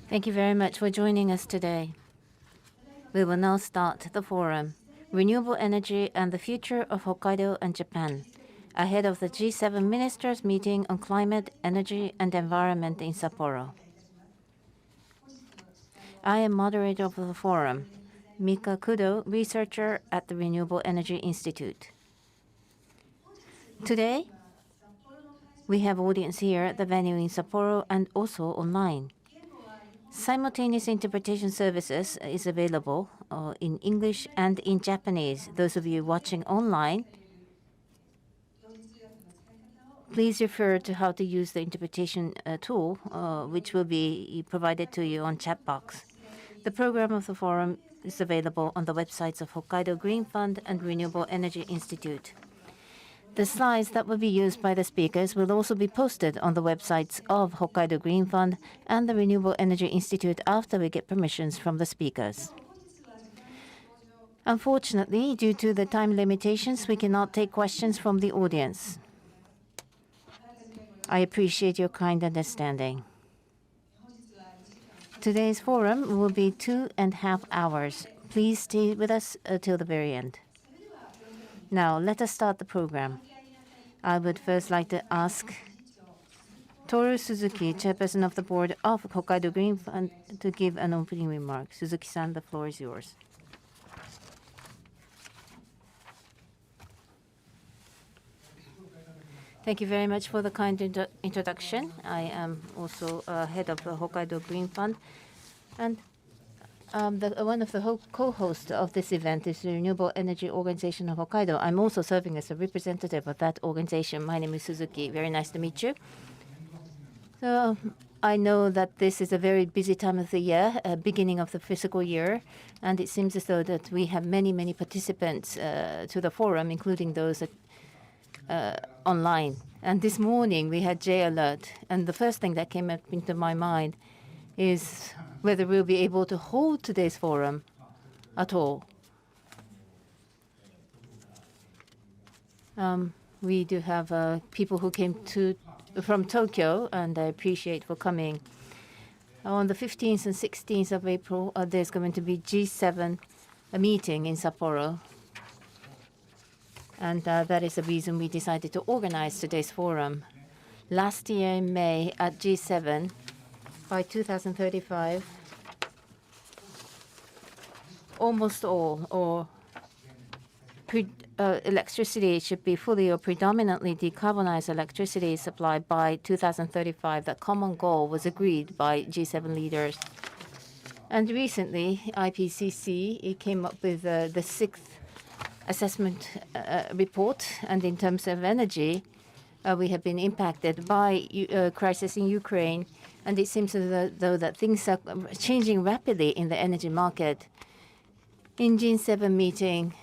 Thank you very much for joining us today. We will now start the forum, Renewable Energy and the Future of Hokkaido and Japan, ahead of the G7 Ministers meeting on climate, energy, and environment in Sapporo. I am moderator of the forum, Mika Kudo, researcher at the Renewable Energy Institute. Today, we have audience here at the venue in Sapporo and also online. Simultaneous interpretation services is available in English and in Japanese. Those of you watching online, please refer to how to use the interpretation tool, which will be provided to you on chat box. The program of the forum is available on the websites of Hokkaido Green Fund and Renewable Energy Institute. The slides that will be used by the speakers will also be posted on the websites of Hokkaido Green Fund and the Renewable Energy Institute after we get permissions from the speakers. Unfortunately, due to the time limitations, we cannot take questions from the audience. I appreciate your kind understanding. Today's forum will be 2.5 hours. Please stay with us till the very end. Now, let us start the program. I would first like to ask Toru Suzuki, Chairperson of the Board of Hokkaido Green Fund, to give an opening remark. Suzuki-san, the floor is yours. Thank you very much for the kind introduction. I am also head of the Hokkaido Green Fund, and one of the co-hosts of this event is the Renewable Energy Organization of Hokkaido. I'm also serving as a representative of that organization. My name is Suzuki. Very nice to meet you. So I know that this is a very busy time of the year, beginning of the fiscal year, and it seems as though that we have many participants to the forum, including those online. And this morning we had J Alert, and the first thing that came up into my mind is whether we'll be able to hold today's forum at all. We do have people who came from Tokyo, and I appreciate for coming. On the 15th and 16th of April, there's going to be G7 meeting in Sapporo. And that is the reason we decided to organize today's forum. Last year in May at G7, by 2035, almost all electricity should be fully or predominantly decarbonized electricity supply by 2035. That common goal was agreed by G7 leaders. And recently, IPCC came up with the sixth assessment report. And in terms of energy, we have been impacted by crisis in Ukraine. And it seems as though that things are changing rapidly in the energy market. In G7 meeting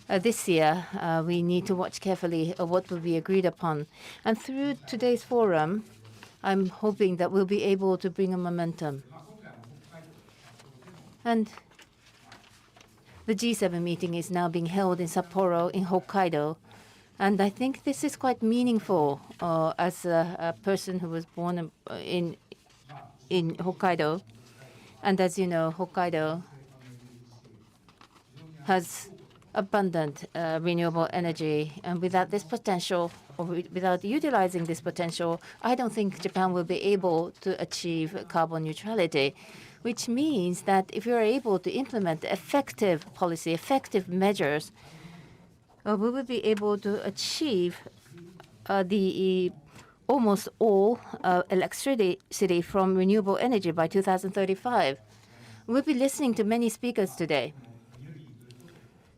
this year, we need to watch carefully what will be agreed upon. And through today's forum, I'm hoping that we'll be able to bring a momentum. And the G7 meeting is now being held in Sapporo in Hokkaido. And I think this is quite meaningful as a person who was born in Hokkaido. And as you know, Hokkaido has abundant renewable energy. And without this potential, or without utilizing this potential, I don't think Japan will be able to achieve carbon neutrality, which means that if you're able to implement effective policy, effective measures, we will be able to achieve the almost all electricity from renewable energy by 2035. We'll be listening to many speakers today.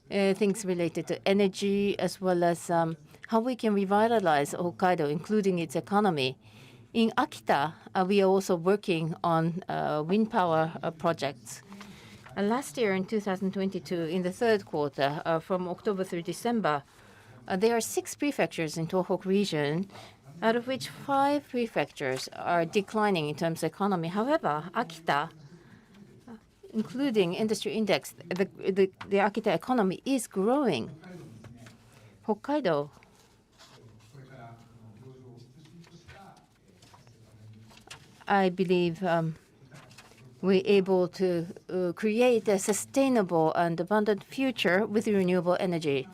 Things related to energy, as well as how we can revitalize Hokkaido, including its economy. In Akita, we are also working on wind power projects. Last year, in 2022, in the third quarter, from October through December, there are 6 prefectures in Tohoku region, out of which 5 prefectures are declining in terms of economy. However, Akita, including industry index, the Akita economy is growing. Hokkaido I believe we're able to create a sustainable and abundant future with renewable energy.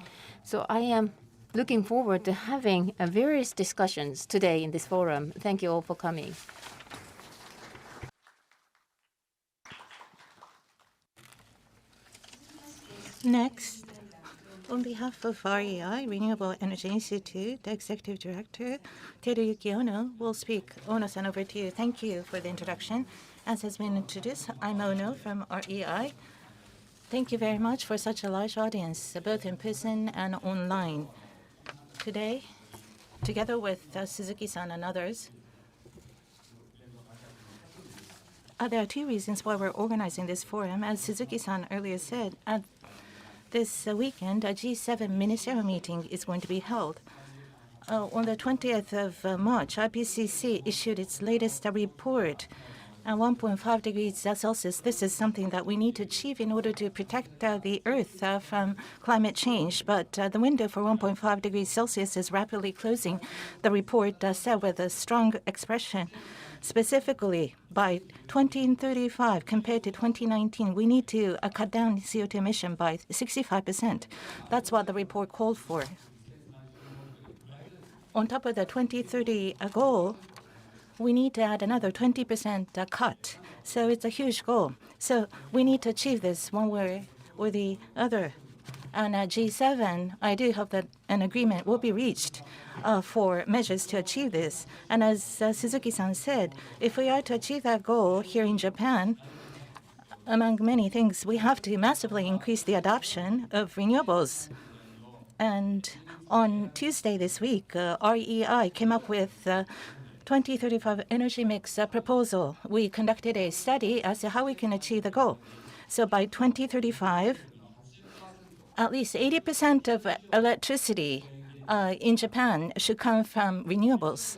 So I am looking forward to having various discussions today in this forum. Thank you all for coming. Next, on behalf of REI, Renewable Energy Institute, the Executive Director, Teruyuki Ono, will speak. Ono-san, over to you. Thank you for the introduction. As has been introduced, I'm Ono from REI. Thank you very much for such a large audience, both in person and online. Today, together with Suzuki-san and others, there are two reasons why we're organizing this forum. As Suzuki-san earlier said, this weekend, a G7 ministerial meeting is going to be held. On the 20th of March, IPCC issued its latest report. 1.5 degrees Celsius, this is something that we need to achieve in order to protect the Earth from climate change. But the window for 1.5 degrees Celsius is rapidly closing, the report said with a strong expression. Specifically, by 2035, compared to 2019, we need to cut down CO2 emission by 65%. That's what the report called for. On top of the 2030 goal, we need to add another 20% cut. So it's a huge goal. So we need to achieve this one way or the other. And at G7, I do hope that an agreement will be reached for measures to achieve this. And as Suzuki-san said, if we are to achieve that goal here in Japan, among many things, we have to massively increase the adoption of renewables. And on Tuesday this week, REI came up with 2035 energy mix proposal. We conducted a study as to how we can achieve the goal. So by 2035, at least 80% of electricity in Japan should come from renewables.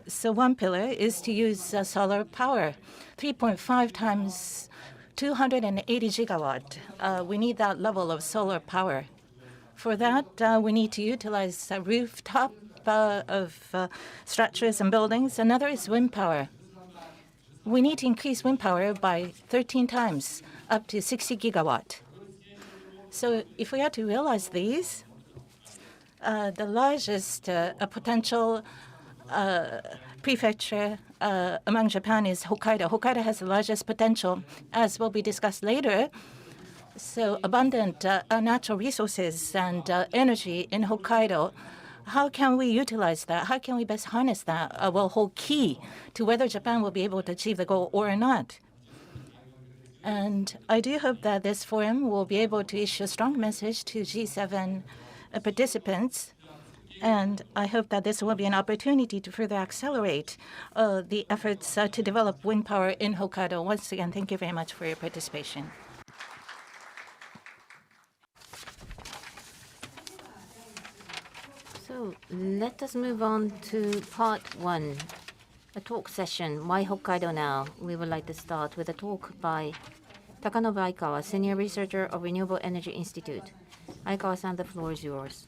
So one pillar is to use solar power, 3.5 times 280 gigawatt. We need that level of solar power. For that, we need to utilize rooftop of structures and buildings. Another is wind power. We need to increase wind power by 13 times, up to 60 gigawatt. So if we are to realize these, the largest potential prefecture among Japan is Hokkaido. Hokkaido has the largest potential, as will be discussed later. So abundant natural resources and energy in Hokkaido. How can we utilize that? How can we best harness that will hold key to whether Japan will be able to achieve the goal or not. And I do hope that this forum will be able to issue a strong message to G7 participants. And I hope that this will be an opportunity to further accelerate the efforts to develop wind power in Hokkaido. Once again, thank you very much for your participation. So let us move on to part one, a talk session. Why Hokkaido now? We would like to start with a talk by Takanobu Aikawa, Senior Researcher of Renewable Energy Institute. Aikawa-san, the floor is yours.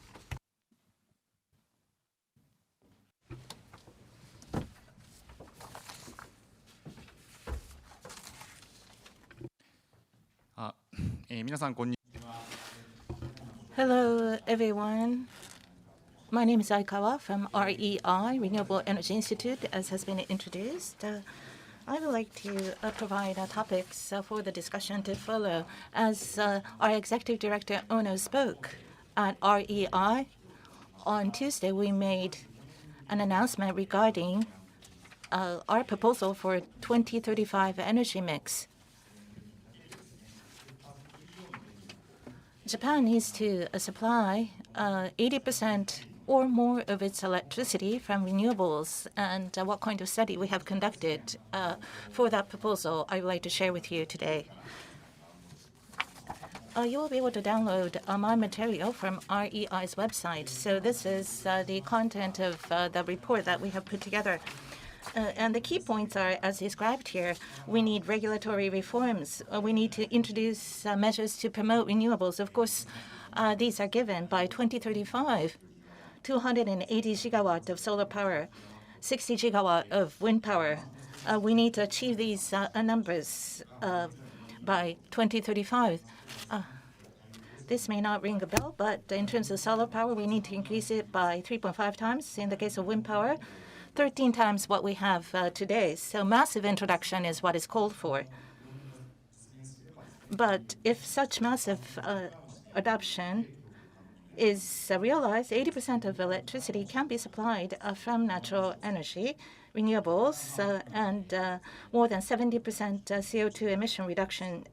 Hello, everyone. My name is Aikawa from REI, Renewable Energy Institute, as has been introduced. I would like to provide topics for the discussion to follow. As our Executive Director Ono spoke at REI, on Tuesday we made an announcement regarding our proposal for 2035 energy mix. Japan needs to supply 80% or more of its electricity from renewables, and what kind of study we have conducted for that proposal I would like to share with you today. You will be able to download my material from REI's website. So this is the content of the report that we have put together. And the key points are, as described here, we need regulatory reforms. We need to introduce measures to promote renewables. Of course, these are given by 2035. 280 gigawatt of solar power, 60 gigawatt of wind power. we need to achieve these numbers by 2035. This may not ring a bell, but in terms of solar power, we need to increase it by 3.5 times. In the case of wind power, 13 times what we have today. So massive introduction is what is called for. But if such massive adoption is realized, 80% of electricity can be supplied from natural energy, renewables, and more than 70% CO2 emission reduction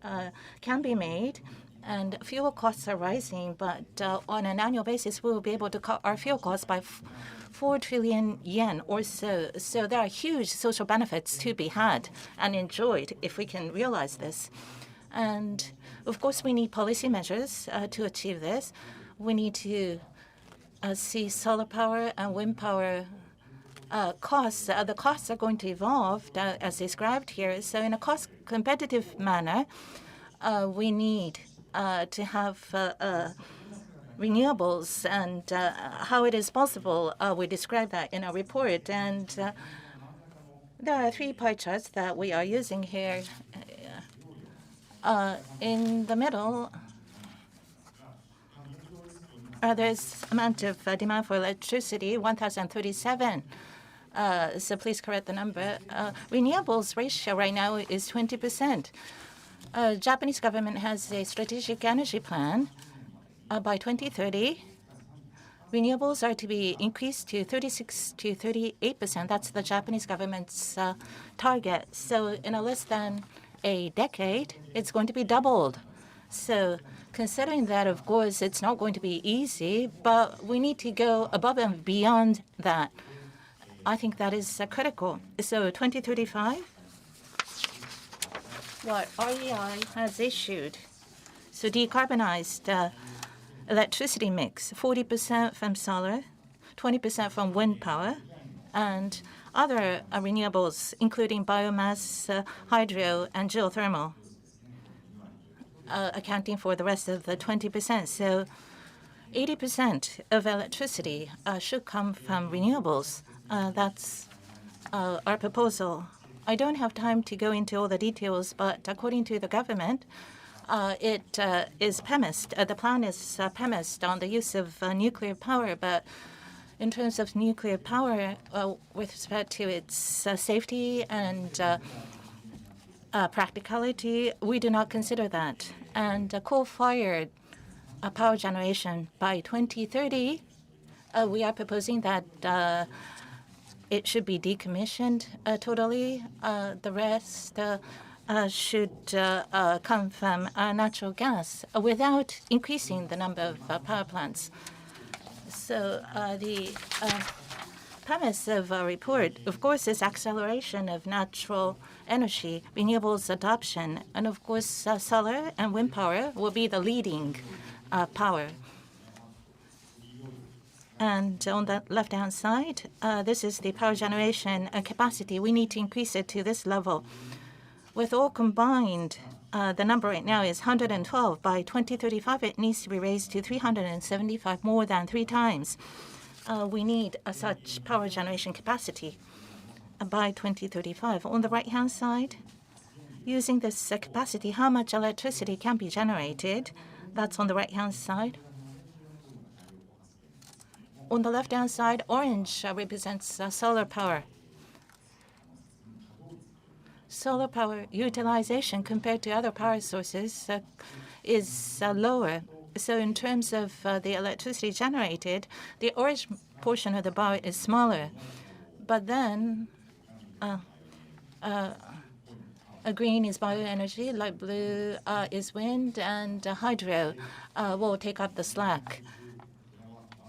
can be made. And fuel costs are rising, but on an annual basis, we will be able to cut our fuel costs by 4 trillion yen or so. So there are huge social benefits to be had and enjoyed if we can realize this. And of course, we need policy measures to achieve this. We need to see solar power and wind power costs. The costs are going to evolve as described here. So in a cost competitive manner, we need to have renewables, and how it is possible, we describe that in our report. And there are 3 pie charts that we are using here. In the middle, there's amount of demand for electricity, 1,037. So please correct the number. Renewables ratio right now is 20%. Japanese government has a strategic energy plan. By 2030, renewables are to be increased to 36 to 38%. That's the Japanese government's target. So in a less than a decade, it's going to be doubled. So considering that, of course, it's not going to be easy, but we need to go above and beyond that. I think that is critical. So 2035, what REI has issued, so decarbonized electricity mix, 40% from solar, 20% from wind power, and other renewables, including biomass, hydro, and geothermal, accounting for the rest of the 20%. So 80% of electricity should come from renewables. That's our proposal. I don't have time to go into all the details, but according to the government, it is premised, the plan is premised on the use of nuclear power, but in terms of nuclear power, with respect to its safety and practicality, we do not consider that. And coal-fired power generation by 2030, we are proposing that it should be decommissioned totally. The rest should come from natural gas without increasing the number of power plants. So the premise of our report, of course, is acceleration of natural energy, renewables adoption, and of course, solar and wind power will be the leading power. And on the left-hand side, this is the power generation capacity. We need to increase it to this level. With all combined, the number right now is 112. By 2035, it needs to be raised to 375, more than 3 times. We need such power generation capacity by 2035. On the right-hand side, using this capacity, how much electricity can be generated? That's on the right-hand side. On the left-hand side, orange represents solar power. Solar power utilization compared to other power sources is lower. So in terms of the electricity generated, the orange portion of the bar is smaller. But then green is bioenergy, light blue is wind, and hydro will take up the slack.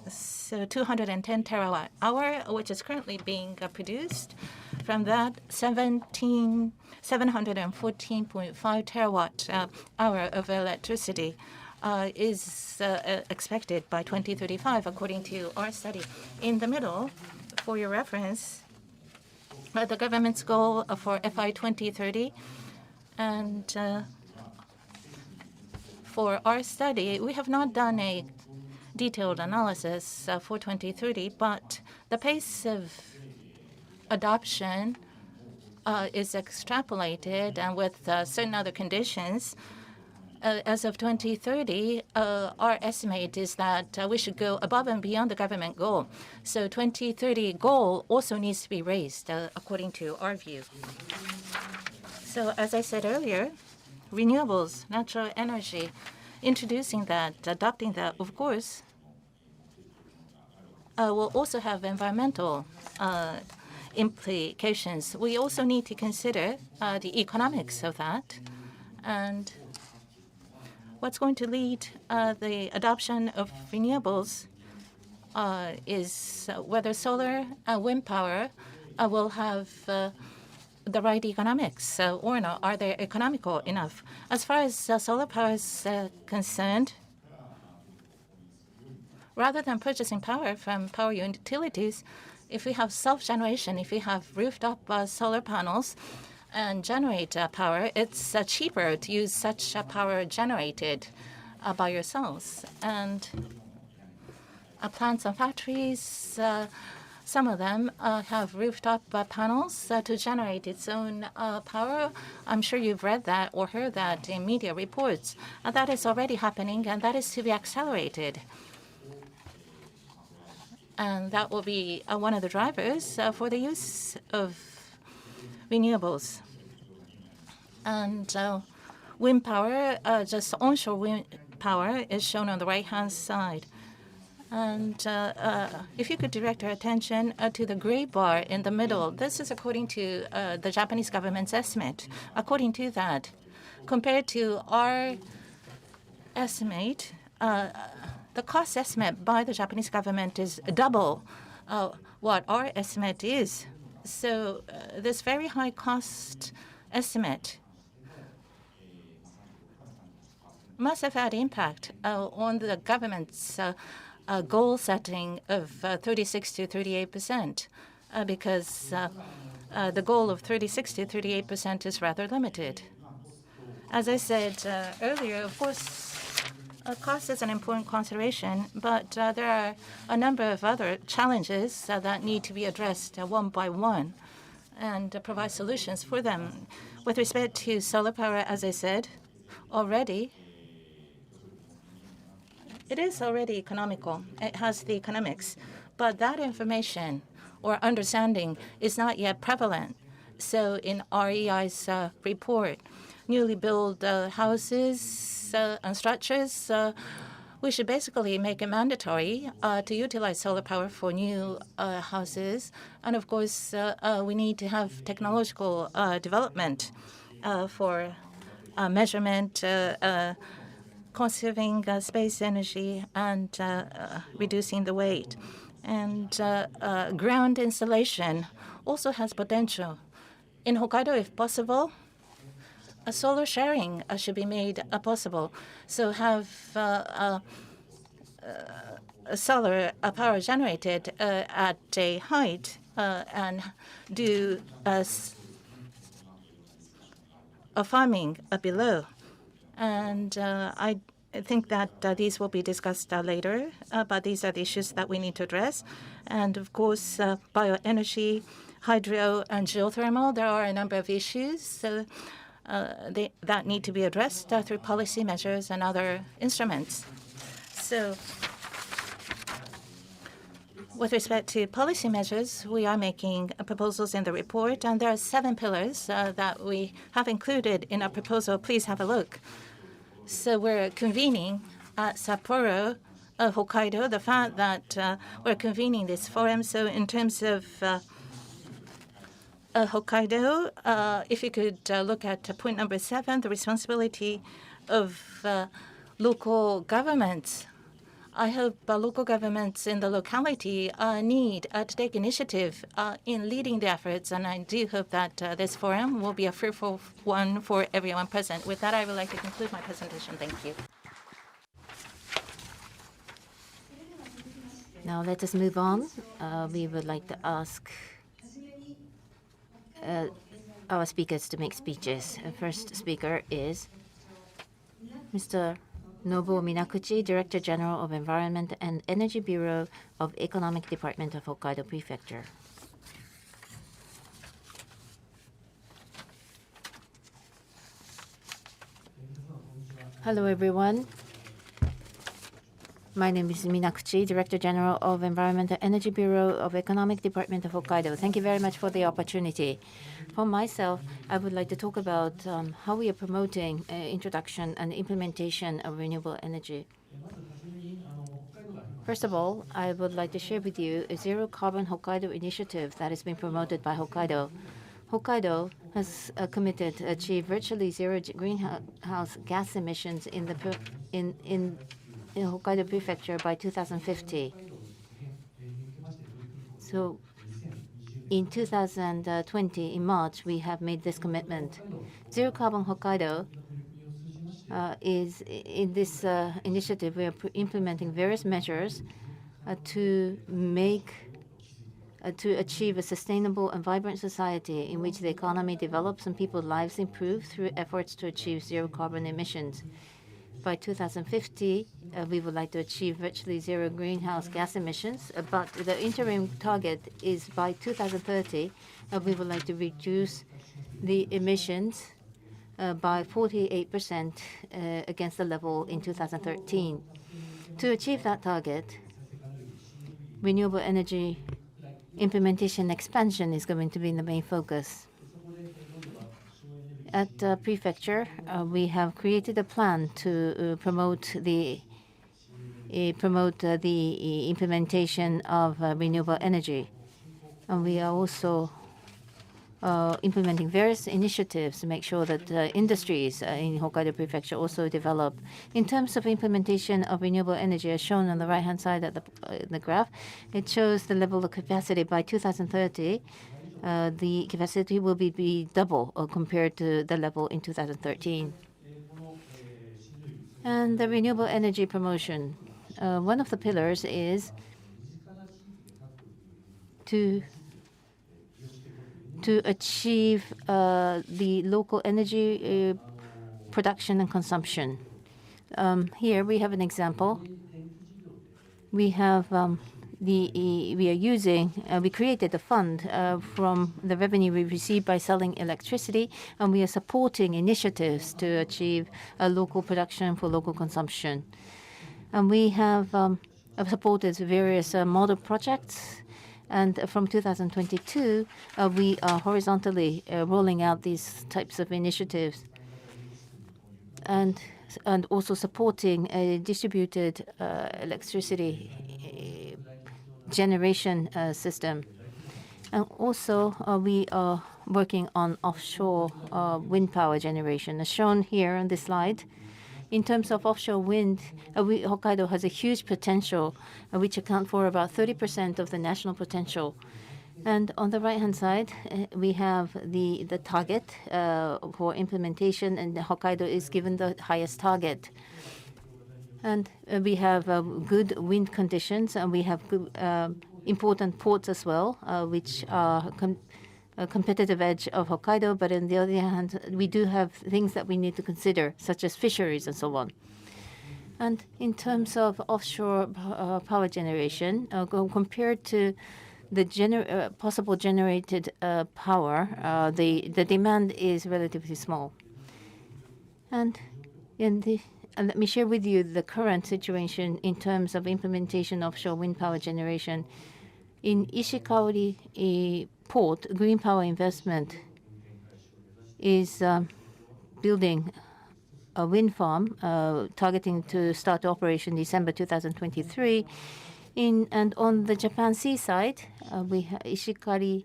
So 210 terawatt hour, which is currently being produced. From that, 714.5 terawatt hour of electricity is expected by 2035, according to our study. In the middle, for your reference, the government's goal for FY 2030, and for our study, we have not done a detailed analysis for 2030, but the pace of adoption is extrapolated and with certain other conditions, as of 2030, our estimate is that we should go above and beyond the government goal. So 2030 goal also needs to be raised according to our view. So as I said earlier, renewables, natural energy, introducing that, adopting that, of course, will also have environmental implications. We also need to consider the economics of that. And what's going to lead the adoption of renewables is whether solar and wind power will have the right economics or not. Are they economical enough? As far as solar power is concerned, rather than purchasing power from power utilities, if we have self-generation, if we have rooftop solar panels and generate power, it's cheaper to use such power generated by yourselves. And plants and factories, some of them have rooftop panels to generate its own power. I'm sure you've read that or heard that in media reports. That is already happening, and that is to be accelerated. And that will be one of the drivers for the use of renewables. And wind power, just onshore wind power, is shown on the right-hand side. And if you could direct our attention to the gray bar in the middle, this is according to the Japanese government's estimate. According to that, compared to our estimate, the cost estimate by the Japanese government is double what our estimate is. So this very high cost estimate must have had impact on the government's goal setting of 36 to 38%, because the goal of 36 to 38% is rather limited. As I said earlier, of course, cost is an important consideration, but there are a number of other challenges that need to be addressed one by one and provide solutions for them. With respect to solar power, as I said already, it is already economical. It has the economics. But that information or understanding is not yet prevalent. So in REI's report, newly built houses and structures, we should basically make it mandatory to utilize solar power for new houses. And of course, we need to have technological development for measurement, conserving space energy, and reducing the weight. And ground installation also has potential. In Hokkaido, if possible, a solar sharing should be made possible. So have solar power generated at a height and do a farming below. And I think that these will be discussed later, but these are the issues that we need to address. And of course, bioenergy, hydro, and geothermal, there are a number of issues that need to be addressed through policy measures and other instruments. So with respect to policy measures, we are making proposals in the report, and there are 7 pillars that we have included in our proposal. Please have a look. So we're convening at Sapporo, Hokkaido, the fact that we're convening this forum. So in terms of Hokkaido, if you could look at point number 7, the responsibility of local governments. I hope local governments in the locality need to take initiative in leading the efforts, and I do hope that this forum will be a fruitful one for everyone present. With that, I would like to conclude my presentation. Thank you. Now let us move on. We would like to ask our speakers to make speeches. The first speaker is Mr. Nobuo Minakuchi, Director General of Environment and Energy Bureau of Economic Department of Hokkaido Prefecture. Hello, everyone. My name is Minakuchi, Director General of Environmental Energy Bureau of Economic Department of Hokkaido. Thank you very much for the opportunity. For myself, I would like to talk about how we are promoting introduction and implementation of renewable energy. First of all, I would like to share with you a zero carbon Hokkaido initiative that has been promoted by Hokkaido. Hokkaido has committed to achieve virtually zero greenhouse gas emissions in Hokkaido Prefecture by 2050. So in 2020, in March, we have made this commitment. Zero Carbon Hokkaido is in this initiative. We are implementing various measures to achieve a sustainable and vibrant society in which the economy develops and people's lives improve through efforts to achieve zero carbon emissions. By 2050, we would like to achieve virtually zero greenhouse gas emissions, but the interim target is by 2030, we would like to reduce the emissions by 48% against the level in 2013. To achieve that target, renewable energy implementation expansion is going to be the main focus. At Prefecture, we have created a plan to promote the implementation of renewable energy. And we are also implementing various initiatives to make sure that industries in Hokkaido Prefecture also develop. In terms of implementation of renewable energy, as shown on the right-hand side of the graph, it shows the level of capacity by 2030. The capacity will be double compared to the level in 2013. And the renewable energy promotion. One of the pillars is to achieve the local energy production and consumption. Here we have an example. We have we created a fund from the revenue we receive by selling electricity, and we are supporting initiatives to achieve a local production for local consumption. And we have supported various model projects. And from 2022, we are horizontally rolling out these types of initiatives and also supporting a distributed electricity generation system. And also, we are working on offshore wind power generation, as shown here on this slide. In terms of offshore wind, Hokkaido has a huge potential, which accounts for about 30% of the national potential. And on the right-hand side, we have the target for implementation, and Hokkaido is given the highest target. And we have good wind conditions, and we have good, important ports as well, which are a competitive edge of Hokkaido, but on the other hand, we do have things that we need to consider, such as fisheries and so on. And in terms of offshore power generation, compared to the possible generated power, the demand is relatively small. And let me share with you the current situation in terms of implementation of offshore wind power generation. In Ishikawa Port, green power investment is building a wind farm targeting to start operation December 2023. And on the Japan seaside, we have Ishikari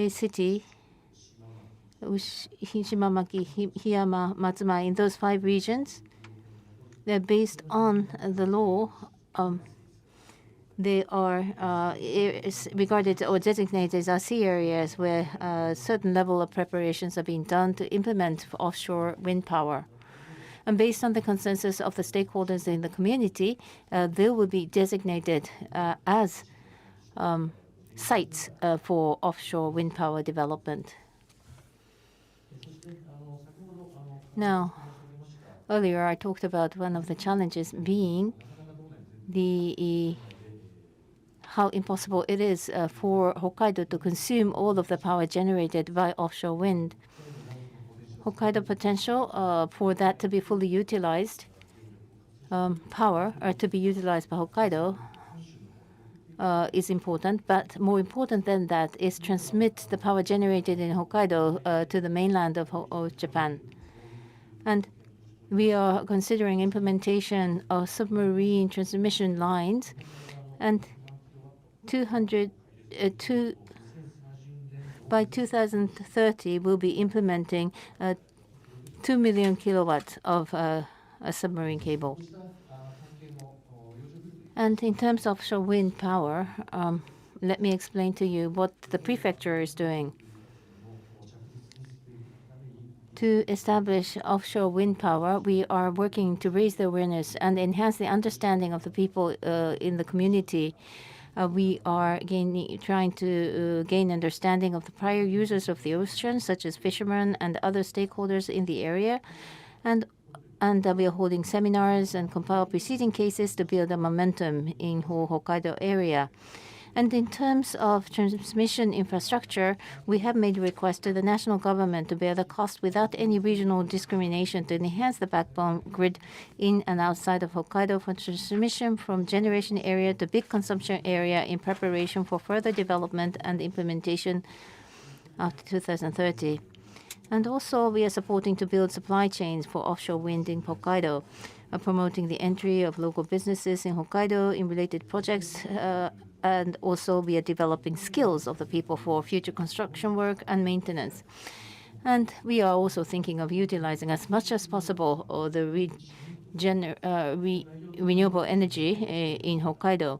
City, Hishimamaki, Hiyama, Matsumai, in those 5 regions. They're based on the law. They are regarded or designated as sea areas where a certain level of preparations are being done to implement offshore wind power. And based on the consensus of the stakeholders in the community, they will be designated as sites for offshore wind power development. Now, earlier I talked about one of the challenges being how impossible it is for Hokkaido to consume all of the power generated by offshore wind. Hokkaido potential for that to be fully utilized, power to be utilized by Hokkaido is important, but more important than that is transmit the power generated in Hokkaido to the mainland of Japan. And we are considering implementation of submarine transmission lines, and by 2030 we'll be implementing 2 million kilowatts of a submarine cable. And in terms of offshore wind power, let me explain to you what the prefecture is doing. To establish offshore wind power, we are working to raise the awareness and enhance the understanding of the people in the community. We are trying to gain understanding of the prior users of the ocean, such as fishermen and other stakeholders in the area. And we are holding seminars and compile preceding cases to build a momentum in whole Hokkaido area. And in terms of transmission infrastructure, we have made a request to the national government to bear the cost without any regional discrimination to enhance the backbone grid in and outside of Hokkaido for transmission from generation area to big consumption area in preparation for further development and implementation after 2030. And also, we are supporting to build supply chains for offshore wind in Hokkaido, promoting the entry of local businesses in Hokkaido in related projects. And also, we are developing skills of the people for future construction work and maintenance. And we are also thinking of utilizing as much as possible the renewable energy in Hokkaido.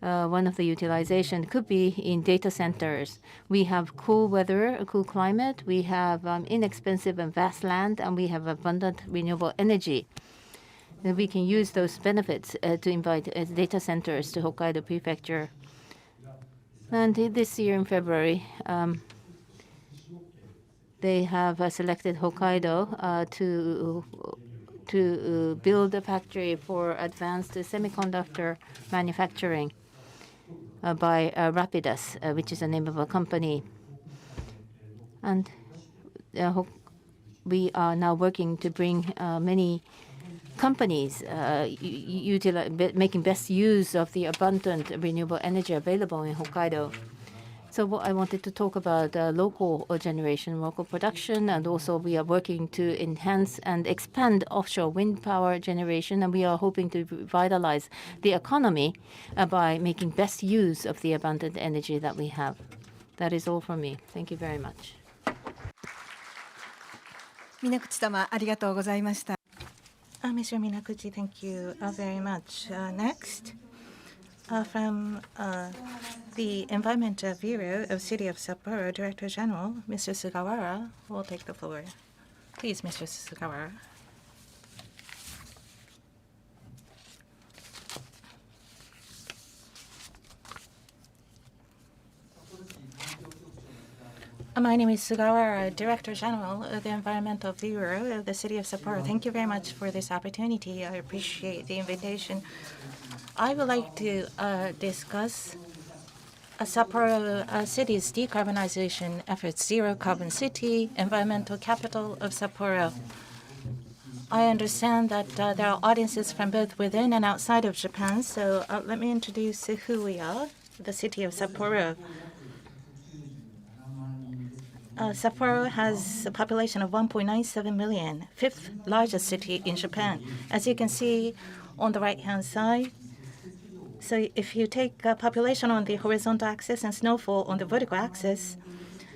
One of the utilization could be in data centers. We have cool weather, cool climate. We have inexpensive and vast land, and we have abundant renewable energy. And we can use those benefits to invite data centers to Hokkaido Prefecture. And this year in February, they have selected Hokkaido to build a factory for advanced semiconductor manufacturing by Rapidus, which is the name of a company. And we are now working to bring many companies making best use of the abundant renewable energy available in Hokkaido. So what I wanted to talk about local generation, local production, and also we are working to enhance and expand offshore wind power generation, and we are hoping to revitalize the economy by making best use of the abundant energy that we have. That is all from me. Thank you very much. Minaguchi-sama, ありがとうございました。Mr. Minaguchi, thank you very much. Next, from the Environment Bureau of City of Sapporo, Director General, Mr. Sugawara, will take the floor. Please, Mr. Sugawara. My name is Sugawara, Director General of the Environmental Bureau of the City of Sapporo. Thank you very much for this opportunity. I appreciate the invitation. I would like to discuss Sapporo City's decarbonization efforts, Zero Carbon City, environmental capital of Sapporo. I understand that there are audiences from both within and outside of Japan, so let me introduce who we are, the City of Sapporo. Sapporo has a population of 1.97 million, fifth largest city in Japan. As you can see on the right-hand side, so if you take population on the horizontal axis and snowfall on the vertical axis,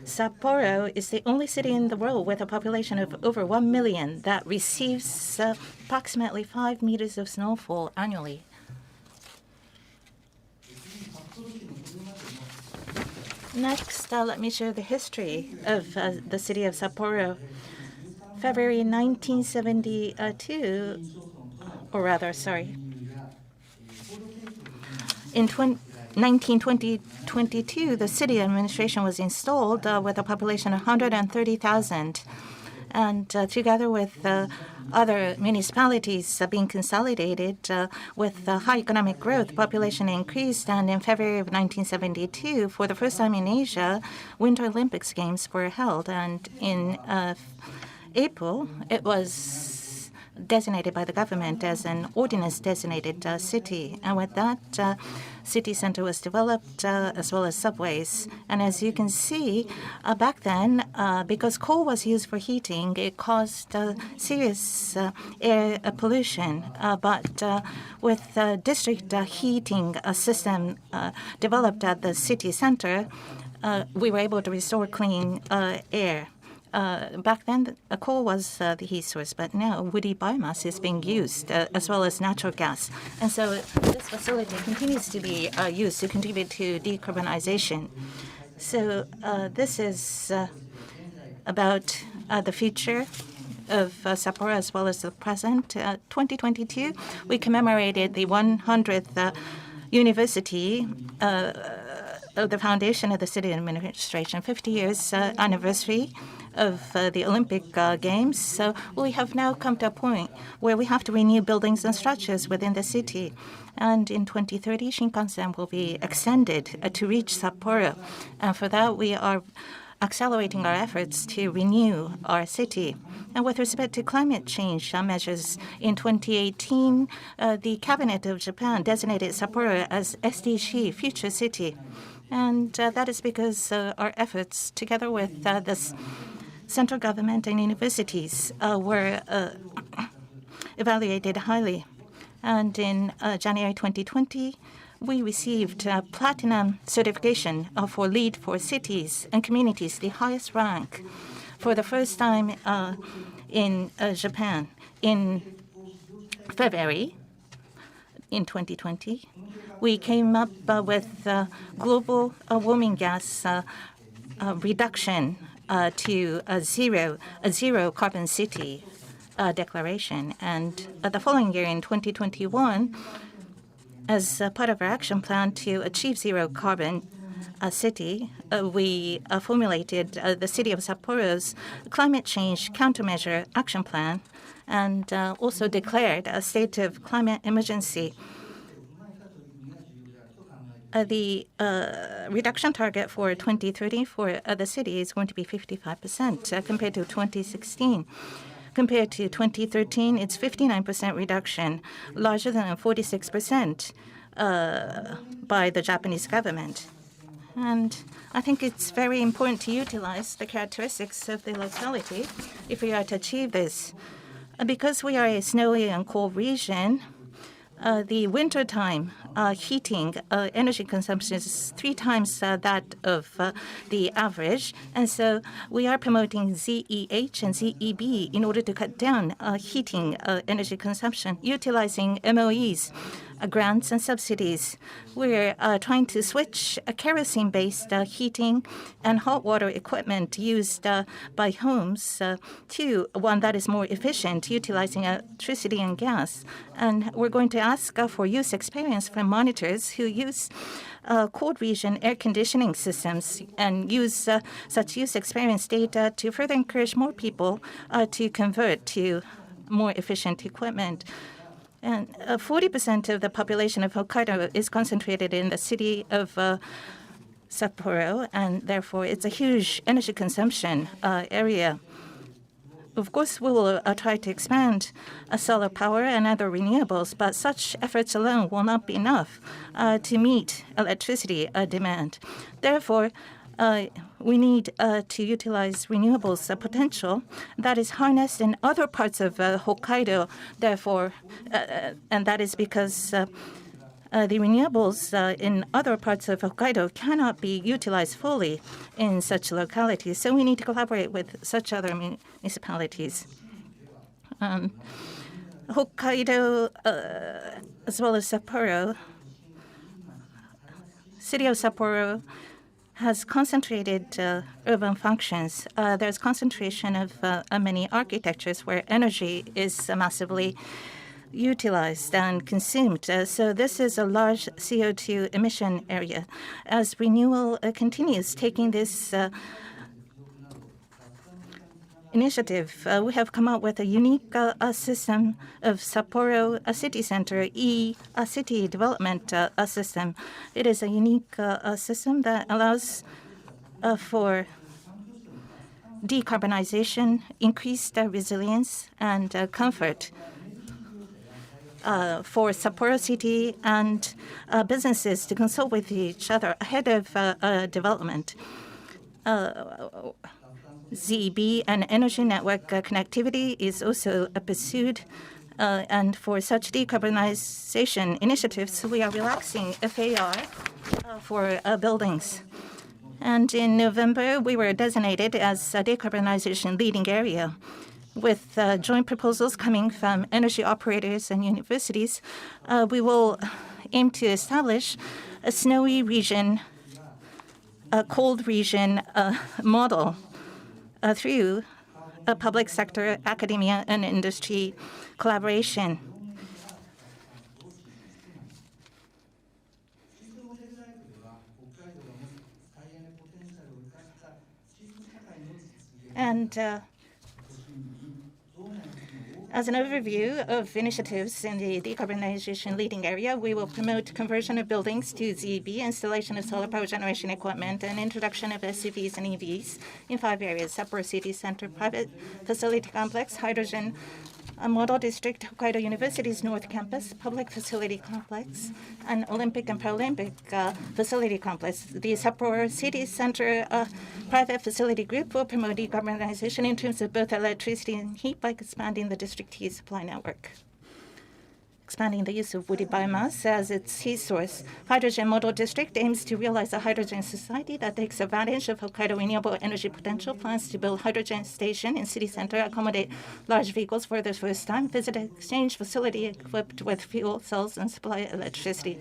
Sapporo is the only city in the world with a population of over 1 million that receives approximately 5 meters of snowfall annually. Next, let me share the history of the city of Sapporo. February 1972, or rather, sorry, in 1922, the city administration was installed with a population of 130,000. And together with other municipalities being consolidated with high economic growth, population increased. And in February of 1972, for the first time in Asia, Winter Olympics Games were held. And in April, it was designated by the government as an ordinance-designated city. And with that, city center was developed, as well as subways. And as you can see, back then, because coal was used for heating, it caused serious air pollution. But with district heating system developed at the city center, we were able to restore clean air. Back then, coal was the heat source, but now woody biomass is being used, as well as natural gas. And so this facility continues to be used to contribute to decarbonization. So this is about the future of Sapporo as well as the present. 2022, we commemorated the 100th university of the foundation of the city administration, 50 years anniversary of the Olympic Games. So we have now come to a point where we have to renew buildings and structures within the city. And in 2030, Shinkansen will be extended to reach Sapporo. And for that, we are accelerating our efforts to renew our city. And with respect to climate change measures, in 2018, the Cabinet of Japan designated Sapporo as SDG Future City. And that is because our efforts, together with the central government and universities, were evaluated highly. And in January 2020, we received platinum certification for LEED for cities and communities, the highest rank, for the first time in Japan. In February in 2020, we came up with global warming gas reduction to a zero carbon city declaration. And the following year in 2021, as part of our action plan to achieve zero carbon city, we formulated the city of Sapporo's climate change countermeasure action plan and also declared a state of climate emergency. The reduction target for 2030 for the city is going to be 55% compared to 2016. Compared to 2013, it's 59% reduction, larger than 46% by the Japanese government. And I think it's very important to utilize the characteristics of the locality if we are to achieve this. Because we are a snowy and cold region, the wintertime heating energy consumption is 3 times that of the average. And so we are promoting ZEH and ZEB in order to cut down heating energy consumption, utilizing MOEs, grants and subsidies. We're trying to switch kerosene-based heating and hot water equipment used by homes to one that is more efficient, utilizing electricity and gas. And we're going to ask for use experience from monitors who use cold region air conditioning systems and use such use experience data to further encourage more people to convert to more efficient equipment. And 40% of the population of Hokkaido is concentrated in the city of Sapporo, and therefore it's a huge energy consumption area. Of course, we will try to expand solar power and other renewables, but such efforts alone will not be enough to meet electricity demand. Therefore, we need to utilize renewables potential that is harnessed in other parts of Hokkaido. Therefore, and that is because the renewables in other parts of Hokkaido cannot be utilized fully in such localities. So we need to collaborate with such other municipalities. Hokkaido, as well as Sapporo, city of Sapporo has concentrated urban functions. There's concentration of many architectures where energy is massively utilized and consumed. So this is a large CO2 emission area. As Renewable continues taking this initiative, we have come up with a unique system of Sapporo City Center city development system. It is a unique system that allows for decarbonization, increased resilience, and comfort for Sapporo City and businesses to consult with each other ahead of development. ZEB and energy network connectivity is also pursued. And for such decarbonization initiatives, we are relaxing FAR for buildings. And in November, we were designated as a decarbonization leading area. With joint proposals coming from energy operators and universities, we will aim to establish a snowy region, a cold region model through a public sector, academia, and industry collaboration. And as an overview of initiatives in the decarbonization leading area, we will promote conversion of buildings to ZEB, installation of solar power generation equipment, and introduction of SUVs and EVs in 5 areas: Sapporo City Center, private facility complex, hydrogen model district, Hokkaido University's North Campus, public facility complex, and Olympic and Paralympic facility complex. The Sapporo City Center private facility group will promote decarbonization in terms of both electricity and heat by expanding the district heat supply network, expanding the use of woody biomass as its heat source. Hydrogen Model District aims to realize a hydrogen society that takes advantage of Hokkaido renewable energy potential. Plans to build hydrogen station in city center, accommodate large vehicles for the first time, visit an exchange facility equipped with fuel cells, and supply electricity.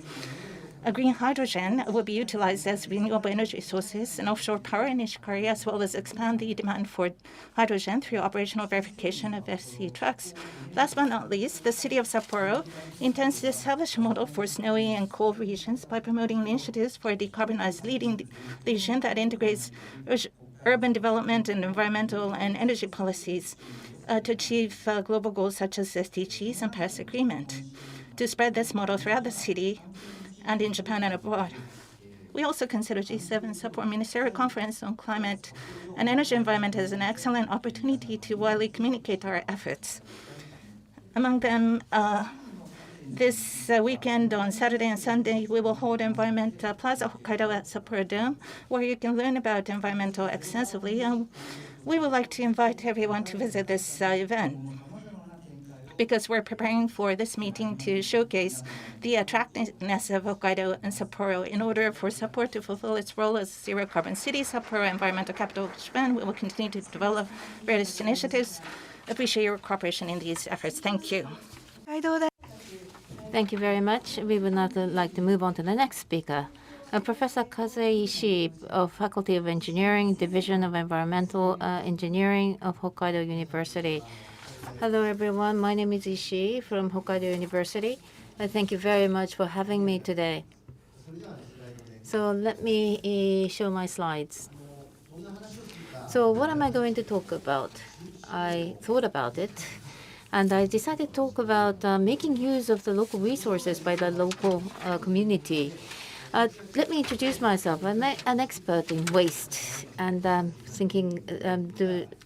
A green hydrogen will be utilized as renewable energy sources and offshore power in Ishikari, as well as expand the demand for hydrogen through operational verification of FC trucks. Last but not least, the city of Sapporo intends to establish a model for snowy and cold regions by promoting initiatives for a decarbonized leading region that integrates urban development and environmental and energy policies to achieve global goals such as SDGs and Paris Agreement. To spread this model throughout the city and in Japan and abroad, we also consider G7 Sapporo Ministerial Conference on Climate and Energy Environment as an excellent opportunity to widely communicate our efforts. Among them, this weekend on Saturday and Sunday, we will hold Environment Plaza Hokkaido at Sapporo Dome, where you can learn about environmental extensively. And we would like to invite everyone to visit this event, because we're preparing for this meeting to showcase the attractiveness of Hokkaido and Sapporo. In order for Sapporo to fulfill its role as zero-carbon city, Sapporo environmental capital of Japan, we will continue to develop various initiatives. Appreciate your cooperation in these efforts. Thank you. Thank you very much. We would now like to move on to the next speaker. Professor Kaze Ishii of Faculty of Engineering, Division of Environmental Engineering of Hokkaido University. Hello, everyone. My name is Ishii from Hokkaido University. Thank you very much for having me today. So let me show my slides. So what am I going to talk about? I thought about it, and I decided to talk about making use of the local resources by the local community. Let me introduce myself. I'm an expert in waste, and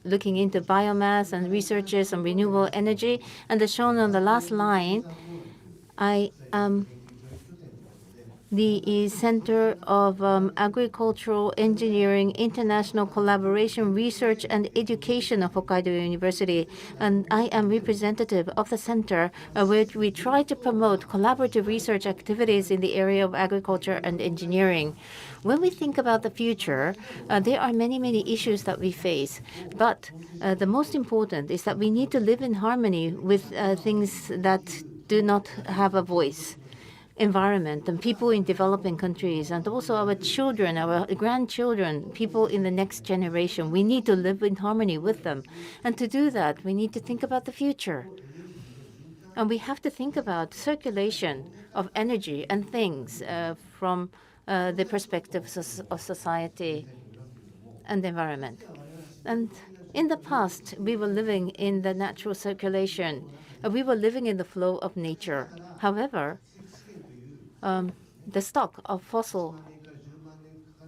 looking into biomass and researches on renewable energy. And as shown on the last line, I am the Center of Agricultural Engineering International Collaboration Research and Education of Hokkaido University. And I am representative of the center where we try to promote collaborative research activities in the area of agriculture and engineering. When we think about the future, there are many, many issues that we face. But the most important is that we need to live in harmony with things that do not have a voice. Environment and people in developing countries, and also our children, our grandchildren, people in the next generation. We need to live in harmony with them. And to do that, we need to think about the future. And we have to think about circulation of energy and things from the perspective of society and the environment. And in the past, we were living in the natural circulation. We were living in the flow of nature. However, the stock of fossil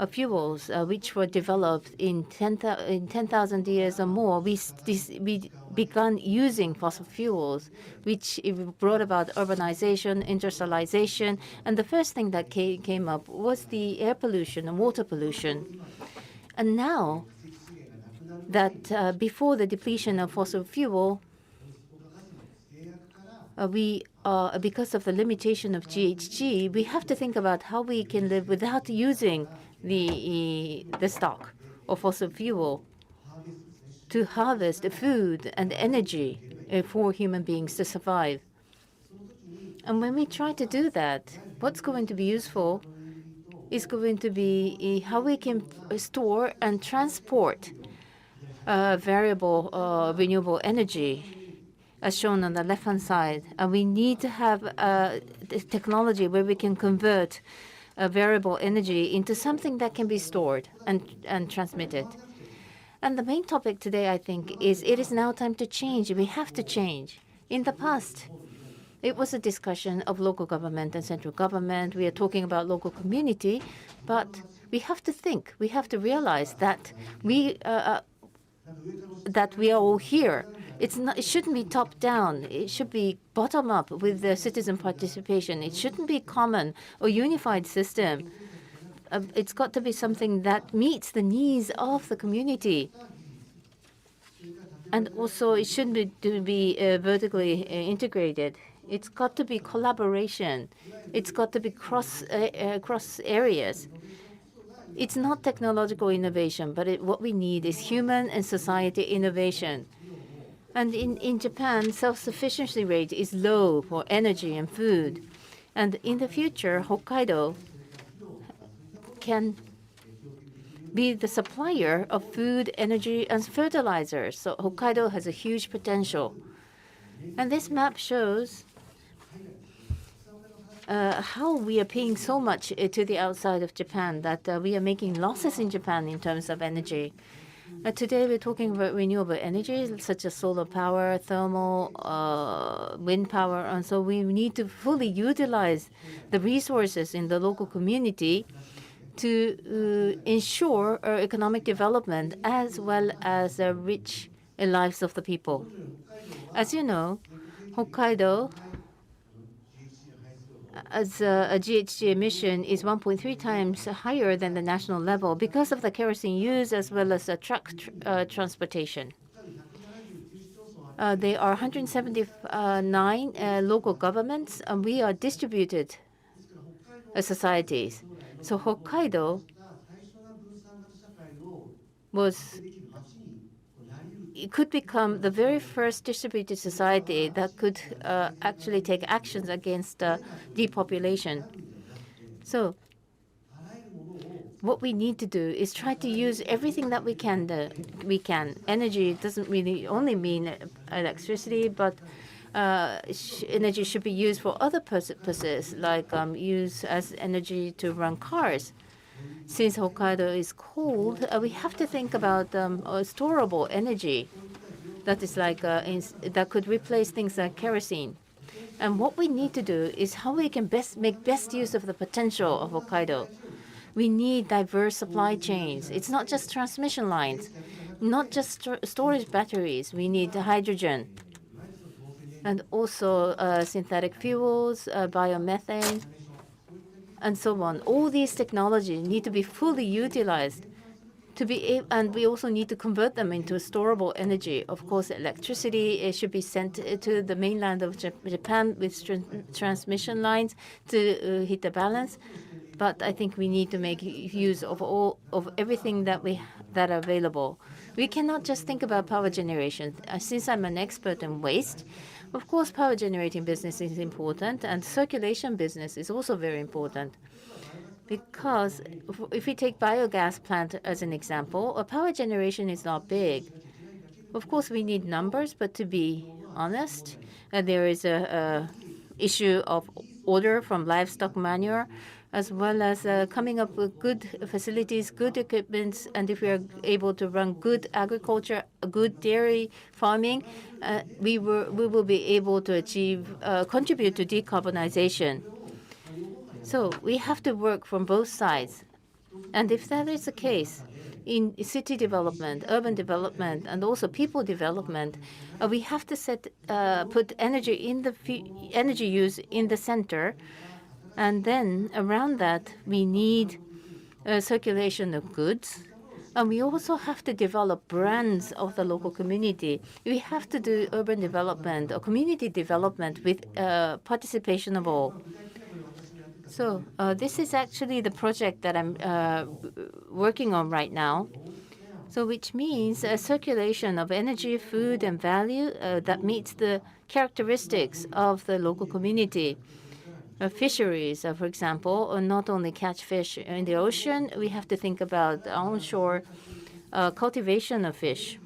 fuels which were developed in 10,000 years or more, we began using fossil fuels, which brought about urbanization, industrialization, and the first thing that came up was the air pollution and water pollution. And now that before the depletion of fossil fuel, because of the limitation of GHG, we have to think about how we can live without using the stock of fossil fuel to harvest food and energy for human beings to survive. And when we try to do that, what's going to be useful is going to be how we can store and transport variable renewable energy, as shown on the left-hand side. And we need to have the technology where we can convert variable energy into something that can be stored and transmitted. And the main topic today, I think, is it is now time to change. We have to change. In the past, it was a discussion of local government and central government. We are talking about local community, but we have to think. We have to realize that we are all here. It shouldn't be top down. It should be bottom up with the citizen participation. It shouldn't be common or unified system. It's got to be something that meets the needs of the community. And also, it shouldn't be vertically integrated. It's got to be collaboration. It's got to be cross areas. It's not technological innovation, but what we need is human and society innovation. And in Japan, self-sufficiency rate is low for energy and food. And in the future, Hokkaido can be the supplier of food, energy, and fertilizers. So Hokkaido has a huge potential. And this map shows how we are paying so much to the outside of Japan that we are making losses in Japan in terms of energy. Today we're talking about renewable energy such as solar power, thermal, wind power, and so we need to fully utilize the resources in the local community to ensure economic development as well as rich lives of the people. As you know, Hokkaido as a GHG emission is 1.3 times higher than the national level because of the kerosene use as well as truck transportation. There are 179 local governments, and we are distributed societies. So Hokkaido it could become the very first distributed society that could actually take actions against depopulation. So what we need to do is try to use everything that we can. Energy doesn't really only mean electricity, but energy should be used for other purposes, like use as energy to run cars. Since Hokkaido is cold, we have to think about storable energy that is like that could replace things like kerosene. And what we need to do is how we can make best use of the potential of Hokkaido. We need diverse supply chains. It's not just transmission lines, not just storage batteries. We need hydrogen, and also synthetic fuels, biomethane, and so on. All these technologies need to be fully utilized and we also need to convert them into storable energy. Of course, electricity should be sent to the mainland of Japan with transmission lines to hit the balance. But I think we need to make use of everything that are available. We cannot just think about power generation. Since I'm an expert in waste, of course, power generating business is important, and circulation business is also very important. Because if we take biogas plant as an example, power generation is not big. Of course, we need numbers, but to be honest, there is a issue of odor from livestock manure, as well as coming up with good facilities, good equipment, and if we are able to run good agriculture, good dairy farming, we will be able to contribute to decarbonization. So we have to work from both sides. And if that is the case, in city development, urban development, and also people development, we have to put energy use in the center, and then around that we need circulation of goods. And we also have to develop brands of the local community. We have to do urban development or community development with participation of all. So this is actually the project that I'm working on right now. So which means a circulation of energy, food, and value that meets the characteristics of the local community. Fisheries, for example, not only catch fish in the ocean, we have to think about onshore cultivation of fish.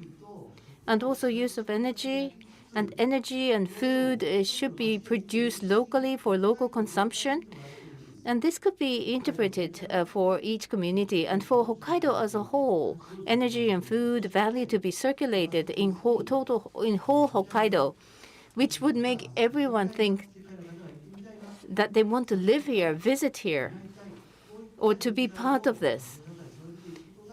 And also use of energy. And energy and food should be produced locally for local consumption. And this could be interpreted for each community. And for Hokkaido as a whole, energy and food value to be circulated in whole Hokkaido, which would make everyone think that they want to live here, visit here, or to be part of this.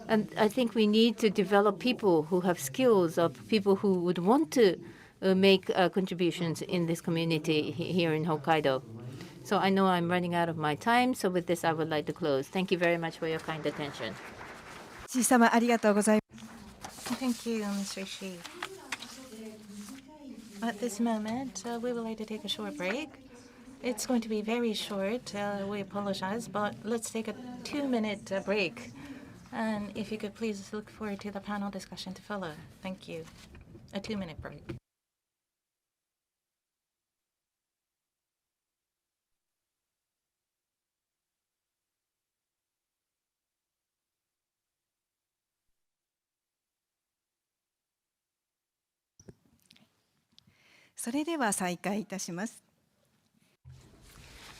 And I think we need to develop people who have skills, of people who would want to make contributions in this community here in Hokkaido. So I know I'm running out of my time. So with this, I would like to close. Thank you very much for your kind attention. 石井様ありがとうございます。 Thank you, Mr. Shi. At this moment, we would like to take a short break. It's going to be very short. We apologize, but let's take a 2-minute break. And if you could please look forward to the panel discussion to follow. Thank you. A 2-minute break.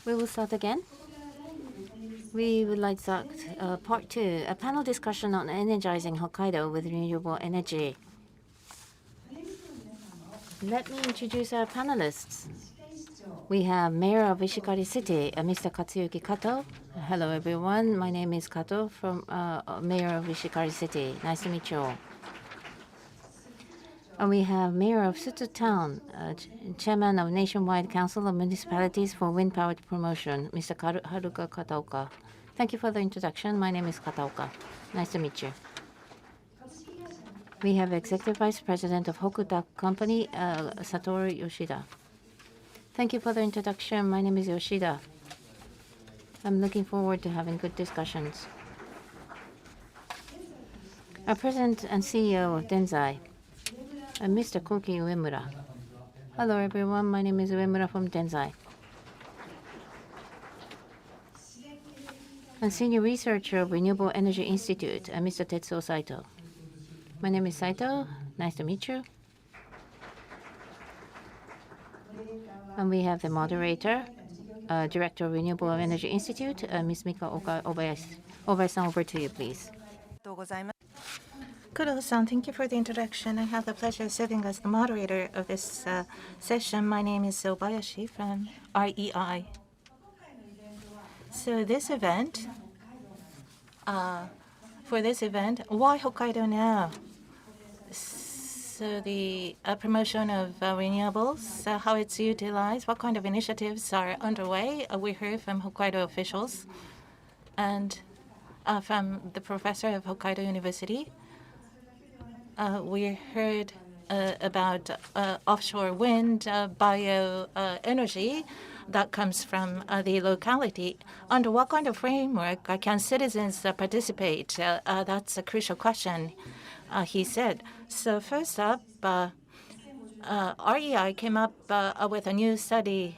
We will start again. We would like to start part 2, a panel discussion on energizing Hokkaido with renewable energy. Let me introduce our panelists. We have Mayor of Ishikari City, Mr. Katsuyuki Kato. Hello, everyone. My name is Kato, from Mayor of Ishikari City. Nice to meet you all. And we have Mayor of Sutsu Town, Chairman of Nationwide Council of Municipalities for Wind Power Promotion, Mr. Haruka Kataoka. Thank you for the introduction. My name is Kataoka. Nice to meet you. We have Executive Vice President of Hokuta Company, Satoru Yoshida. Thank you for the introduction. My name is Yoshida. I'm looking forward to having good discussions. Our President and CEO of Denzai, Mr. Koki Uemura. Hello, everyone. My name is Uemura from Denzai. And Senior Researcher of Renewable Energy Institute, Mr. Tetsuo Saito. My name is Saito. Nice to meet you. And we have the moderator, Director of Renewable Energy Institute, Ms. Mika Obayashi. Obayashi-san, over to you, please. Kudo-san, thank you for the introduction. I have the pleasure of serving as the moderator of this session. My name is Obayashi from REI. So this event, why Hokkaido now? So the promotion of renewables, how it's utilized, what kind of initiatives are underway. We heard from Hokkaido officials and from the professor of Hokkaido University. We heard about offshore wind, bioenergy that comes from the locality. Under what kind of framework can citizens participate? That's a crucial question, he said. So first up, REI came up with a new study.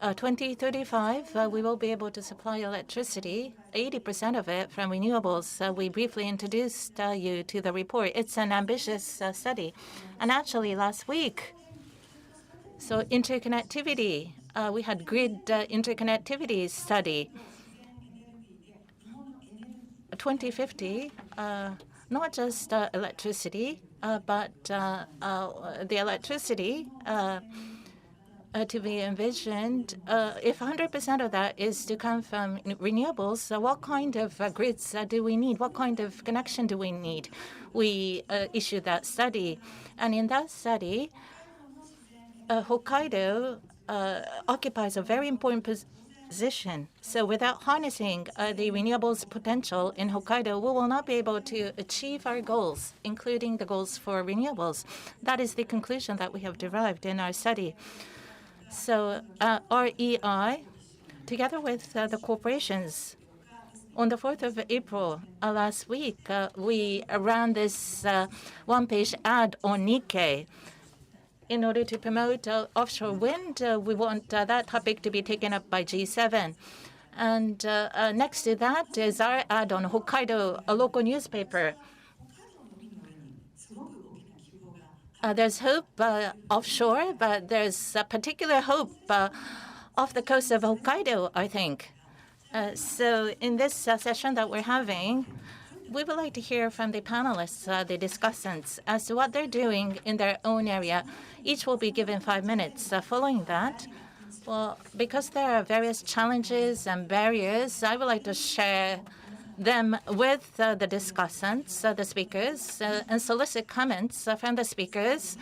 2035, we will be able to supply electricity, 80% of it from renewables. We briefly introduced you to the report. It's an ambitious study. And actually, last week, so interconnectivity, we had grid interconnectivity study. 2050, not just electricity, but the electricity to be envisioned. If 100% of that is to come from renewables, what kind of grids do we need? What kind of connection do we need? We issued that study. And in that study, Hokkaido occupies a very important position. So without harnessing the renewables potential in Hokkaido, we will not be able to achieve our goals, including the goals for renewables. That is the conclusion that we have derived in our study. So REI, together with the corporations, on the 4th of April last week, we ran this one-page ad on Nikkei. In order to promote offshore wind, we want that topic to be taken up by G7. And next to that is our ad on Hokkaido, a local newspaper. There's hope offshore, but there's a particular hope off the coast of Hokkaido, I think. So in this session that we're having, we would like to hear from the panelists, the discussants, as to what they're doing in their own area. Each will be given 5 minutes. Following that, well, because there are various challenges and barriers, I would like to share them with the discussants, the speakers, and solicit comments from the speakers.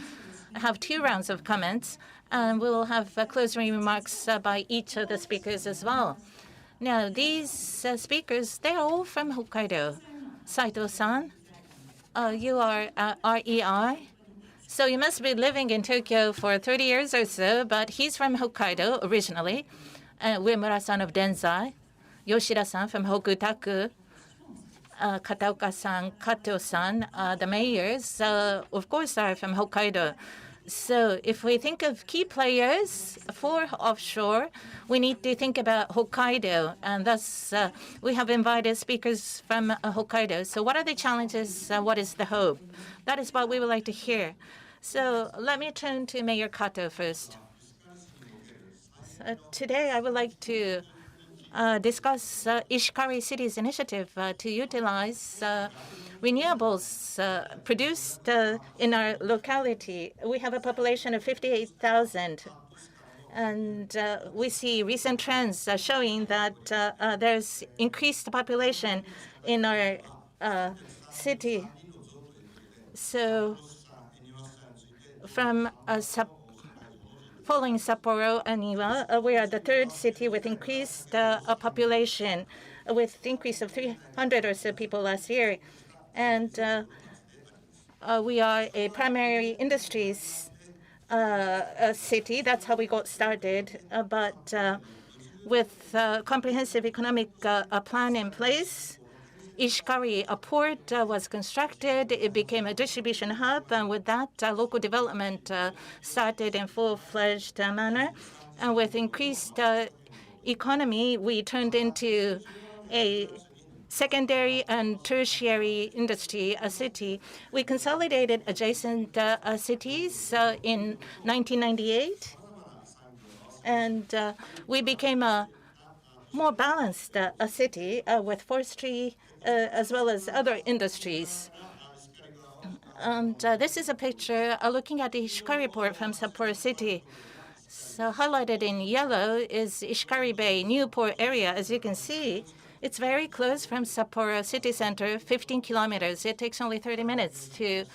I have 2 rounds of comments, and we will have closing remarks by each of the speakers as well. Now, these speakers, they're all from Hokkaido. Saito-san, you are REI. So you must be living in Tokyo for 30 years or so, but he's from Hokkaido originally. Uemura-san of Denzai, Yoshida-san from Hokutaku, Kataoka-san, Kato-san, the mayors, of course, are from Hokkaido. So if we think of key players for offshore, we need to think about Hokkaido, and thus we have invited speakers from Hokkaido. So what are the challenges? What is the hope? That is what we would like to hear. So let me turn to Mayor Kato first. Today I would like to discuss Ishikari City's initiative to utilize renewables produced in our locality. We have a population of 58,000. And we see recent trends showing that there's increased population in our city. So from following Sapporo and Iwa, we are the 3rd city with increased population, with increase of 300 or so people last year. And we are a primary industries city. That's how we got started. But with comprehensive economic plan in place, Ishikari, a port was constructed. It became a distribution hub, and with that, local development started in full-fledged manner. And with increased economy, we turned into a secondary and tertiary industry city. We consolidated adjacent cities in 1998, and we became a more balanced city with forestry as well as other industries. And this is a picture looking at the Ishikari port from Sapporo City. So highlighted in yellow is Ishikari Bay new port area. As you can see, it's very close from Sapporo city center, 15 kilometers. It takes only 30 minutes to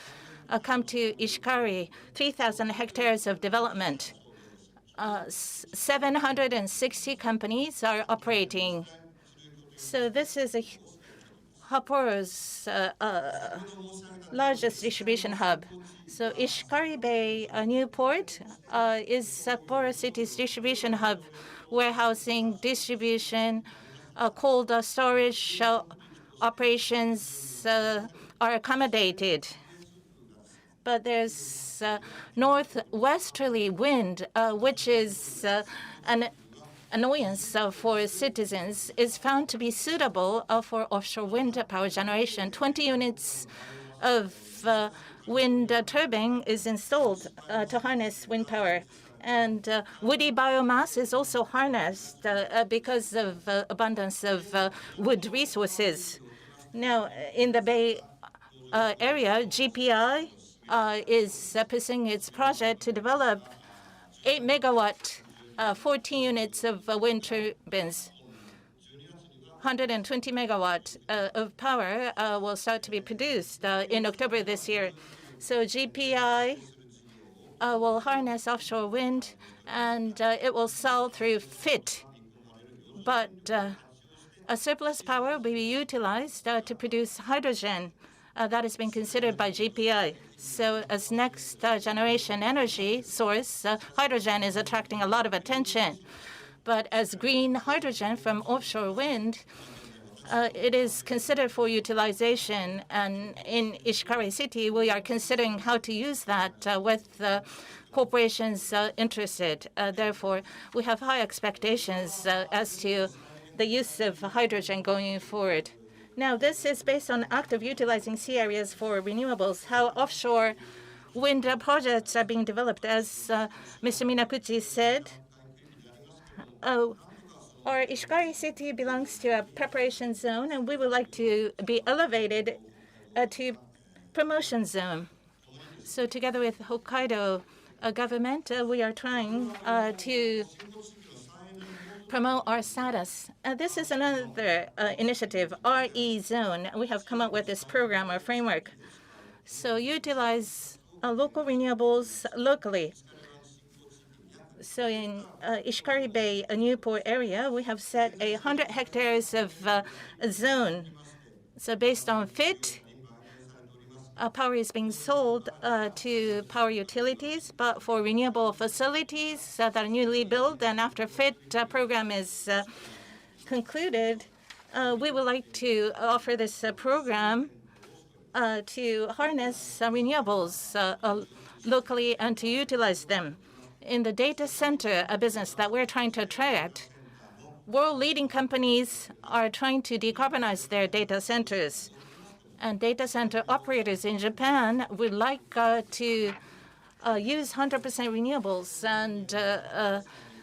come to Ishikari, 3,000 hectares of development. 760 companies are operating. So this is Sapporo's largest distribution hub. So Ishikari Bay new port is Sapporo City's distribution hub, warehousing, distribution, cold storage operations are accommodated. But there's northwesterly wind, which is an annoyance for citizens, is found to be suitable for offshore wind power generation. 20 units of wind turbine is installed to harness wind power. And woody biomass is also harnessed because of abundance of wood resources. Now, in the Bay Area, GPI is pursuing its project to develop 8 megawatt, 14 units of wind turbines. 120 megawatt of power will start to be produced in October this year. So GPI will harness offshore wind, and it will sell through FIT. But a surplus power will be utilized to produce hydrogen. That has been considered by GPI. So as next generation energy source, hydrogen is attracting a lot of attention. But as green hydrogen from offshore wind, it is considered for utilization. And in Ishikari City, we are considering how to use that with corporations interested. Therefore, we have high expectations as to the use of hydrogen going forward. Now, this is based on active utilizing sea areas for renewables, how offshore wind projects are being developed. As Mr. Minakuchi said, our Ishikari City belongs to a preparation zone, and we would like to be elevated to promotion zone. So together with Hokkaido government, we are trying to promote our status. This is another initiative, RE Zone. We have come up with this program or framework. So utilize local renewables locally. So in Ishikari Bay, a Newport area, we have set 100 hectares of zone. So based on FIT, power is being sold to power utilities, but for renewable facilities that are newly built and after FIT program is concluded, we would like to offer this program to harness renewables locally and to utilize them. In the data center business that we're trying to attract, world-leading companies are trying to decarbonize their data centers. And data center operators in Japan would like to use 100% renewables. And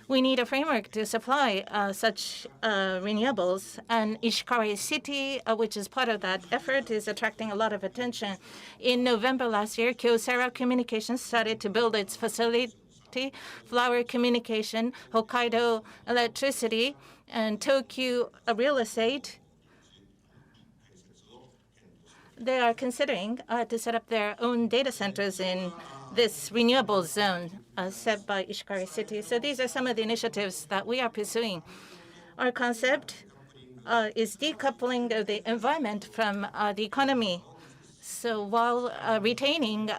we need a framework to supply such renewables. And Ishikari City, which is part of that effort, is attracting a lot of attention. In November last year, Kyocera Communications started to build its facility, Flower Communication, Hokkaido Electricity, and Tokyo Real Estate. They are considering to set up their own data centers in this renewable zone set by Ishikari City. So these are some of the initiatives that we are pursuing. Our concept is decoupling of the environment from the economy. So while retaining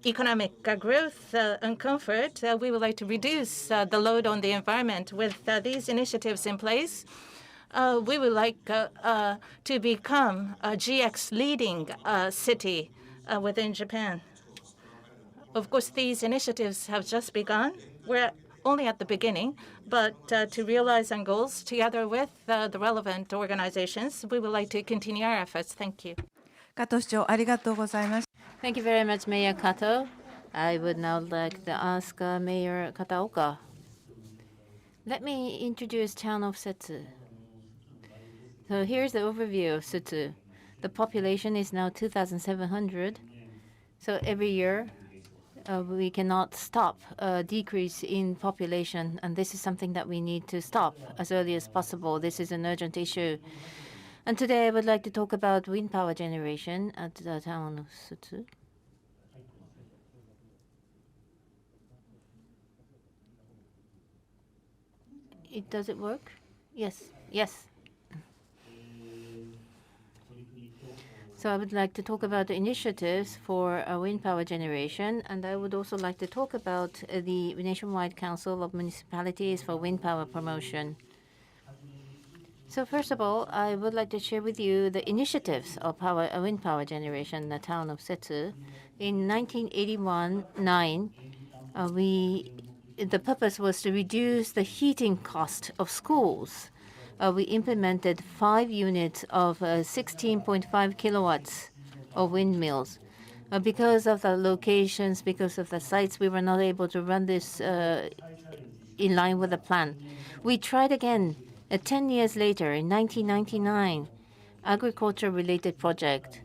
economic growth and comfort, we would like to reduce the load on the environment. With these initiatives in place, we would like to become a GX leading city within Japan. Of course, these initiatives have just begun. We're only at the beginning, but to realize our goals together with the relevant organizations, we would like to continue our efforts. Thank you. 加藤市長、ありがとうございます。 Thank you very much, Mayor Kato. I would now like to ask Mayor Kataoka. Let me introduce town of Setsu. So here's the overview of Setsu. The population is now 2,700. So every year, we cannot stop a decrease in population, and this is something that we need to stop as early as possible. This is an urgent issue. And today I would like to talk about wind power generation at the town of Setsu. Does it work? Yes. Yes. So I would like to talk about the initiatives for wind power generation, and I would also like to talk about the Nationwide Council of Municipalities for Wind Power Promotion. So first of all, I would like to share with you the initiatives of wind power generation in the town of Setsu. In 1981-9, the purpose was to reduce the heating cost of schools. We implemented 5 units of 16.5 kilowatts of windmills. Because of the locations, because of the sites, we were not able to run this in line with the plan. We tried again 10 years later, in 1999, agriculture-related project.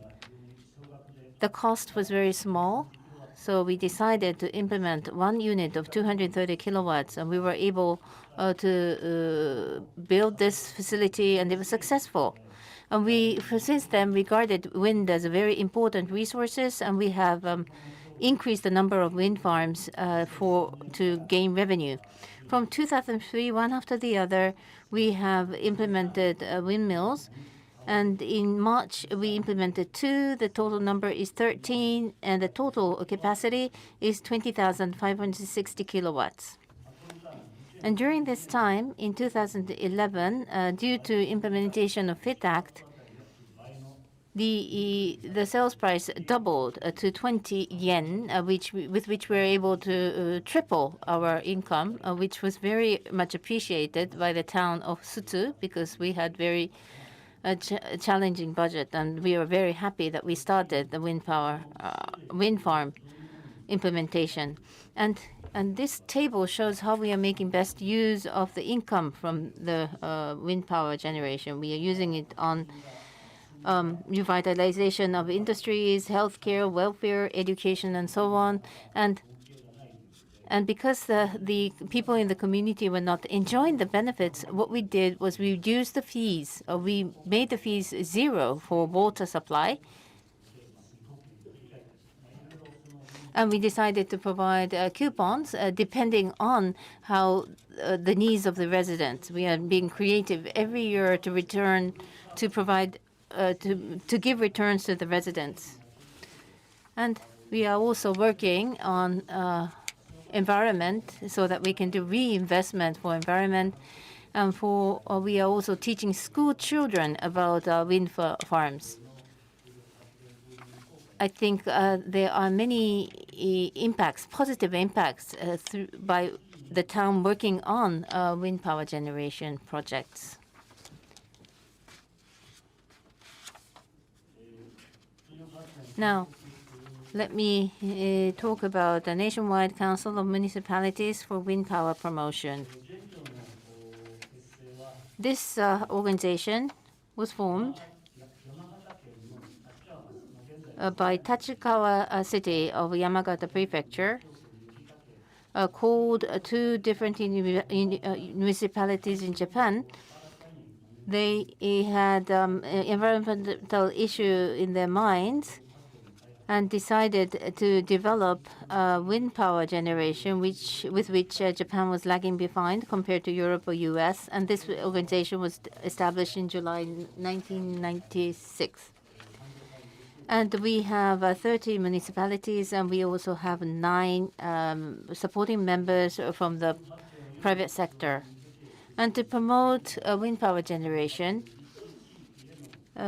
The cost was very small, So we decided to implement one unit of 230 kilowatts, and we were able to build this facility, and it was successful. And we, since then, regarded wind as a very important resources, and we have increased the number of wind farms to gain revenue. From 2003, one after the other, we have implemented windmills. And in March, we implemented 2. The total number is 13, and the total capacity is 20,560 kilowatts. And during this time, in 2011, due to implementation of FIT Act, the sales price doubled to 20 yen, with which we were able to triple our income, which was very much appreciated by the town of Sutsu, because we had very challenging budget, and we were very happy that we started the wind farm implementation. And this table shows how we are making best use of the income from the wind power generation. We are using it on revitalization of industries, healthcare, welfare, education, and so on. And because the people in the community were not enjoying the benefits, what we did was we reduced the fees. We made the fees 0 for water supply. And we decided to provide coupons depending on how the needs of the residents. We are being creative every year to provide to give returns to the residents. And we are also working on environment so that we can do reinvestment for environment. And we are also teaching school children about wind farms. I think there are many positive impacts by the town working on wind power generation projects. Now, let me talk about the Nationwide Council of Municipalities for Wind Power Promotion. This organization was formed by Tachikawa City of Yamagata Prefecture, called 2 different municipalities in Japan. They had environmental issue in their minds and decided to develop wind power generation, with which Japan was lagging behind compared to Europe or US. And this organization was established in July 1996. And we have 30 municipalities, and we also have 9 supporting members from the private sector. And to promote wind power generation,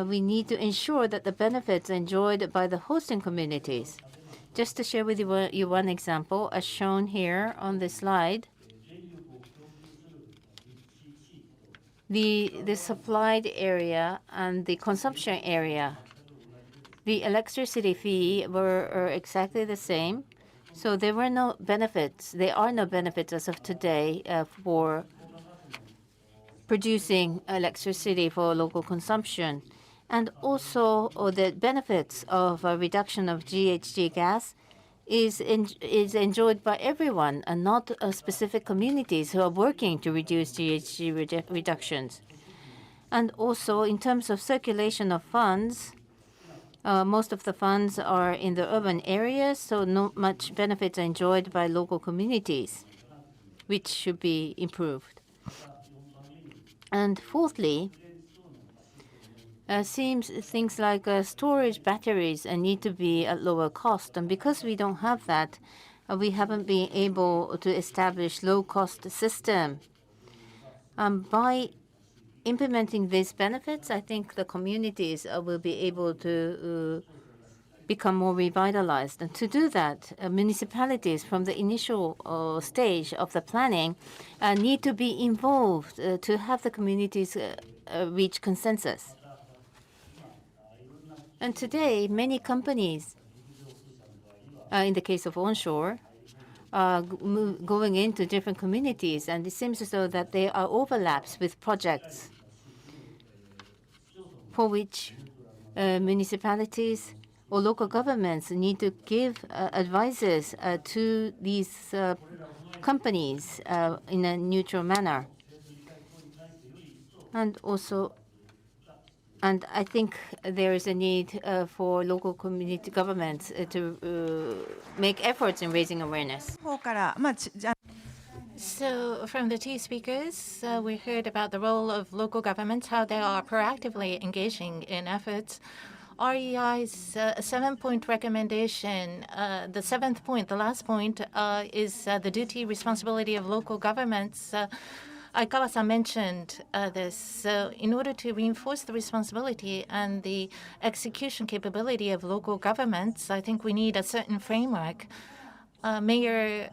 we need to ensure that the benefits enjoyed by the hosting communities. Just to share with you one example, as shown here on this slide, the supplied area and the consumption area, the electricity fee were exactly the same. So there were no benefits. There are no benefits as of today for producing electricity for local consumption. And also, the benefits of a reduction of GHG gas is enjoyed by everyone, and not specific communities who are working to reduce GHG reductions. And also, in terms of circulation of funds, most of the funds are in the urban areas, so not much benefits are enjoyed by local communities, which should be improved. And fourthly, things like storage batteries need to be at lower cost. And because we don't have that, we haven't been able to establish low-cost system. By implementing these benefits, I think the communities will be able to become more revitalized. And to do that, municipalities from the initial stage of the planning need to be involved to have the communities reach consensus. And today, many companies, in the case of onshore, are going into different communities, and it seems as though that there are overlaps with projects for which municipalities or local governments need to give advices to these companies in a neutral manner. And also, and I think there is a need for local community governments to make efforts in raising awareness. 方から、So, from the two speakers, we heard about the role of local governments, how they are proactively engaging in efforts. REI's 7-point recommendation, the seventh point, the last point, is the duty responsibility of local governments. Aikawa-san mentioned this. So, in order to reinforce the responsibility and the execution capability of local governments, I think we need a certain framework. Mayor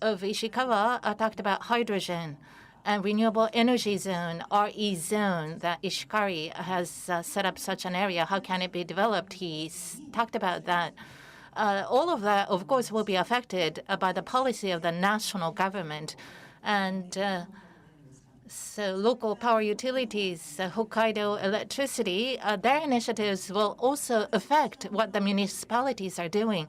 of Ishikawa talked about hydrogen and renewable energy zone, RE zone, that Ishikari has set up such an area. How can it be developed? He talked about that. All of that, of course, will be affected by the policy of the national government. And so local power utilities, Hokkaido electricity, their initiatives will also affect what the municipalities are doing.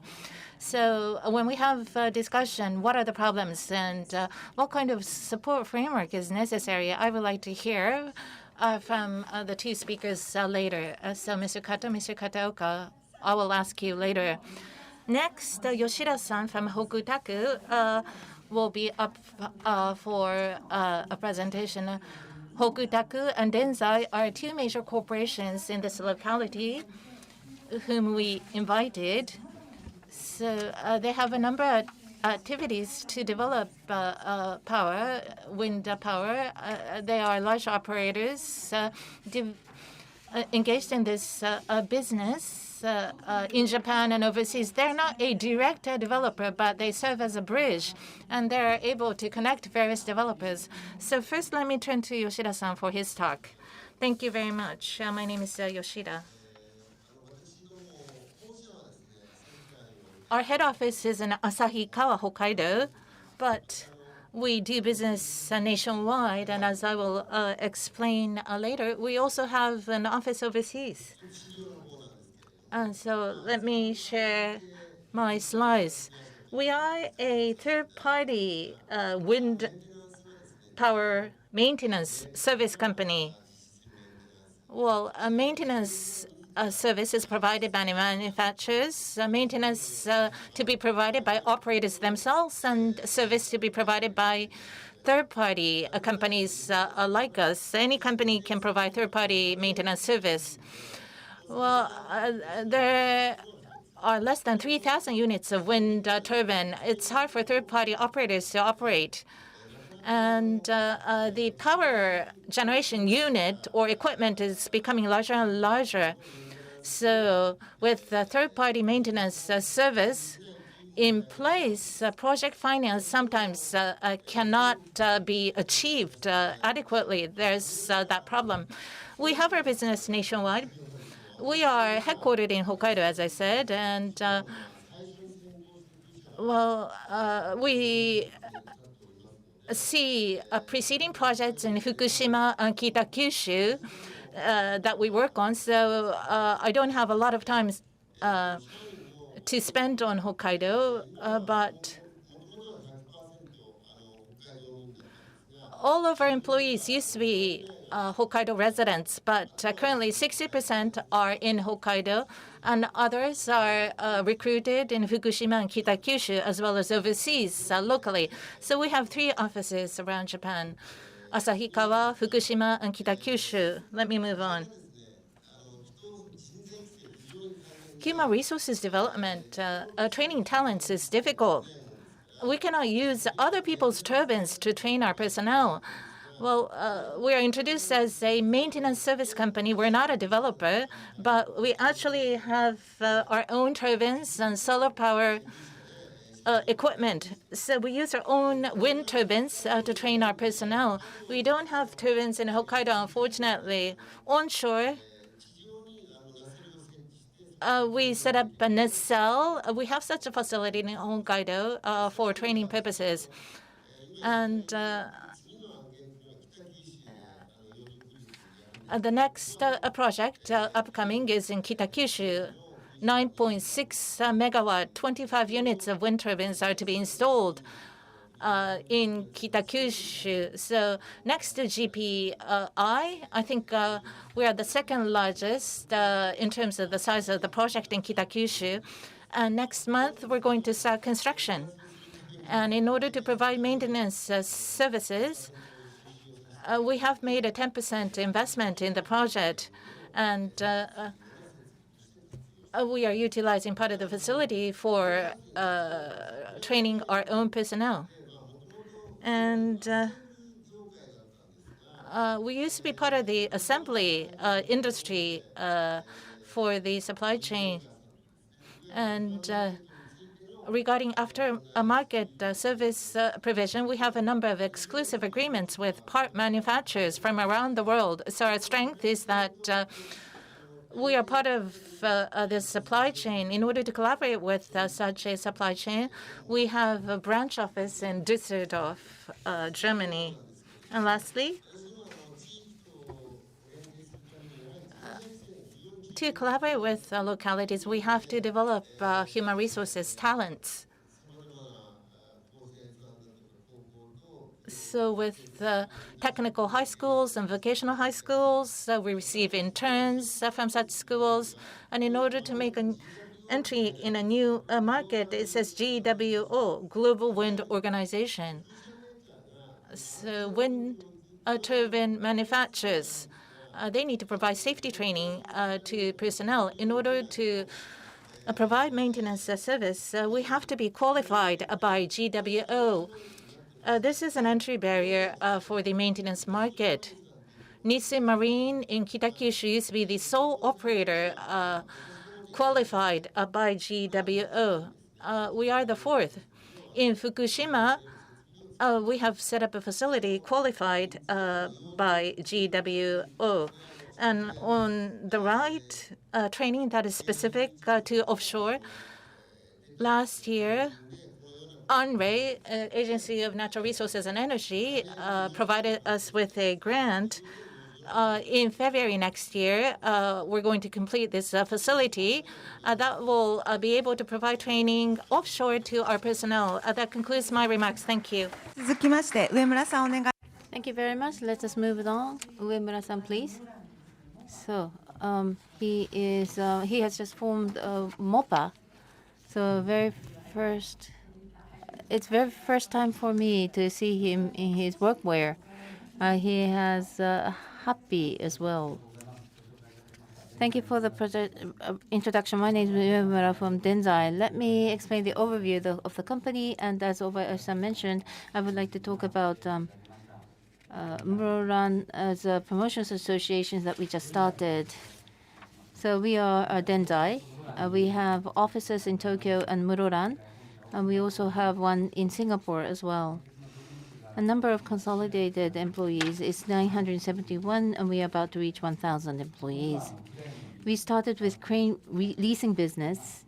So when we have a discussion, what are the problems and what kind of support framework is necessary, I would like to hear from the two speakers later. So Mr. Kato, Mr. Kataoka, I will ask you later. Next, Yoshida-san from Hokutaku will be up for a presentation. Hokutaku and Denzai are two major corporations in this locality whom we invited. So they have a number of activities to develop power, wind power. They are large operators engaged in this business in Japan and overseas. They're not a direct developer, but they serve as a bridge, and they're able to connect various developers. So first, let me turn to Yoshida-san for his talk. Thank you very much. My name is Yoshida. Our head office is in Asahikawa, Hokkaido, but we do business nationwide, and as I will explain later, we also have an office overseas. And so let me share my slides. We are a third-party wind power maintenance service company. Well, a maintenance service is provided by the manufacturers, maintenance to be provided by operators themselves, and service to be provided by third-party companies like us. Any company can provide third-party maintenance service. Well, there are less than 3,000 units of wind turbine. It's hard for third-party operators to operate. And the power generation unit or equipment is becoming larger and larger. So with the third-party maintenance service in place, project finance sometimes cannot be achieved adequately. There's that problem. We have our business nationwide. We are headquartered in Hokkaido, as I said, and we see preceding projects in Fukushima and Kitakyushu that we work on. So I don't have a lot of time to spend on Hokkaido, but all of our employees used to be Hokkaido residents, but currently 60% are in Hokkaido, and others are recruited in Fukushima and Kitakyushu, as well as overseas locally. So we have 3 offices around Japan: Asahikawa, Fukushima, and Kitakyushu. Let me move on. Human resources development, training talents is difficult. We cannot use other people's turbines to train our personnel. Well, we are introduced as a maintenance service company. We're not a developer, but we actually have our own turbines and solar power equipment. So we use our own wind turbines to train our personnel. We don't have turbines in Hokkaido, unfortunately. Onshore, we set up a nacelle. We have such a facility in Hokkaido for training purposes. And the next project upcoming is in Kitakyushu. 9.6 megawatt, 25 units of wind turbines are to be installed in Kitakyushu. So next to GPI, I think we are the second largest in terms of the size of the project in Kitakyushu. And next month, we're going to start construction. And in order to provide maintenance services, we have made a 10% investment in the project. And we are utilizing part of the facility for training our own personnel. And we used to be part of the assembly industry for the supply chain. And regarding after-market service provision, we have a number of exclusive agreements with part manufacturers from around the world. So our strength is that we are part of this supply chain. In order to collaborate with such a supply chain, we have a branch office in Düsseldorf, Germany. And lastly, to collaborate with localities, we have to develop human resources talents. So with technical high schools and vocational high schools, we receive interns from such schools. And in order to make an entry in a new market, it says GWO, Global Wind Organization. So wind turbine manufacturers, they need to provide safety training to personnel. In order to provide maintenance service, we have to be qualified by GWO. This is an entry barrier for the maintenance market. Nissin Marine in Kitakyushu used to be the sole operator qualified by GWO. We are the fourth. In Fukushima, we have set up a facility qualified by GWO. And on the right, training that is specific to offshore. Last year, ANRE, Agency of Natural Resources and Energy, provided us with a grant. In February next year, we're going to complete this facility that will be able to provide training offshore to our personnel. That concludes my remarks. Thank you. 続きまして、上村さんお願い。Thank you very much. Let us move on. Uemura-san, please. So he has just formed MOPA. So it's very first time for me to see him in his workwear. He has happy as well. Thank you for the introduction. My name is Uemura from Denzai. Let me explain the overview of the company. And as I mentioned, I would like to talk about Muroran as a promotions association that we just started. So we are Denzai. We have offices in Tokyo and Muroran. And we also have one in Singapore as well. The number of consolidated employees is 971, and we are about to reach 1,000 employees. We started with crane leasing business,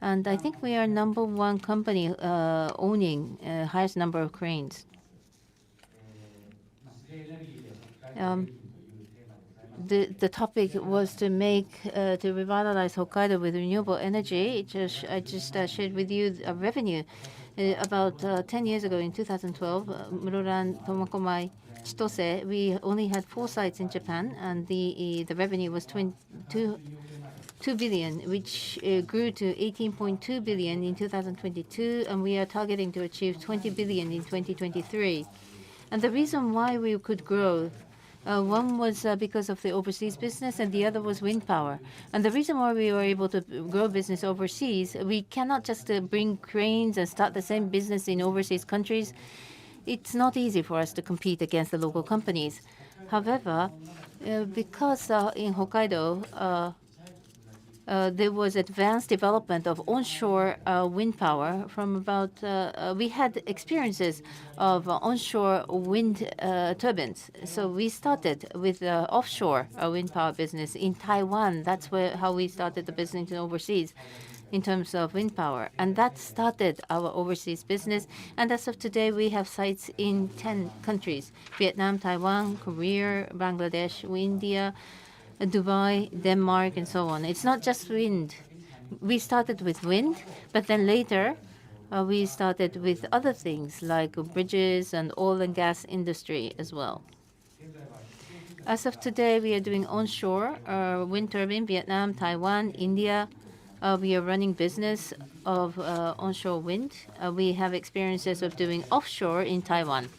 and I think we are #1 company owning highest number of cranes. The topic was to revitalize Hokkaido with renewable energy. I just shared with you a revenue. About 10 years ago, in 2012, Muroran, Tomakomai, Chitose, we only had 4 sites in Japan, and the revenue was 2 billion, which grew to 18.2 billion in 2022, and we are targeting to achieve 20 billion in 2023. And the reason why we could grow, one was because of the overseas business, and the other was wind power. And the reason why we were able to grow business overseas, we cannot just bring cranes and start the same business in overseas countries. It's not easy for us to compete against the local companies. However, because in Hokkaido, there was advanced development of onshore wind power from about, we had experiences of onshore wind turbines. So we started with offshore wind power business in Taiwan. That's how we started the business overseas in terms of wind power. And that started our overseas business. And as of today, we have sites in 10 countries: Vietnam, Taiwan, Korea, Bangladesh, India, Dubai, Denmark, and so on. It's not just wind. We started with wind, but then later we started with other things like bridges and oil and gas industry as well. As of today, we are doing onshore wind turbine, Vietnam, Taiwan, India. We are running business of onshore wind. We have experiences of doing offshore in Taiwan.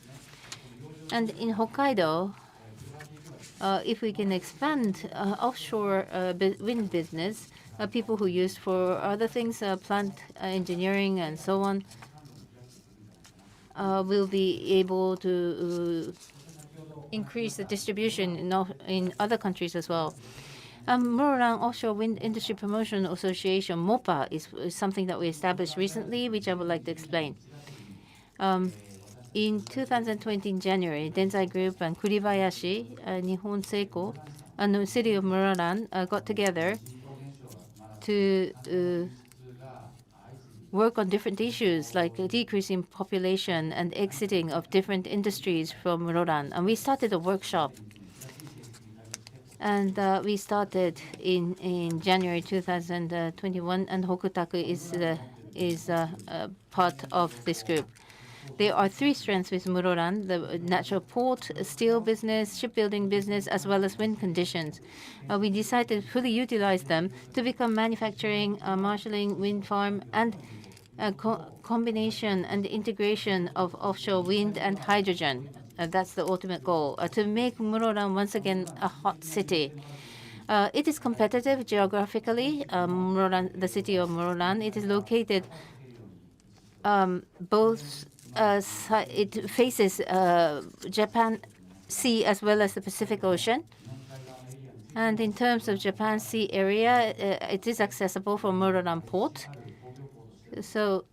And in Hokkaido, if we can expand offshore wind business, people who use for other things, plant engineering and so on, will be able to increase the distribution in other countries as well. Muroran Offshore Wind Industry Promotion Association, MOPA, is something that we established recently, which I would like to explain. In 2020, in January, Denzai Group and Kuribayashi, Nihon Seiko, and the city of Muroran got together to work on different issues like decreasing population and exiting of different industries from Muroran. And we started a workshop. And we started in January 2021, and Hokutaku is part of this group. There are three strengths with Muroran: the natural port, steel business, shipbuilding business, as well as wind conditions. We decided to fully utilize them to become manufacturing, marshalling, wind farm, and combination and integration of offshore wind and hydrogen. That's the ultimate goal, to make Muroran once again a hot city. It is competitive geographically. The city of Muroran, it is located it faces Japan Sea as well as the Pacific Ocean. And in terms of Japan Sea area, it is accessible from Muroran Port. So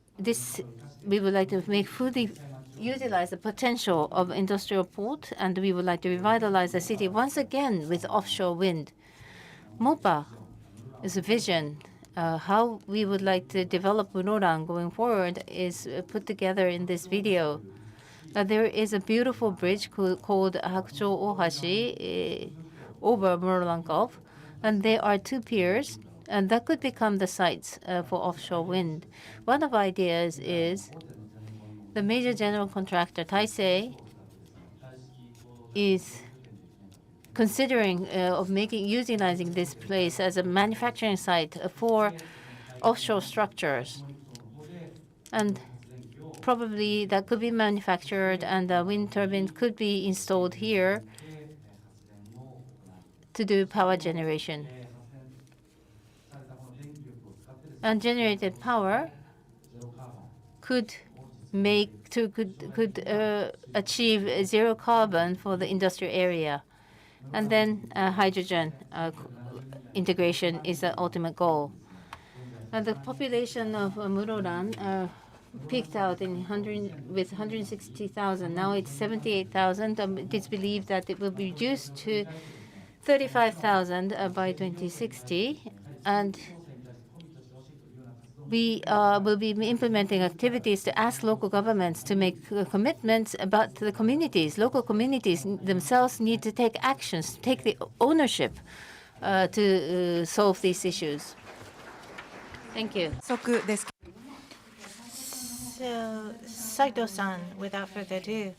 we would like to make fully utilize the potential of industrial port, and we would like to revitalize the city once again with offshore wind. MOPA is a vision. How we would like to develop Muroran going forward is put together in this video. There is a beautiful bridge called Hakucho Ohashi over Muroran Gulf, and there are two piers, and that could become the sites for offshore wind. One of the ideas is the major general contractor, Taisei, is considering utilizing this place as a manufacturing site for offshore structures. And probably that could be manufactured, and a wind turbine could be installed here to do power generation. And generated power could achieve zero carbon for the industrial area. And then hydrogen integration is the ultimate goal. And the population of Muroran peaked out with 160,000. Now it's 78,000. It is believed that it will be reduced to 35,000 by 2060. And we will be implementing activities to ask local governments to make commitments about the communities. Local communities themselves need to take actions, take the ownership to solve these issues. Thank you. So, Saito-san, without further ado,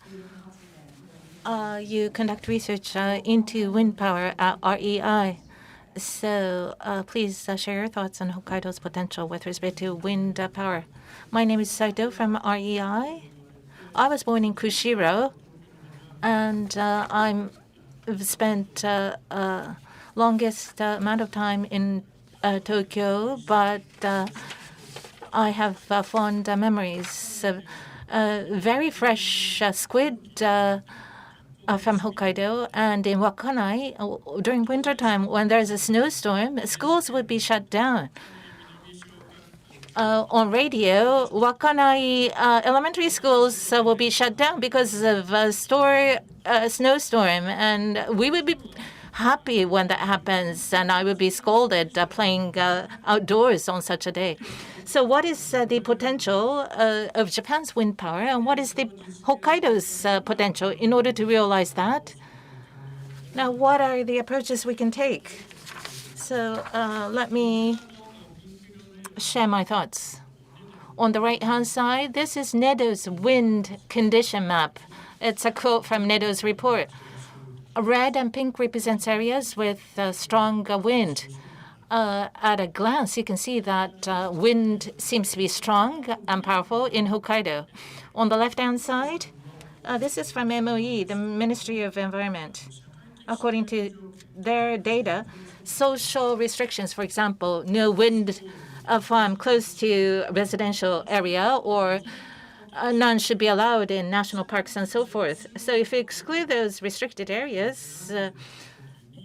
you conduct research into wind power at REI. So please share your thoughts on Hokkaido's potential with respect to wind power. My name is Saito from REI. I was born in Kushiro, and I've spent longest amount of time in Tokyo, but I have fond memories of very fresh squid from Hokkaido, and in Wakanai, during wintertime, when there's a snowstorm, schools would be shut down. On radio, Wakanai elementary schools will be shut down because of a snowstorm, and we would be happy when that happens, and I would be scolded playing outdoors on such a day. So what is the potential of Japan's wind power, and what is the Hokkaido's potential in order to realize that? Now, what are the approaches we can take? So let me share my thoughts. On the right-hand side, this is NEDO's wind condition map. It's a quote from NEDO's report. Red and pink represents areas with strong wind. At a glance, you can see that wind seems to be strong and powerful in Hokkaido. On the left-hand side, this is from MOE, the Ministry of Environment. According to their data, social restrictions, for example, no wind farm close to residential area, or none should be allowed in national parks and so forth. So if we exclude those restricted areas,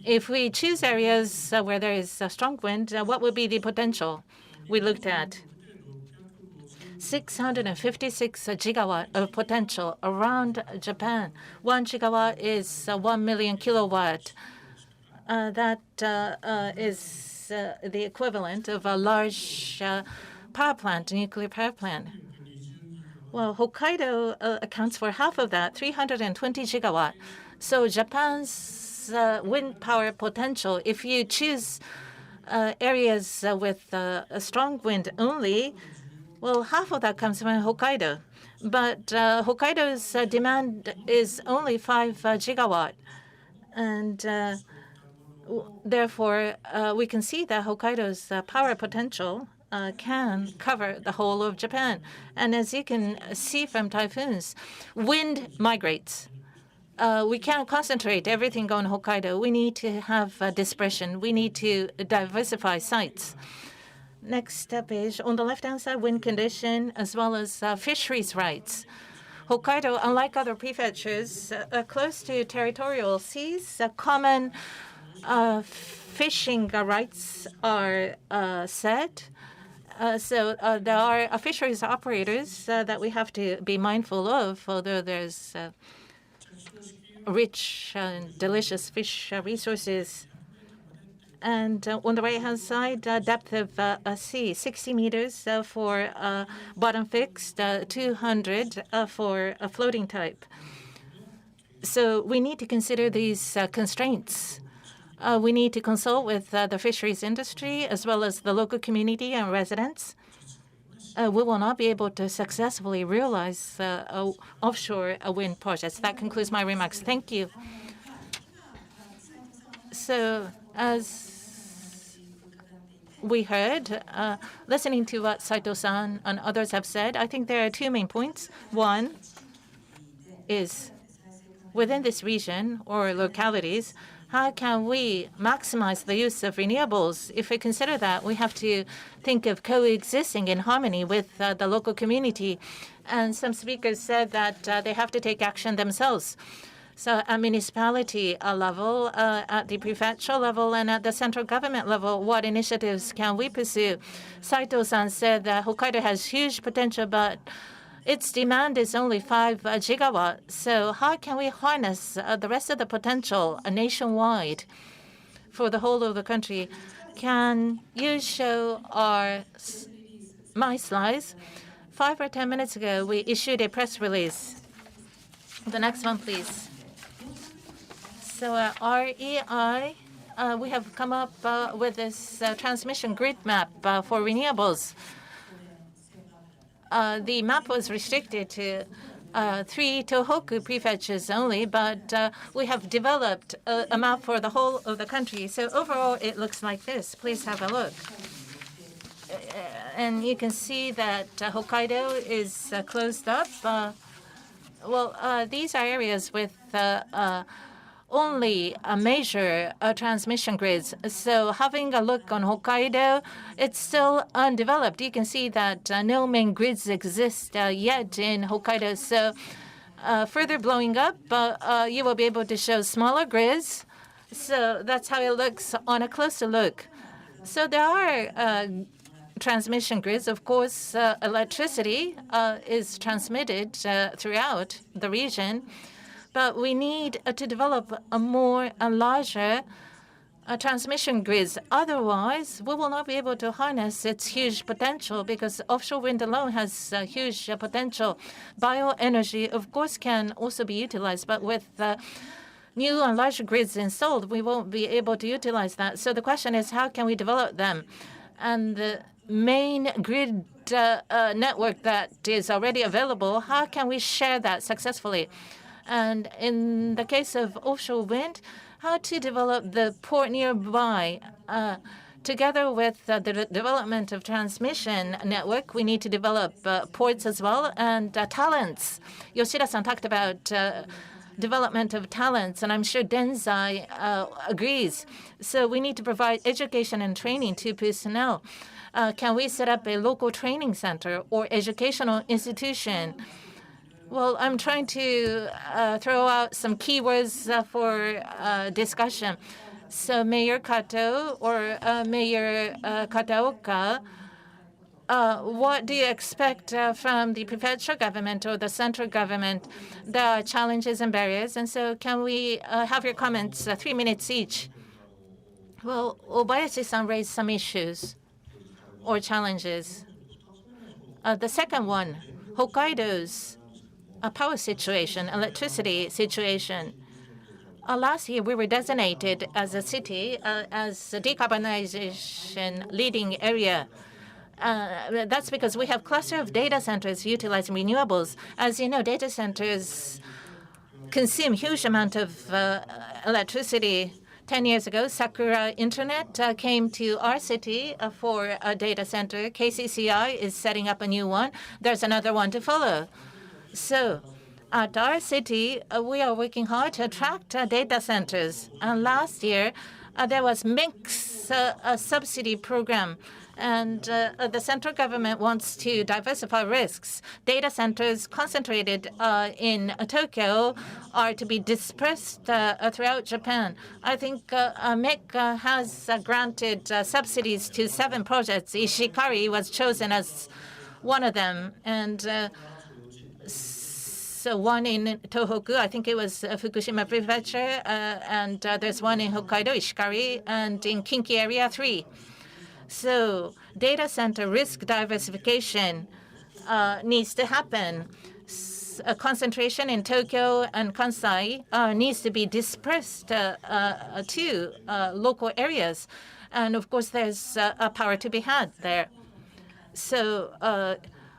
if we choose areas where there is a strong wind, what would be the potential? We looked at 656 gigawatt of potential around Japan. 1 gigawatt is 1 million kilowatt. That is the equivalent of a large power plant, a nuclear power plant. Well, Hokkaido accounts for half of that, 320 gigawatt. So Japan's wind power potential, if you choose areas with a strong wind only, well, half of that comes from Hokkaido. But Hokkaido's demand is only 5 gigawatt. And therefore, we can see that Hokkaido's power potential can cover the whole of Japan. And as you can see from typhoons, wind migrates. We can't concentrate everything on Hokkaido. We need to have dispersion. We need to diversify sites. Next page. On the left-hand side, wind condition as well as fisheries rights. Hokkaido, unlike other prefectures, close to territorial seas, common fishing rights are set. So there are fisheries operators that we have to be mindful of, although there's rich and delicious fish resources. And on the right-hand side, depth of sea, 60 meters for bottom fixed, 200 for a floating type. So we need to consider these constraints. We need to consult with the fisheries industry as well as the local community and residents. We will not be able to successfully realize offshore wind projects. That concludes my remarks. Thank you. So as we heard, listening to what Saito-san and others have said, I think there are two main points. One is within this region or localities, how can we maximize the use of renewables? If we consider that, we have to think of coexisting in harmony with the local community. And some speakers said that they have to take action themselves. So at municipality level, at the prefecture level, and at the central government level, what initiatives can we pursue? Saito-san said that Hokkaido has huge potential, but its demand is only 5 gigawatt. So how can we harness the rest of the potential nationwide for the whole of the country? Can you show my slides? 5 or 10 minutes ago, we issued a press release. The next one, please. So REI, we have come up with this transmission grid map for renewables. The map was restricted to 3 Tohoku prefectures only, but we have developed a map for the whole of the country. So overall, it looks like this. Please have a look. And you can see that Hokkaido is closed up. These are areas with only a major transmission grids. So having a look on Hokkaido, it's still undeveloped. You can see that no main grids exist yet in Hokkaido. So further blowing up, you will be able to show smaller grids. So that's how it looks on a closer look. So there are transmission grids. Of course, electricity is transmitted throughout the region. But we need to develop a larger transmission grids. Otherwise, we will not be able to harness its huge potential because offshore wind alone has huge potential. Bioenergy, of course, can also be utilized, but with new and larger grids installed, we won't be able to utilize that. So the question is, how can we develop them? And main grid network that is already available, how can we share that successfully? And in the case of offshore wind, how to develop the port nearby. Together with the development of transmission network, we need to develop ports as well and talents. Yoshida-san talked about development of talents, and I'm sure Denzai agrees. So we need to provide education and training to personnel. Can we set up a local training center or educational institution? Well, I'm trying to throw out some keywords for discussion. So Mayor Kato or Mayor Kataoka, what do you expect from the provincial government or the central government? There are challenges and barriers, and so can we have your comments 3 minutes each? Well, Obayashi-san raised some issues or challenges. The second one, Hokkaido's power situation, electricity situation. Last year, we were designated as a city as a decarbonization leading area. That's because we have cluster of data centers utilizing renewables. As you know, data centers consume huge amount of electricity. 10 years ago, Sakura Internet came to our city for a data center. KCCI is setting up a new one. There's another one to follow. So at our city, we are working hard to attract data centers. And last year, there was mixed subsidy program. And the central government wants to diversify risks. Data centers concentrated in Tokyo are to be dispersed throughout Japan. I think MEC has granted subsidies to 7 projects. Ishikari was chosen as one of them. And so one in Tohoku, I think it was Fukushima Prefecture, and there's one in Hokkaido, Ishikari, and in Kinki area, 3. So data center risk diversification needs to happen. A concentration in Tokyo and Kansai needs to be dispersed to local areas. And of course, there's a power to be had there. So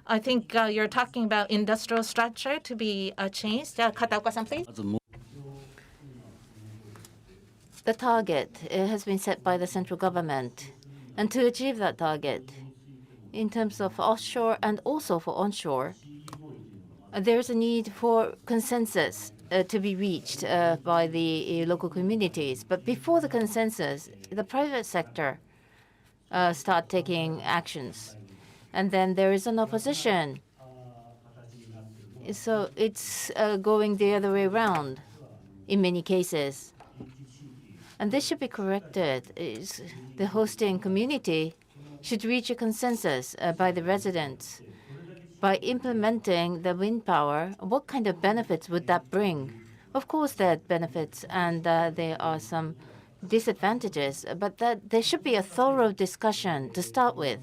I think you're talking about industrial structure to be changed. Kataoka-san, please. The target has been set by the central government. And to achieve that target, in terms of offshore and also for onshore, there's a need for consensus to be reached by the local communities. But before the consensus, the private sector start taking actions. And then there is an opposition. So it's going the other way around in many cases. And this should be corrected. The hosting community should reach a consensus by the residents. By implementing the wind power, what kind of benefits would that bring? Of course, there are benefits and there are some disadvantages, but there should be a thorough discussion to start with.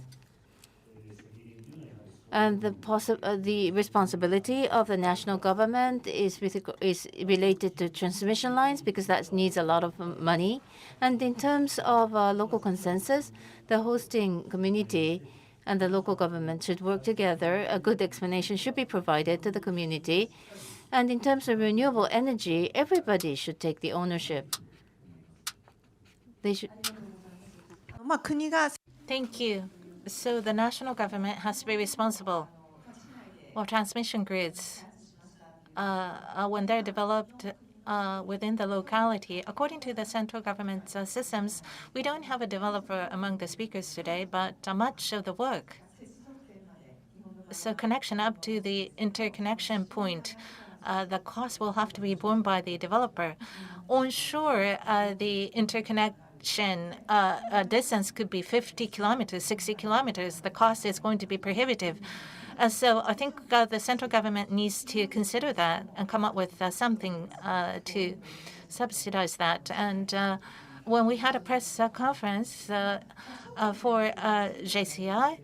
And the responsibility of the national government is related to transmission lines because that needs a lot of money. And in terms of local consensus, the hosting community and the local government should work together. A good explanation should be provided to the community. And in terms of renewable energy, everybody should take the ownership. They should. Thank you. So the national government has to be responsible. Well, transmission grids, when they're developed within the locality, according to the central government's systems, we don't have a developer among the speakers today, but much of the work. So connection up to the interconnection point, the cost will have to be borne by the developer. Onshore, the interconnection distance could be 50 kilometers, 60 kilometers. The cost is going to be prohibitive. So I think the central government needs to consider that and come up with something to subsidize that. And when we had a press conference for JCI,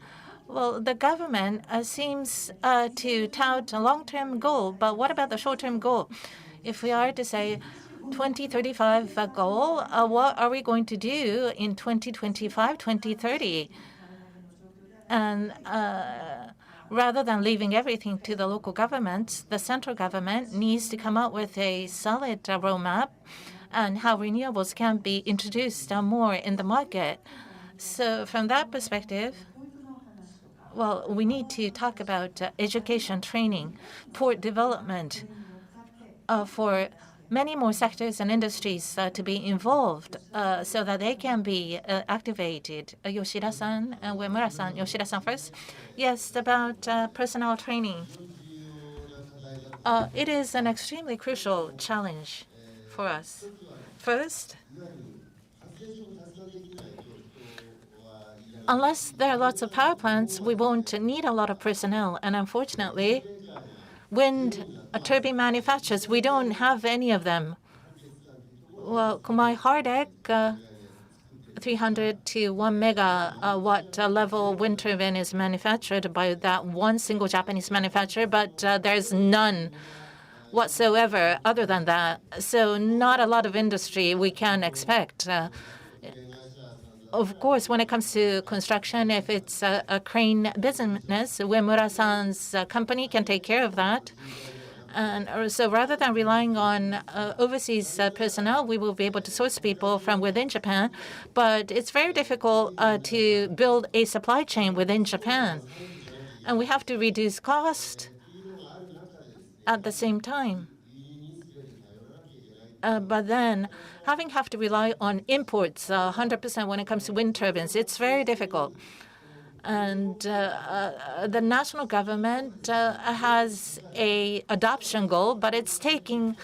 well, the government seems to tout a long-term goal, but what about the short-term goal? If we are to say 2035 goal, what are we going to do in 2025, 2030? And rather than leaving everything to the local governments, the central government needs to come up with a solid roadmap and how renewables can be introduced more in the market. So from that perspective, well, we need to talk about education, training, port development for many more sectors and industries to be involved so that they can be activated. Yoshida-san and Uemura-san. Yoshida-san first. Yes, about personnel training. It is an extremely crucial challenge for us. First, unless there are lots of power plants, we won't need a lot of personnel. And unfortunately, wind turbine manufacturers, we don't have any of them. Well, Kumai Hardek, 300 to 1 megawatt level wind turbine is manufactured by that one single Japanese manufacturer, but there's none whatsoever other than that. So not a lot of industry we can expect. Of course, when it comes to construction, if it's a crane business, Uemura-san's company can take care of that. And so rather than relying on overseas personnel, we will be able to source people from within Japan. But it's very difficult to build a supply chain within Japan. And we have to reduce cost at the same time. But then have to rely on imports 100% when it comes to wind turbines, it's very difficult. And the national government has a adoption goal, but it's taking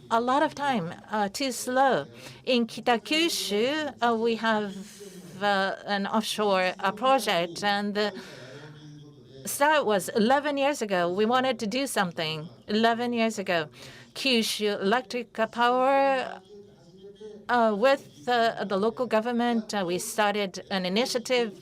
a lot of time, too slow. In Kitakyushu, we have an offshore project, and the start was 11 years ago. We wanted to do something 11 years ago. Kyushu Electric Power, with the local government, we started an initiative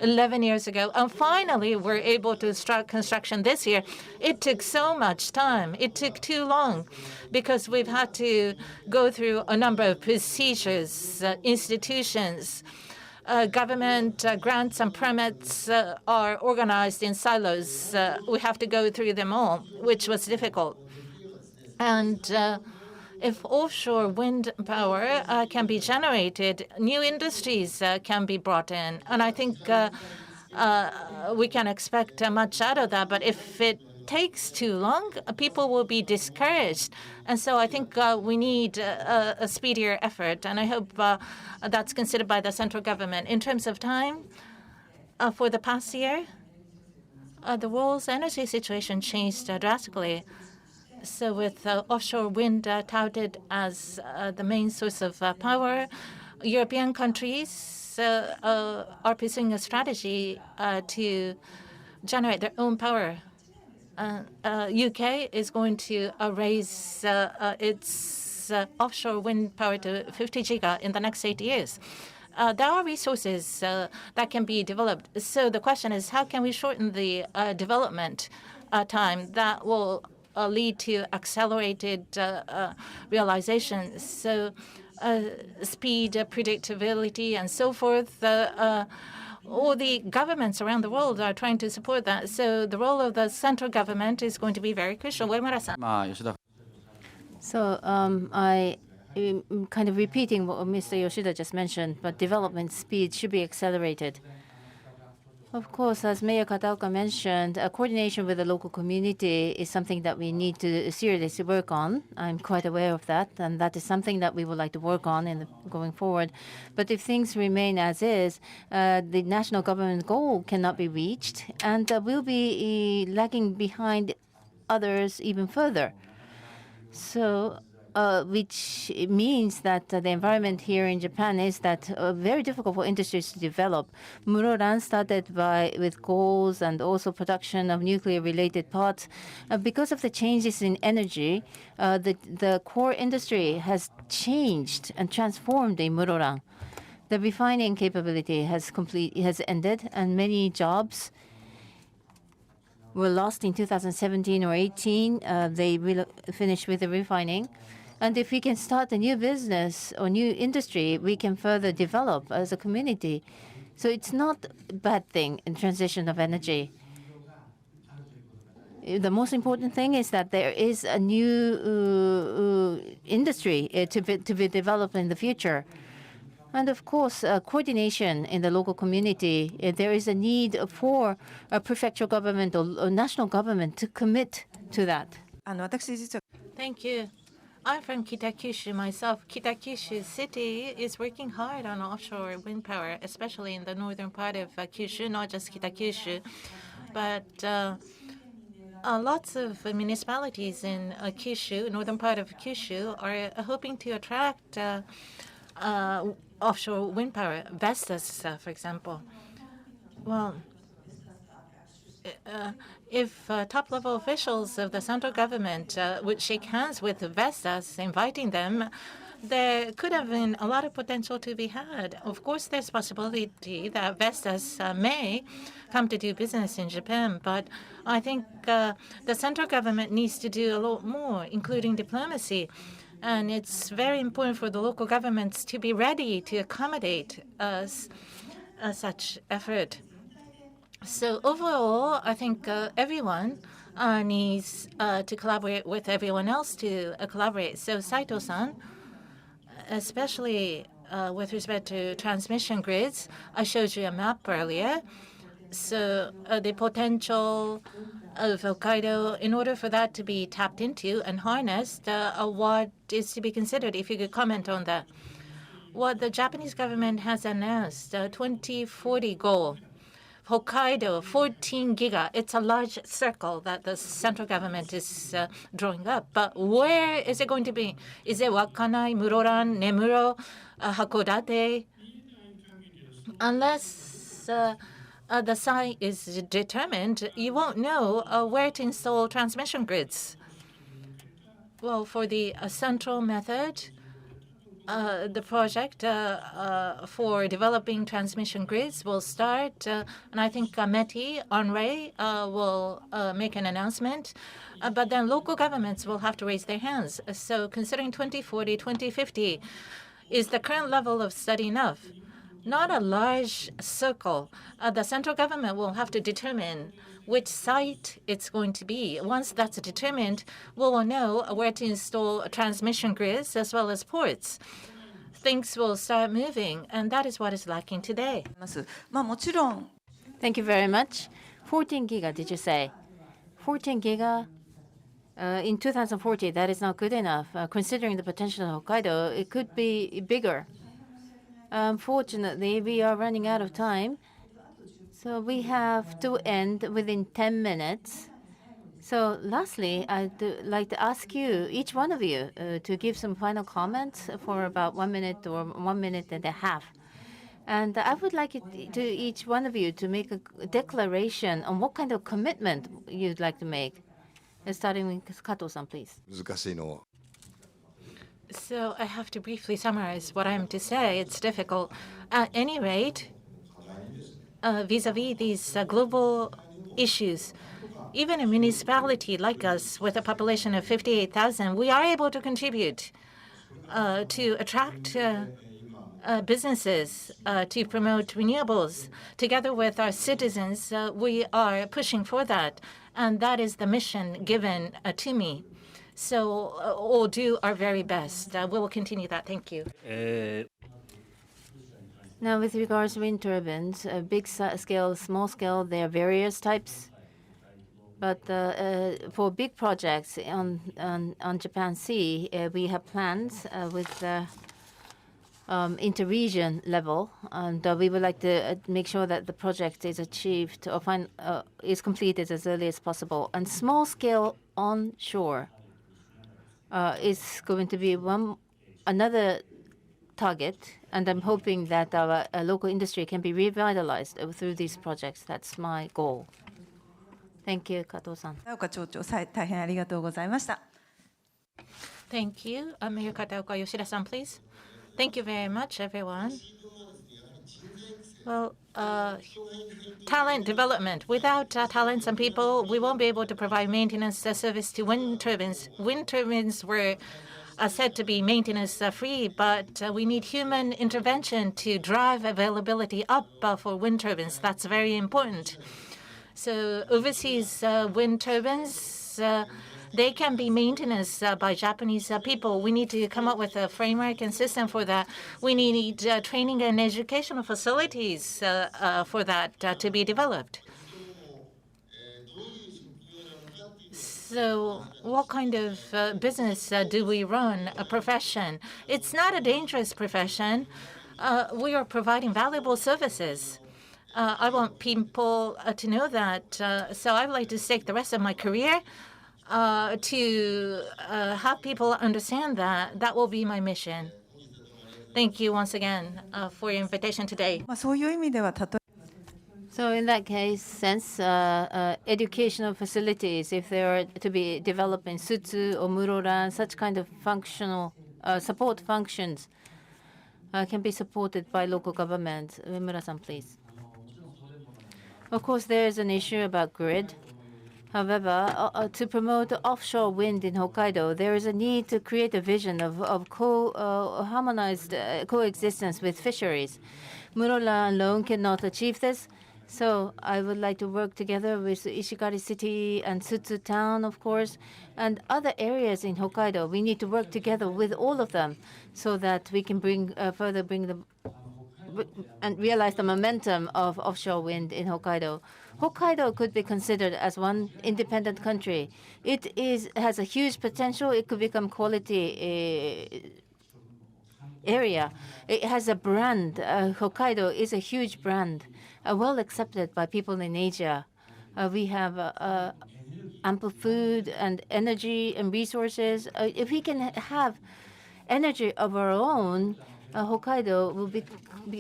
11 years ago, and finally we're able to start construction this year. It took so much time. It took too long because we've had to go through a number of procedures, institutions. Government grants and permits are organized in silos. We have to go through them all, which was difficult. And if offshore wind power can be generated, new industries can be brought in. And I think we can expect much out of that. But if it takes too long, people will be discouraged. And so I think we need a speedier effort. And I hope that's considered by the central government. In terms of time, for the past year, the world's energy situation changed drastically. So with offshore wind touted as the main source of power, European countries are pursuing a strategy to generate their own power. UK is going to raise its offshore wind power to 50 giga in the next 8 years. There are resources that can be developed. So the question is, how can we shorten the development time that will lead to accelerated realization? So speed, predictability, and so forth. All the governments around the world are trying to support that. So the role of the central government is going to be very crucial. Uemura-san. So I am kind of repeating what Mr. Yoshida just mentioned, but development speed should be accelerated. Of course, as Mayor Kataoka mentioned, coordination with the local community is something that we need to seriously work on. I'm quite aware of that, and that is something that we would like to work on going forward. But if things remain as is, the national government goal cannot be reached, and we'll be lagging behind others even further. So, which means that the environment here in Japan is that very difficult for industries to develop. Muroran started with coals and also production of nuclear-related parts. Because of the changes in energy, the core industry has changed and transformed in Muroran. The refining capability has ended, and many jobs were lost in 2017 or 18. They finished with the refining. And if we can start a new business or new industry, we can further develop as a community. So it's not a bad thing in transition of energy. The most important thing is that there is a new industry to be developed in the future. And of course, coordination in the local community. There is a need for a prefectural government or national government to commit to that. 私実は Thank you. I'm from Kitakyushu myself. Kitakyushu city is working hard on offshore wind power, especially in the northern part of Kyushu, not just Kitakyushu, but lots of municipalities in Kyushu, northern part of Kyushu, are hoping to attract offshore wind power. Vestas, for example. Well, if top-level officials of the central government would shake hands with Vestas, inviting them, there could have been a lot of potential to be had. Of course, there's possibility that Vestas may come to do business in Japan, but I think the central government needs to do a lot more, including diplomacy. And it's very important for the local governments to be ready to accommodate such effort. So overall, I think everyone needs to collaborate with everyone else to collaborate. So Saito-san, especially with respect to transmission grids, I showed you a map earlier. So the potential of Hokkaido, in order for that to be tapped into and harnessed, what is to be considered, if you could comment on that? What the Japanese government has announced, 2040 goal. Hokkaido, 14 giga. It's a large circle that the central government is drawing up. But where is it going to be? Is it Wakanai, Muroran, Nemuro, Hakodate? Unless the site is determined, you won't know where to install transmission grids. Well, for the central method, the project for developing transmission grids will start, and I think METI, Henri, will make an announcement. But then local governments will have to raise their hands. So considering 2040, 2050, is the current level of study enough? Not a large circle. The central government will have to determine which site it's going to be. Once that's determined, we will know where to install transmission grids as well as ports. Things will start moving, and that is what is lacking today. まあもちろん Thank you very much. 14 giga, did you say? 14 giga in 2040, that is not good enough. Considering the potential of Hokkaido, it could be bigger. Unfortunately, we are running out of time. So we have to end within 10 minutes. So lastly, I'd like to ask you, each one of you, to give some final comments for about 1 minute or 1 minute and a half. And I would like each one of you to make a declaration on what kind of commitment you'd like to make. Starting with Kato-san, please. 難しいのを So I have to briefly summarize what I'm to say. It's difficult. At any rate, vis-a-vis these global issues, even a municipality like us with a population of 58,000, we are able to contribute to attract businesses, to promote renewables. Together with our citizens, we are pushing for that. And that is the mission given to me. So we'll do our very best. We will continue that. Thank you. Now, with regards to wind turbines, big scale, small scale, there are various types. But for big projects on Japan Sea, we have plans with the inter-region level, and we would like to make sure that the project is achieved or is completed as early as possible. And small scale onshore is going to be another target, and I'm hoping that our local industry can be revitalized through these projects. That's my goal. Thank you, Kato-san. 岡町長、大変ありがとうございました。 Thank you. Mayor Kataoka Yoshida-san, please. Thank you very much, everyone. Well, talent development. Without talents and people, we won't be able to provide maintenance service to wind turbines. Wind turbines were said to be maintenance free, but we need human intervention to drive availability up for wind turbines. That's very important. So overseas wind turbines, they can be maintenance by Japanese people. We need to come up with a framework and system for that. We need training and educational facilities for that to be developed. So what kind of business do we run? A profession. It's not a dangerous profession. We are providing valuable services. I want people to know that. So I would like to stake the rest of my career to have people understand that. That will be my mission. Thank you once again for your invitation today. そういう意味では例え So in that case, since educational facilities, if they are to be developed in Sutsu or Muroran, such kind of functional support functions can be supported by local governments. Uemura-san, please. Of course, there is an issue about grid. However, to promote offshore wind in Hokkaido, there is a need to create a vision of harmonized coexistence with fisheries. Muroran alone cannot achieve this. So I would like to work together with Ishikari City and Sutsu Town, of course, and other areas in Hokkaido. We need to work together with all of them so that we can further bring the and realize the momentum of offshore wind in Hokkaido. Hokkaido could be considered as one independent country. It has a huge potential. It could become quality area. It has a brand. Hokkaido is a huge brand, well accepted by people in Asia. We have ample food and energy and resources. If we can have energy of our own, Hokkaido will be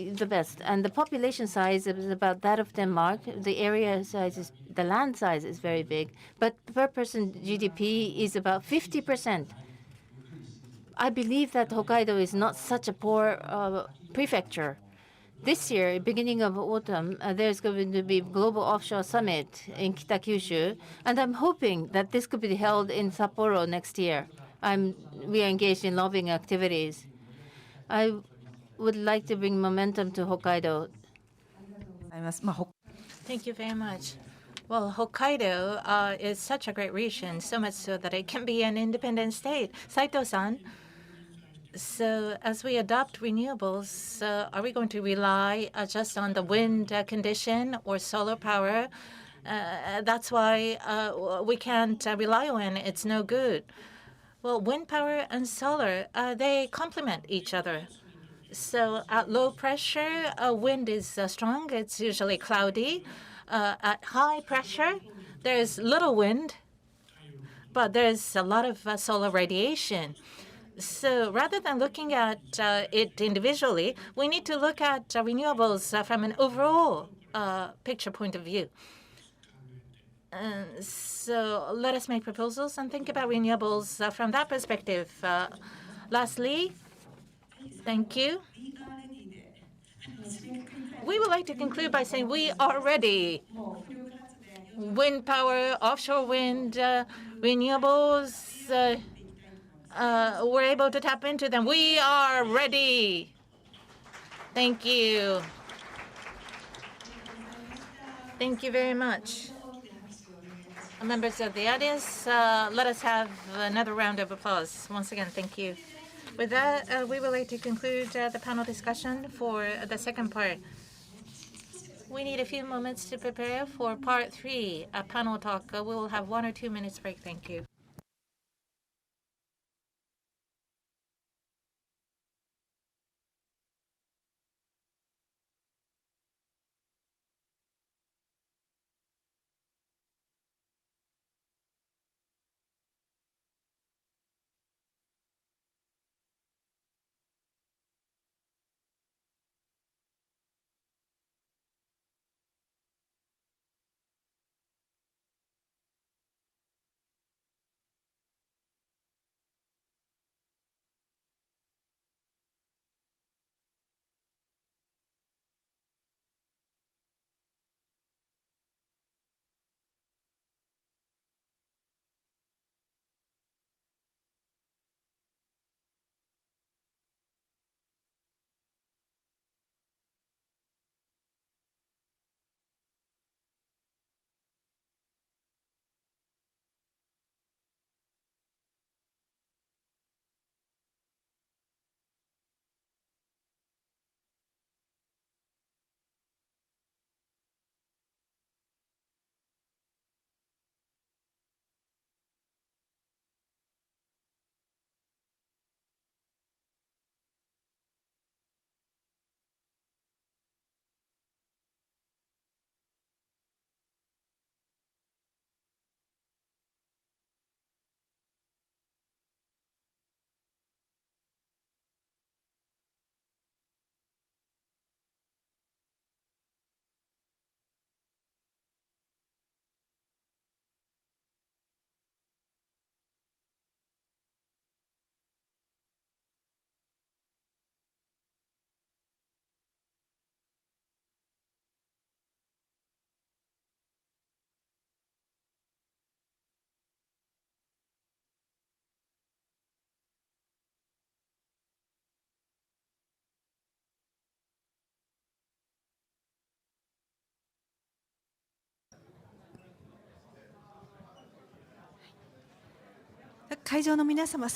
the best. And the population size is about that of Denmark. The area size the land size is very big, but per person GDP is about 50%. I believe that Hokkaido is not such a poor prefecture. This year, beginning of autumn, there's going to be Global Offshore Summit in Kitakyushu, and I'm hoping that this could be held in Sapporo next year. We are engaged in lobbying activities. I would like to bring momentum to Hokkaido. あります。Thank you very much. Well, Hokkaido is such a great region, so much so that it can be an independent state. Saito-san, so as we adopt renewables, are we going to rely just on the wind condition or solar power? That's why we can't rely on it. It's no good. Well, wind power and solar, they complement each other. So at low pressure, wind is strong. It's usually cloudy. At high pressure, there's little wind, but there's a lot of solar radiation. So rather than looking at it individually, we need to look at renewables from an overall picture point of view. So let us make proposals and think about renewables from that perspective. Lastly, thank you. We would like to conclude by saying we are ready. Wind power, offshore wind, renewables, we're able to tap into them. We are ready. Thank you. Thank you very much. Members of the audience, let us have another round of applause. Once again, thank you. With that, we would like to conclude the panel discussion for the second part. We need a few moments to prepare for part 3, a panel talk. We will have 1 or 2 minutes break. Thank you. 会場の皆様、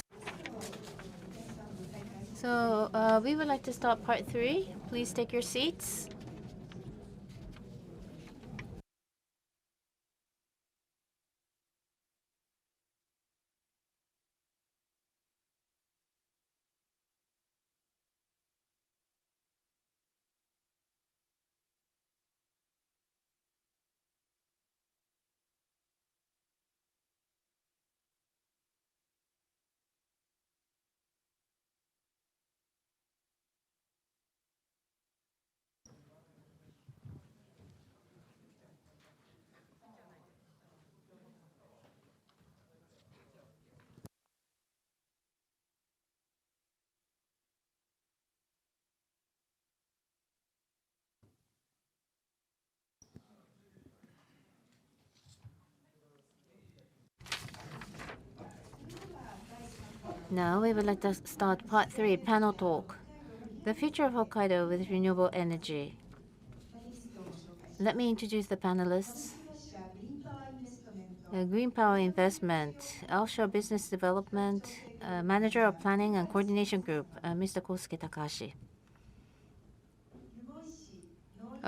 So we would like to start part 3. Please take your seats. Now we would like to start part 3, panel talk. The future of Hokkaido with renewable energy. Let me introduce the panelists. Green Power Investment, Offshore Business Development, Manager of Planning and Coordination Group, Mr. Kosuke Takashi.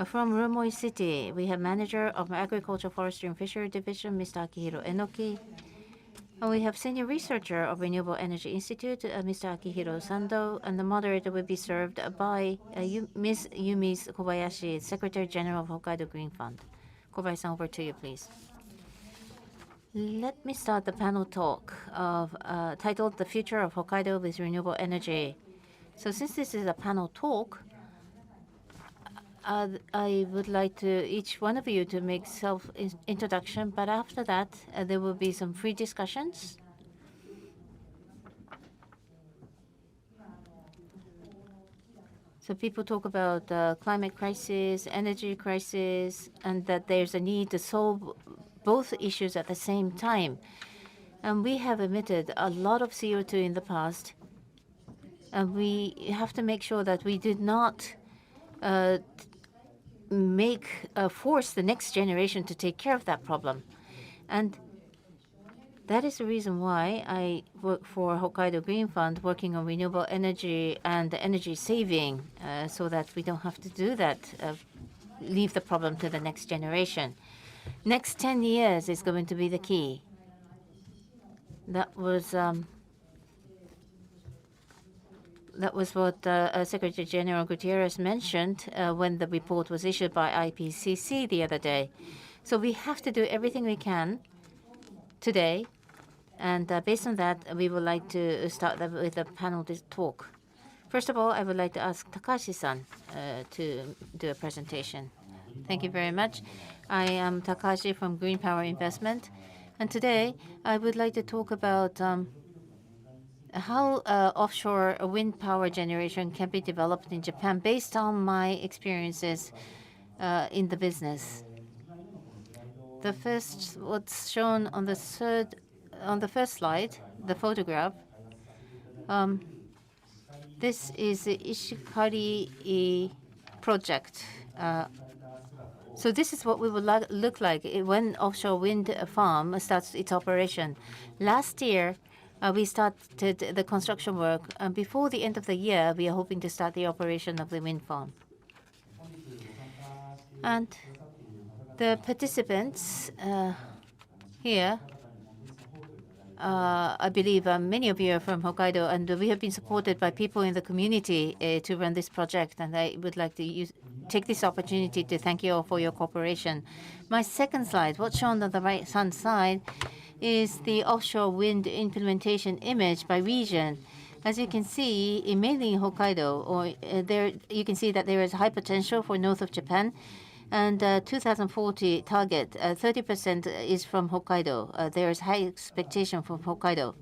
From Rumoi City, we have Manager of Agriculture, Forestry and Fishery Division, Mr. Akihiro Enoki. And we have Senior Researcher of Renewable Energy Institute, Mr. Akihiro Sando, and the moderator will be served by Ms. Yumi Kobayashi, Secretary General of Hokkaido Green Fund. Kobayashi-san, over to you, please. Let me start the panel talk titled The Future of Hokkaido with Renewable Energy. So since this is a panel talk, I would like to each one of you to make self-introduction, but after that, there will be some free discussions. So people talk about climate crisis, energy crisis, and that there's a need to solve both issues at the same time. And we have emitted a lot of CO2 in the past, and we have to make sure that we did not force the next generation to take care of that problem. And that is the reason why I work for Hokkaido Green Fund, working on renewable energy and energy saving, so that we don't have to do that, leave the problem to the next generation. Next 10 years is going to be the key. That was what Secretary General Gutierrez mentioned when the report was issued by IPCC the other day. So we have to do everything we can today. And based on that, we would like to start with a panel talk. First of all, I would like to ask Takashi-san to do a presentation. Thank you very much. I am Takashi from Green Power Investment. And today, I would like to talk about how offshore wind power generation can be developed in Japan based on my experiences in the business. The first, what's shown on the first slide, the photograph. This is the Ishikari project. So this is what we would look like when offshore wind farm starts its operation. Last year, we started the construction work, and before the end of the year, we are hoping to start the operation of the wind farm. And the participants here, I believe many of you are from Hokkaido, and we have been supported by people in the community to run this project, and I would like to take this opportunity to thank you all for your cooperation. My second slide, what's shown on the right-hand side, is the offshore wind implementation image by region. As you can see, mainly in Hokkaido, there you can see that there is high potential for north of Japan, and 2040 target 30% is from Hokkaido. There is high expectation from Hokkaido.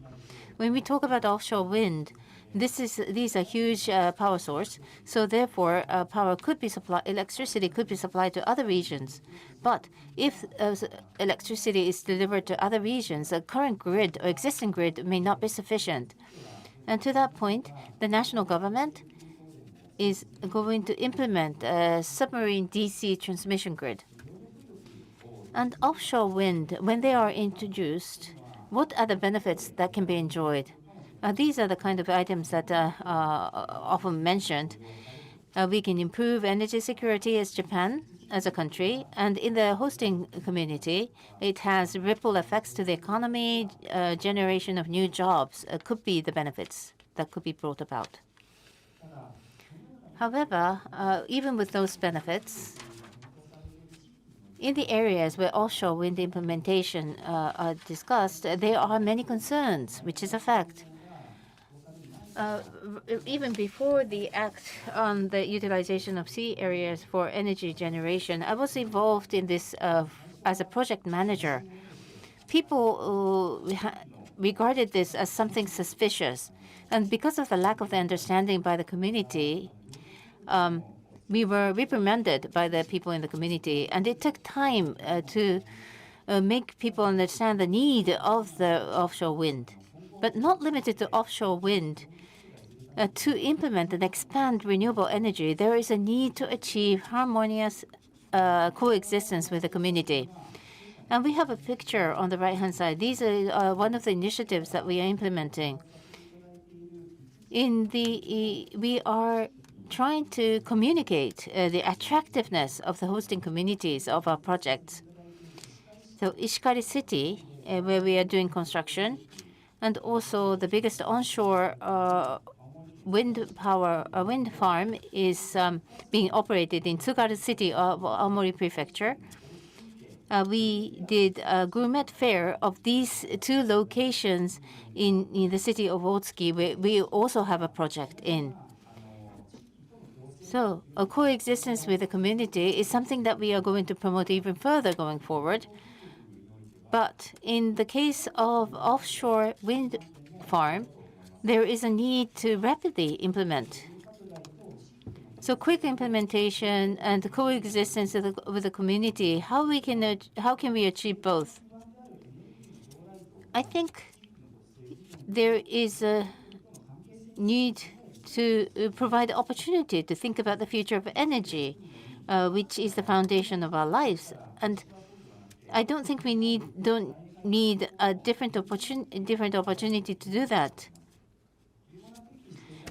When we talk about offshore wind, these are huge power source. So therefore, electricity could be supplied to other regions. But if electricity is delivered to other regions, the current grid or existing grid may not be sufficient. And to that point, the national government is going to implement a submarine DC transmission grid. And offshore wind, when they are introduced, what are the benefits that can be enjoyed? These are the kind of items that are often mentioned. We can improve energy security as Japan, as a country, and in the hosting community, it has ripple effects to the economy. Generation of new jobs could be the benefits that could be brought about. However, even with those benefits, in the areas where offshore wind implementation are discussed, there are many concerns, which is a fact. Even before the act on the utilization of sea areas for energy generation, I was involved in this as a project manager. People regarded this as something suspicious. And because of the lack of the understanding by the community, we were reprimanded by the people in the community, and it took time to make people understand the need of the offshore wind. But not limited to offshore wind, to implement and expand renewable energy, there is a need to achieve harmonious coexistence with the community. And we have a picture on the right-hand side. These are one of the initiatives that we are implementing. We are trying to communicate the attractiveness of the hosting communities of our projects. So Ishikari City, where we are doing construction, and also the biggest onshore wind farm is being operated in Tsugaru City of Aomori Prefecture. We did a gourmet fair of these two locations in the city of Otsuki, where we also have a project in. So a coexistence with the community is something that we are going to promote even further going forward. But in the case of offshore wind farm, there is a need to rapidly implement. So quick implementation and coexistence with the community, how can we achieve both? I think there is a need to provide opportunity to think about the future of energy, which is the foundation of our lives. And I don't think we don't need a different opportunity to do that.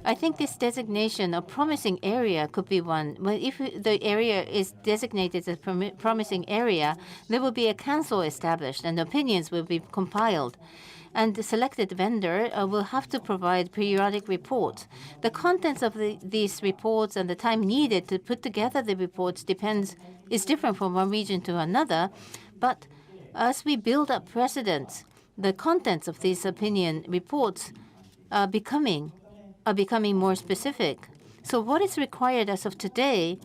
I think this designation of promising area could be one. Well, if the area is designated as a promising area, there will be a council established and opinions will be compiled. And the selected vendor will have to provide periodic reports. The contents of these reports and the time needed to put together the reports is different from one region to another. But as we build up precedents, the contents of these opinion reports are becoming more specific. So what is required as of today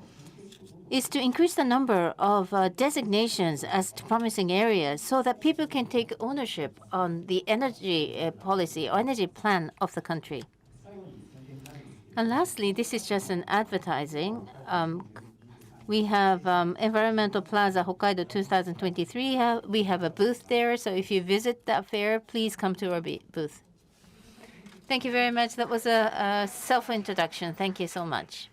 is to increase the number of designations as promising areas so that people can take ownership on the energy policy or energy plan of the country. And lastly, this is just an advertising. We have Environmental Plaza Hokkaido 2023. We have a booth there, so if you visit that fair, please come to our booth. Thank you very much. That was a self-introduction. Thank you so much.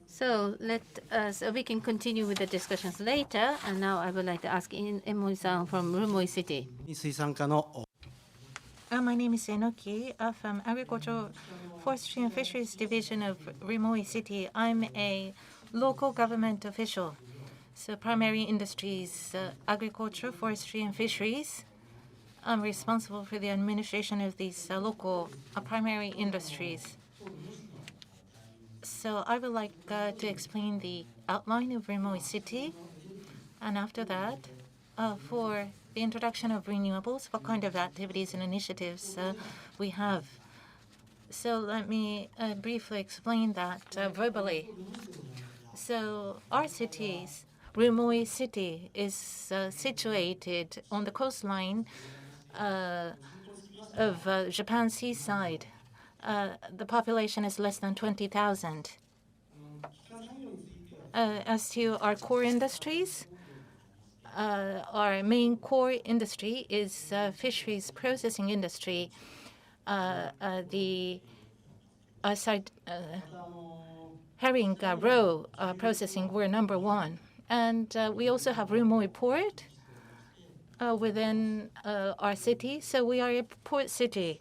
So we can continue with the discussions later. And now I would like to ask Emoi-san from Rumoi City. My name is Enoki from Agricultural, Forestry and Fisheries Division of Rumoi City. I'm a local government official. So primary industries, agriculture, forestry and fisheries. I'm responsible for the administration of these local primary industries. So I would like to explain the outline of Renewable City, and after that, for the introduction of renewables, what kind of activities and initiatives we have. So let me briefly explain that verbally. So our cities, Renewable City is situated on the coastline of Japan's seaside. The population is less than 20,000. As to our core industries, our main core industry is fisheries processing industry. The herring roe processing, we're number one. And we also have Rumoi Port, within our city. So we are a port city.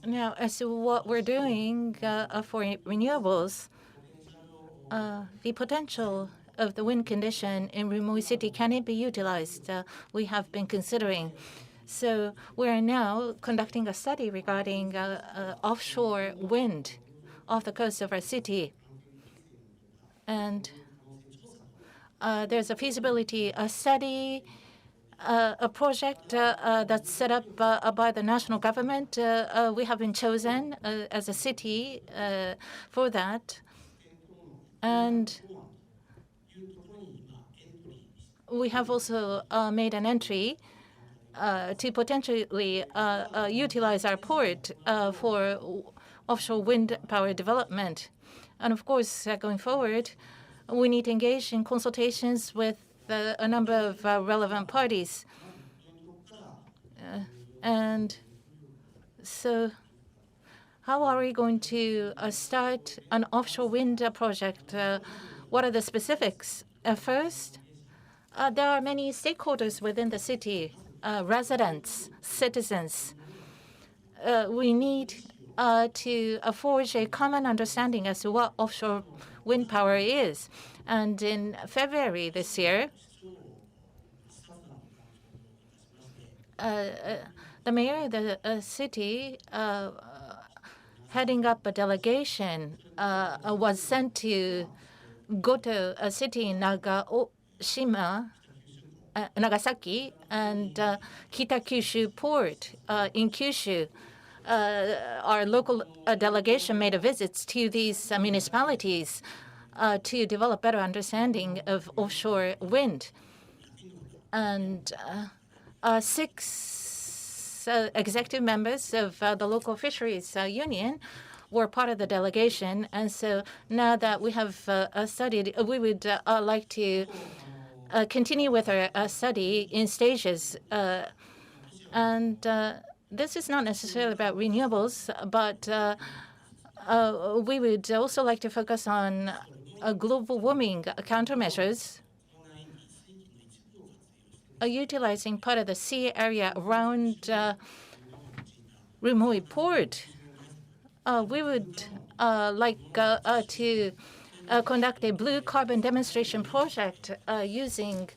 Now, as to what we're doing for renewables, the potential of the wind condition in remote city, can it be utilized? We have been considering. So we are now conducting a study regarding offshore wind off the coast of our city. And there's a feasibility study, a project that's set up by the national government. We have been chosen as a city for that. And we have also made an entry to potentially utilize our port for offshore wind power development. And of course, going forward, we need to engage in consultations with a number of relevant parties. And so how are we going to start an offshore wind project? What are the specifics? First, there are many stakeholders within the city, residents, citizens. We need to forge a common understanding as to what offshore wind power is. And in February this year, the mayor of the city, heading up a delegation, was sent to Goto, a city in Nagasaki, and Kita-Kyushu Port in Kyushu. Our local delegation made a visit to these municipalities to develop better understanding of offshore wind. And 6 executive members of the local fisheries union were part of the delegation. And so now that we have studied, we would like to continue with our study in stages. This is not necessarily about renewables, but we would also like to focus on global warming countermeasures, utilizing part of the sea area around Rimoi Port. We would like to conduct a blue carbon demonstration project using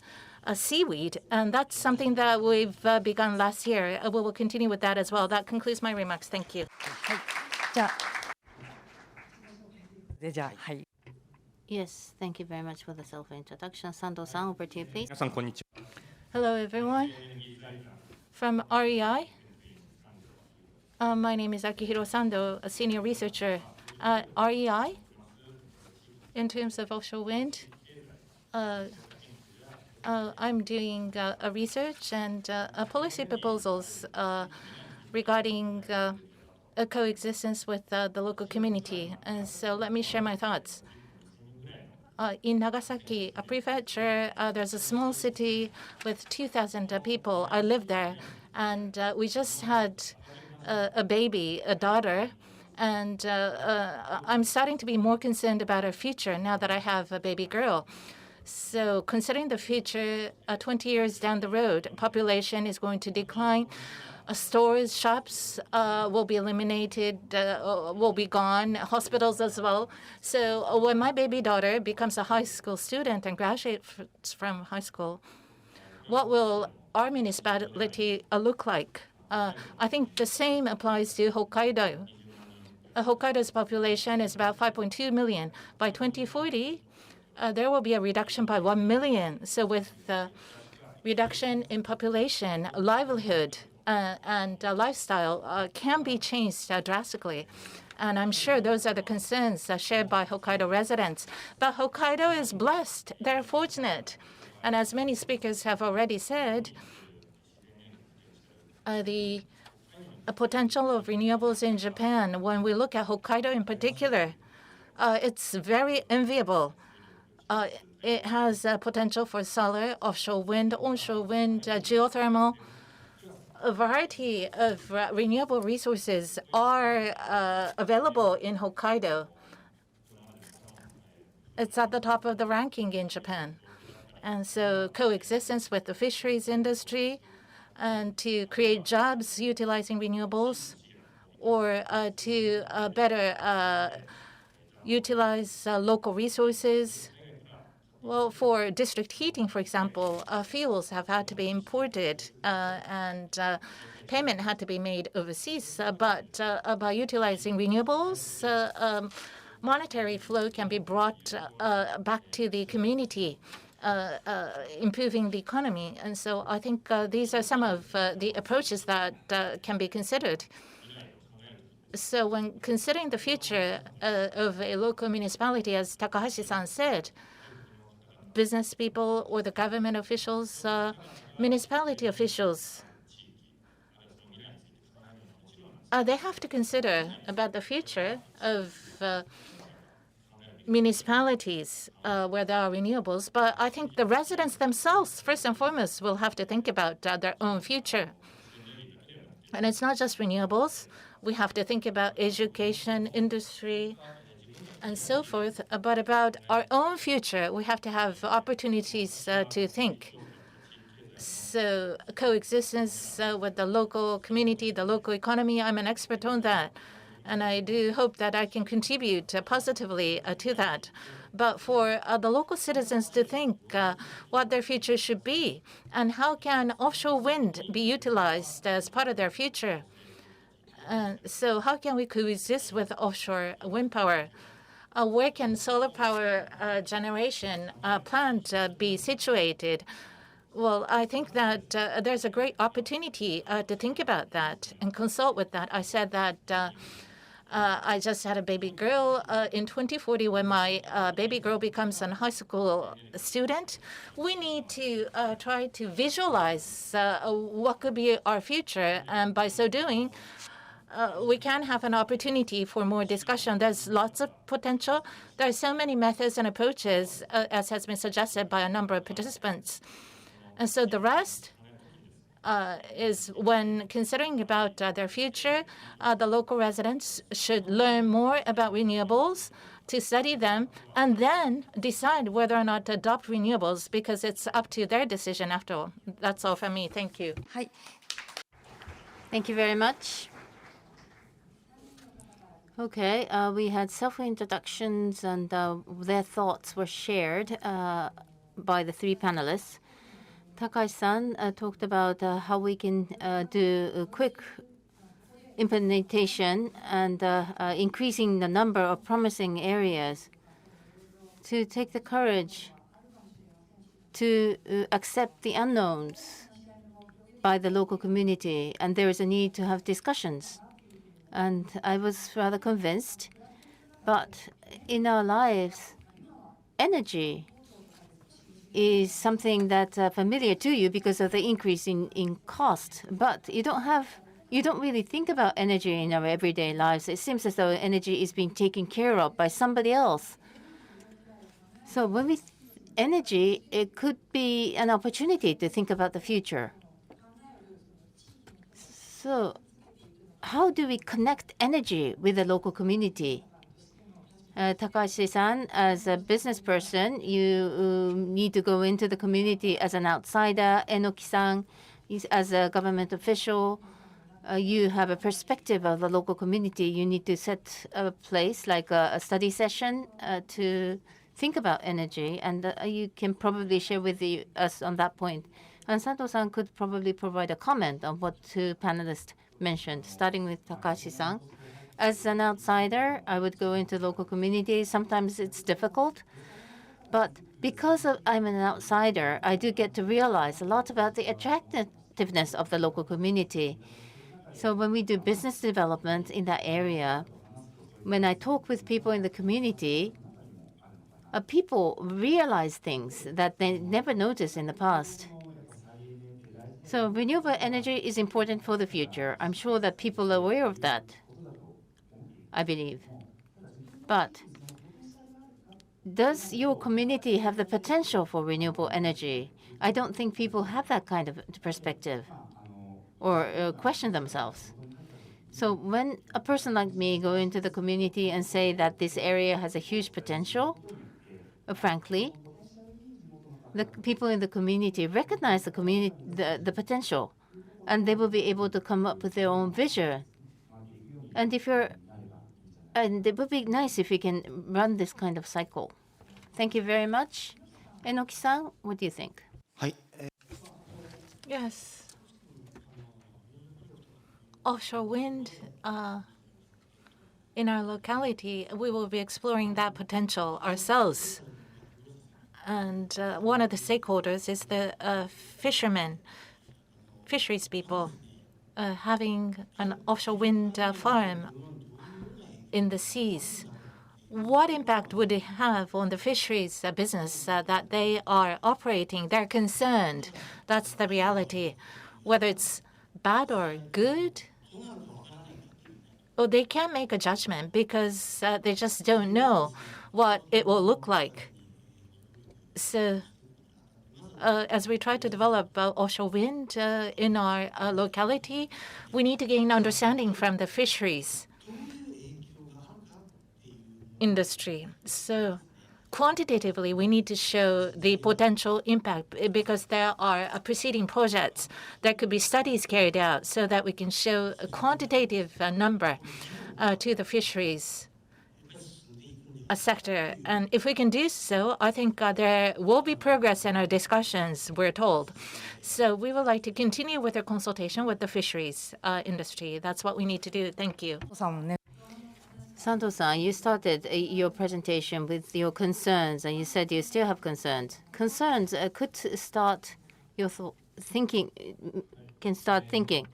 seaweed, and that's something that we've begun last year. We will continue with that as well. That concludes my remarks. Thank you. じゃあじゃあはい。 Yes, thank you very much for the self-introduction. Sando-san, over to you, please. 皆さんこんにちは。 Hello, everyone. From REI, my name is Akihiro Sando, a senior researcher at REI. In terms of offshore wind, I'm doing a research and policy proposals regarding a coexistence with the local community. And so let me share my thoughts. In Nagasaki, a prefecture, there's a small city with 2,000 people. I live there, and we just had a baby, a daughter. And I'm starting to be more concerned about our future now that I have a baby girl. So considering the future, 20 years down the road, population is going to decline. Stores, shops will be eliminated, will be gone, hospitals as well. So when my baby daughter becomes a high school student and graduates from high school, what will our municipality look like? I think the same applies to Hokkaido. Hokkaido's population is about 5.2 million. By 2040, there will be a reduction by 1 million. So with reduction in population, livelihood and lifestyle can be changed drastically. And I'm sure those are the concerns shared by Hokkaido residents. But Hokkaido is blessed. They're fortunate. And as many speakers have already said, the potential of renewables in Japan, when we look at Hokkaido in particular, it's very enviable. It has potential for solar, offshore wind, onshore wind, geothermal. A variety of renewable resources are available in Hokkaido. it's at the top of the ranking in Japan. And so coexistence with the fisheries industry and to create jobs utilizing renewables or to better utilize local resources. Well, for district heating, for example, fuels have had to be imported and payment had to be made overseas. But by utilizing renewables, monetary flow can be brought back to the community, improving the economy. And so I think these are some of the approaches that can be considered. So when considering the future of a local municipality, as Takahashi-san said, business people or the government officials, municipality officials, they have to consider about the future of municipalities where there are renewables. But I think the residents themselves, first and foremost, will have to think about their own future. And it's not just renewables. We have to think about education, industry, and so forth. But about our own future, we have to have opportunities to think. So coexistence with the local community, the local economy, I'm an expert on that. And I do hope that I can contribute positively to that. But for the local citizens to think what their future should be and how can offshore wind be utilized as part of their future. So how can we coexist with offshore wind power? Where can solar power generation plant be situated? Well, I think that there's a great opportunity to think about that and consult with that. I said that I just had a baby girl. In 2040, when my baby girl becomes a high school student, we need to try to visualize what could be our future. And by so doing, we can have an opportunity for more discussion. There's lots of potential. There are so many methods and approaches, as has been suggested by a number of participants. And so the rest is when considering about their future, the local residents should learn more about renewables, to study them, and then decide whether or not to adopt renewables, because it's up to their decision after all. That's all from me. Thank you. Hi. Thank you very much. Okay, we had self-introductions and their thoughts were shared by the three panelists. Takashi-san talked about how we can do a quick implementation and increasing the number of promising areas to take the courage to accept the unknowns by the local community. And there is a need to have discussions. And I was rather convinced. But in our lives, energy is something that's familiar to you because of the increase in cost. But you don't really think about energy in our everyday lives. It seems as though energy is being taken care of by somebody else. So when we energy, it could be an opportunity to think about the future. So how do we connect energy with the local community? Takashi-san, as a business person, you need to go into the community as an outsider. Enoki-san, as a government official, you have a perspective of the local community. You need to set a place like a study session to think about energy, and you can probably share with us on that point. And Sato-san could probably provide a comment on what two panelists mentioned, starting with Takashi-san. As an outsider, I would go into local communities. Sometimes it's difficult, but because I'm an outsider, I do get to realize a lot about the attractiveness of the local community. So when we do business development in that area, when I talk with people in the community, people realize things that they never noticed in the past. So renewable energy is important for the future. I'm sure that people are aware of that, I believe. But does your community have the potential for renewable energy? I don't think people have that kind of perspective or question themselves. So when a person like me go into the community and say that this area has a huge potential, frankly, the people in the community recognize the potential, and they will be able to come up with their own vision. And it would be nice if we can run this kind of cycle. Thank you very much. Enoki-san, what do you think? Yes. Offshore wind, in our locality, we will be exploring that potential ourselves. And one of the stakeholders is the fisheries people, having an offshore wind farm in the seas. What impact would it have on the fisheries business that they are operating? They're concerned. That's the reality. Whether it's bad or good, they can't make a judgment because they just don't know what it will look like. So as we try to develop offshore wind in our locality, we need to gain understanding from the fisheries industry. So quantitatively, we need to show the potential impact because there are preceding projects. There could be studies carried out so that we can show a quantitative number to the fisheries sector. And if we can do so, I think there will be progress in our discussions, we're told. So we would like to continue with our consultation with the fisheries industry. That's what we need to do. Thank you. Santo-san, you started your presentation with your concerns, and you said you still have concerns. Concerns could start your thinking. Can start thinking.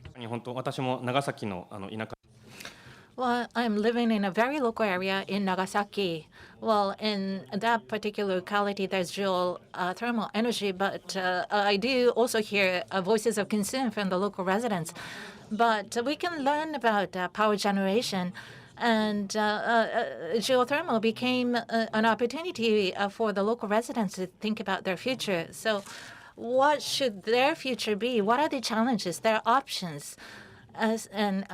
Well, I'm living in a very local area in Nagasaki. Well, in that particular locality, there's geothermal energy, but I do also hear voices of concern from the local residents. But we can learn about power generation. And geothermal became an opportunity for the local residents to think about their future. So what should their future be? What are the challenges, their options? And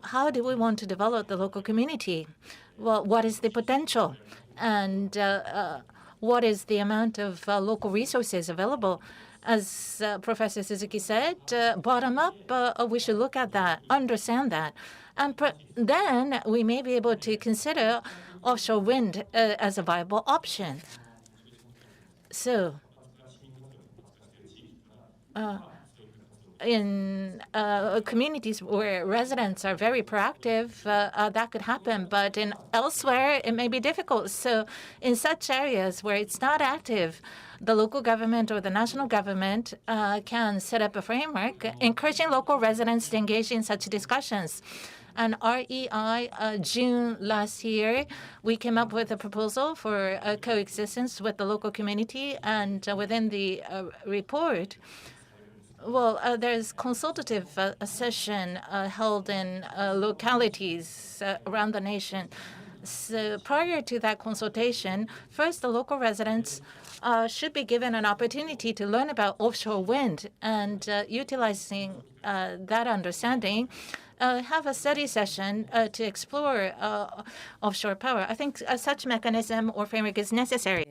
how do we want to develop the local community? Well, what is the potential? And what is the amount of local resources available? As Professor Suzuki said, bottom up, we should look at that, understand that. And then we may be able to consider offshore wind as a viable option. So in communities where residents are very proactive, that could happen. But in elsewhere, it may be difficult. So in such areas where it's not active, the local government or the national government can set up a framework encouraging local residents to engage in such discussions. And REI, June last year, we came up with a proposal for coexistence with the local community. And within the report, well, there's consultative session held in localities around the nation. So prior to that consultation, first the local residents should be given an opportunity to learn about offshore wind and utilizing that understanding, have a study session to explore offshore power. I think such mechanism or framework is necessary.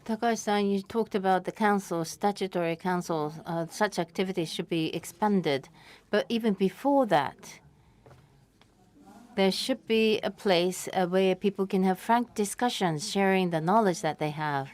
Takahashi-san, you talked about the council, statutory council. Such activities should be expanded. But even before that, there should be a place where people can have frank discussions, sharing the knowledge that they have.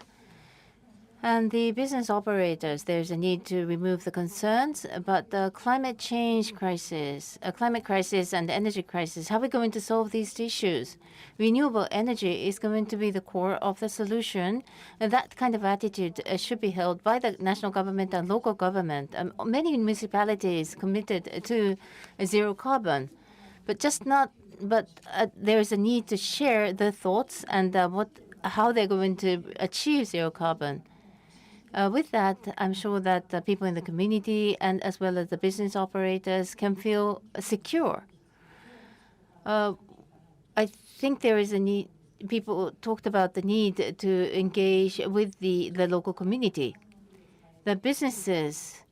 And the business operators, there's a need to remove the concerns, but the climate change crisis, climate crisis and energy crisis, how are we going to solve these issues? Renewable energy is going to be the core of the solution. And that kind of attitude should be held by the national government and local government. Many municipalities committed to zero carbon, but there is a need to share the thoughts and how they're going to achieve zero carbon. With that, I'm sure that the people in the community and as well as the business operators can feel secure. I think there is a need. People talked about the need to engage with the local community. The businesses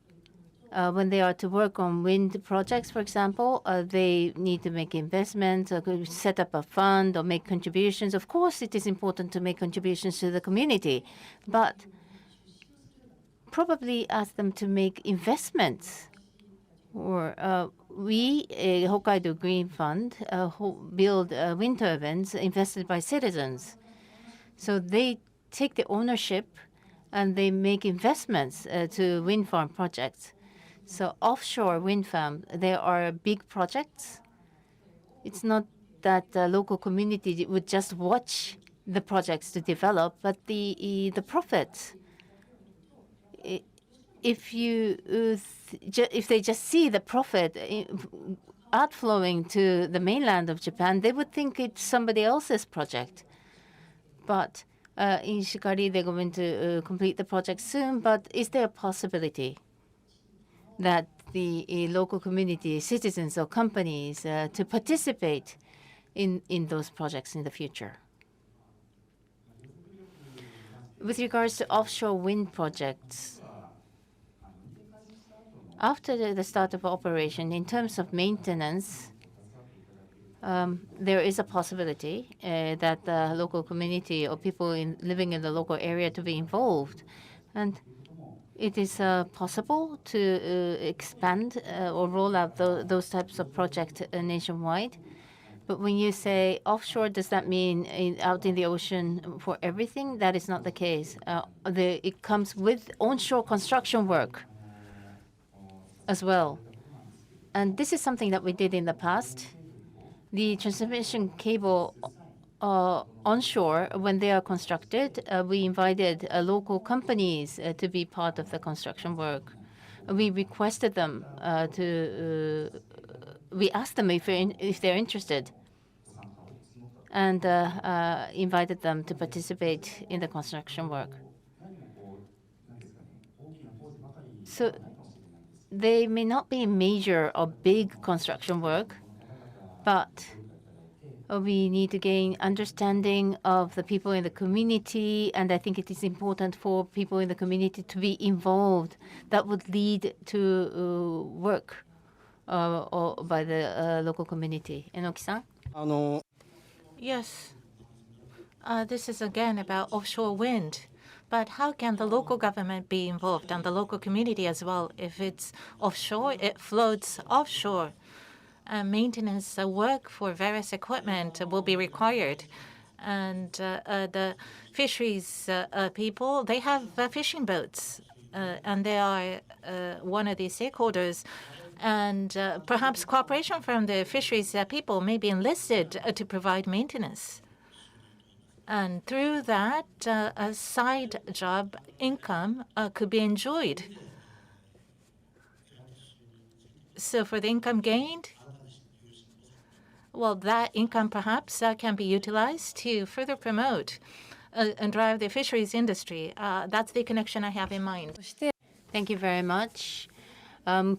when they are to work on wind projects, for example, they need to make investments, set up a fund, or make contributions. Of course, it is important to make contributions to the community, but probably ask them to make investments. Or we, Hokkaido Green Fund, build wind turbines invested by citizens. So they take the ownership and they make investments to wind farm projects. So offshore wind farm, there are big projects. It's not that the local community would just watch the projects to develop, but the profits. If they just see the profit outflowing to the mainland of Japan, they would think it's somebody else's project. But in Shikari, they're going to complete the project soon. But is there a possibility that the local community, citizens or companies, to participate in those projects in the future? With regards to offshore wind projects, after the start of operation, in terms of maintenance, there is a possibility that the local community or people living in the local area to be involved. And it is possible to expand or roll out those types of projects nationwide. But when you say offshore, does that mean out in the ocean for everything? That is not the case. It comes with onshore construction work as well. And this is something that we did in the past. The transmission cable onshore, when they are constructed, we invited local companies to be part of the construction work. We requested them we asked them if they're interested, and invited them to participate in the construction work. So they may not be major or big construction work, but we need to gain understanding of the people in the community, and I think it is important for people in the community to be involved. That would lead to work by the local community. Enoki-san? Yes. This is again about offshore wind. But how can the local government be involved and the local community as well? If it's offshore, it floats offshore. Maintenance work for various equipment will be required. And the fisheries people, they have fishing boats, and they are one of the stakeholders. And perhaps cooperation from the fisheries people may be enlisted to provide maintenance. And through that, a side job income could be enjoyed. So for the income gained, well, that income perhaps can be utilized to further promote and drive the fisheries industry. That's the connection I have in mind. Thank you very much.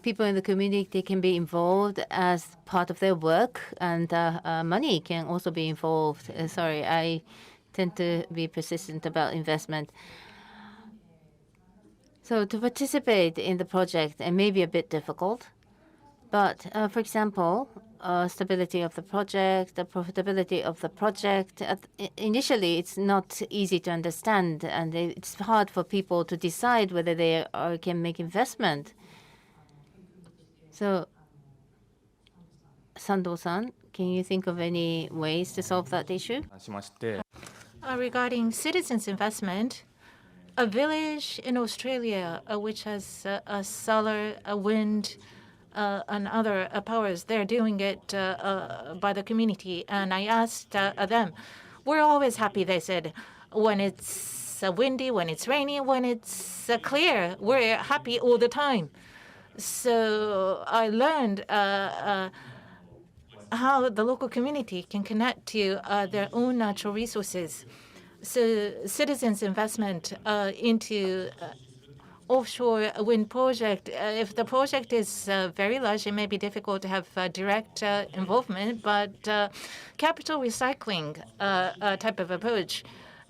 People in the community can be involved as part of their work, and money can also be involved. Sorry, I tend to be persistent about investment. So to participate in the project, it may be a bit difficult. But for example, stability of the project, the profitability of the project, initially it's not easy to understand, and it's hard for people to decide whether they can make investment. So, Sando-san, can you think of any ways to solve that issue? Regarding citizens' investment, a village in Australia which has a solar, a wind, and other powers, they're doing it by the community. And I asked them, we're always happy, they said, when it's windy, when it's rainy, when it's clear, we're happy all the time. So I learned how the local community can connect to their own natural resources. So citizens' investment into offshore wind project, if the project is very large, it may be difficult to have direct involvement, but capital recycling type of approach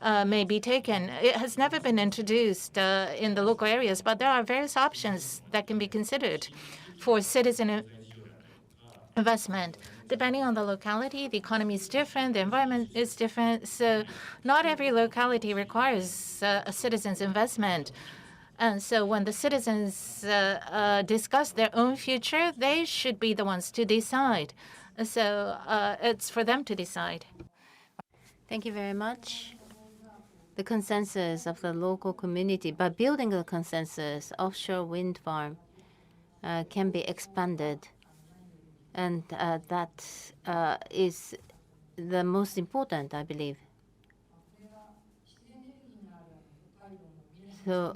may be taken. It has never been introduced in the local areas, but there are various options that can be considered for citizen investment. Depending on the locality, the economy is different, the environment is different. So not every locality requires a citizen's investment. And so when the citizens discuss their own future, they should be the ones to decide. So it's for them to decide. Thank you very much. The consensus of the local community, by building a consensus, offshore wind farm can be expanded. And that is the most important, I believe. So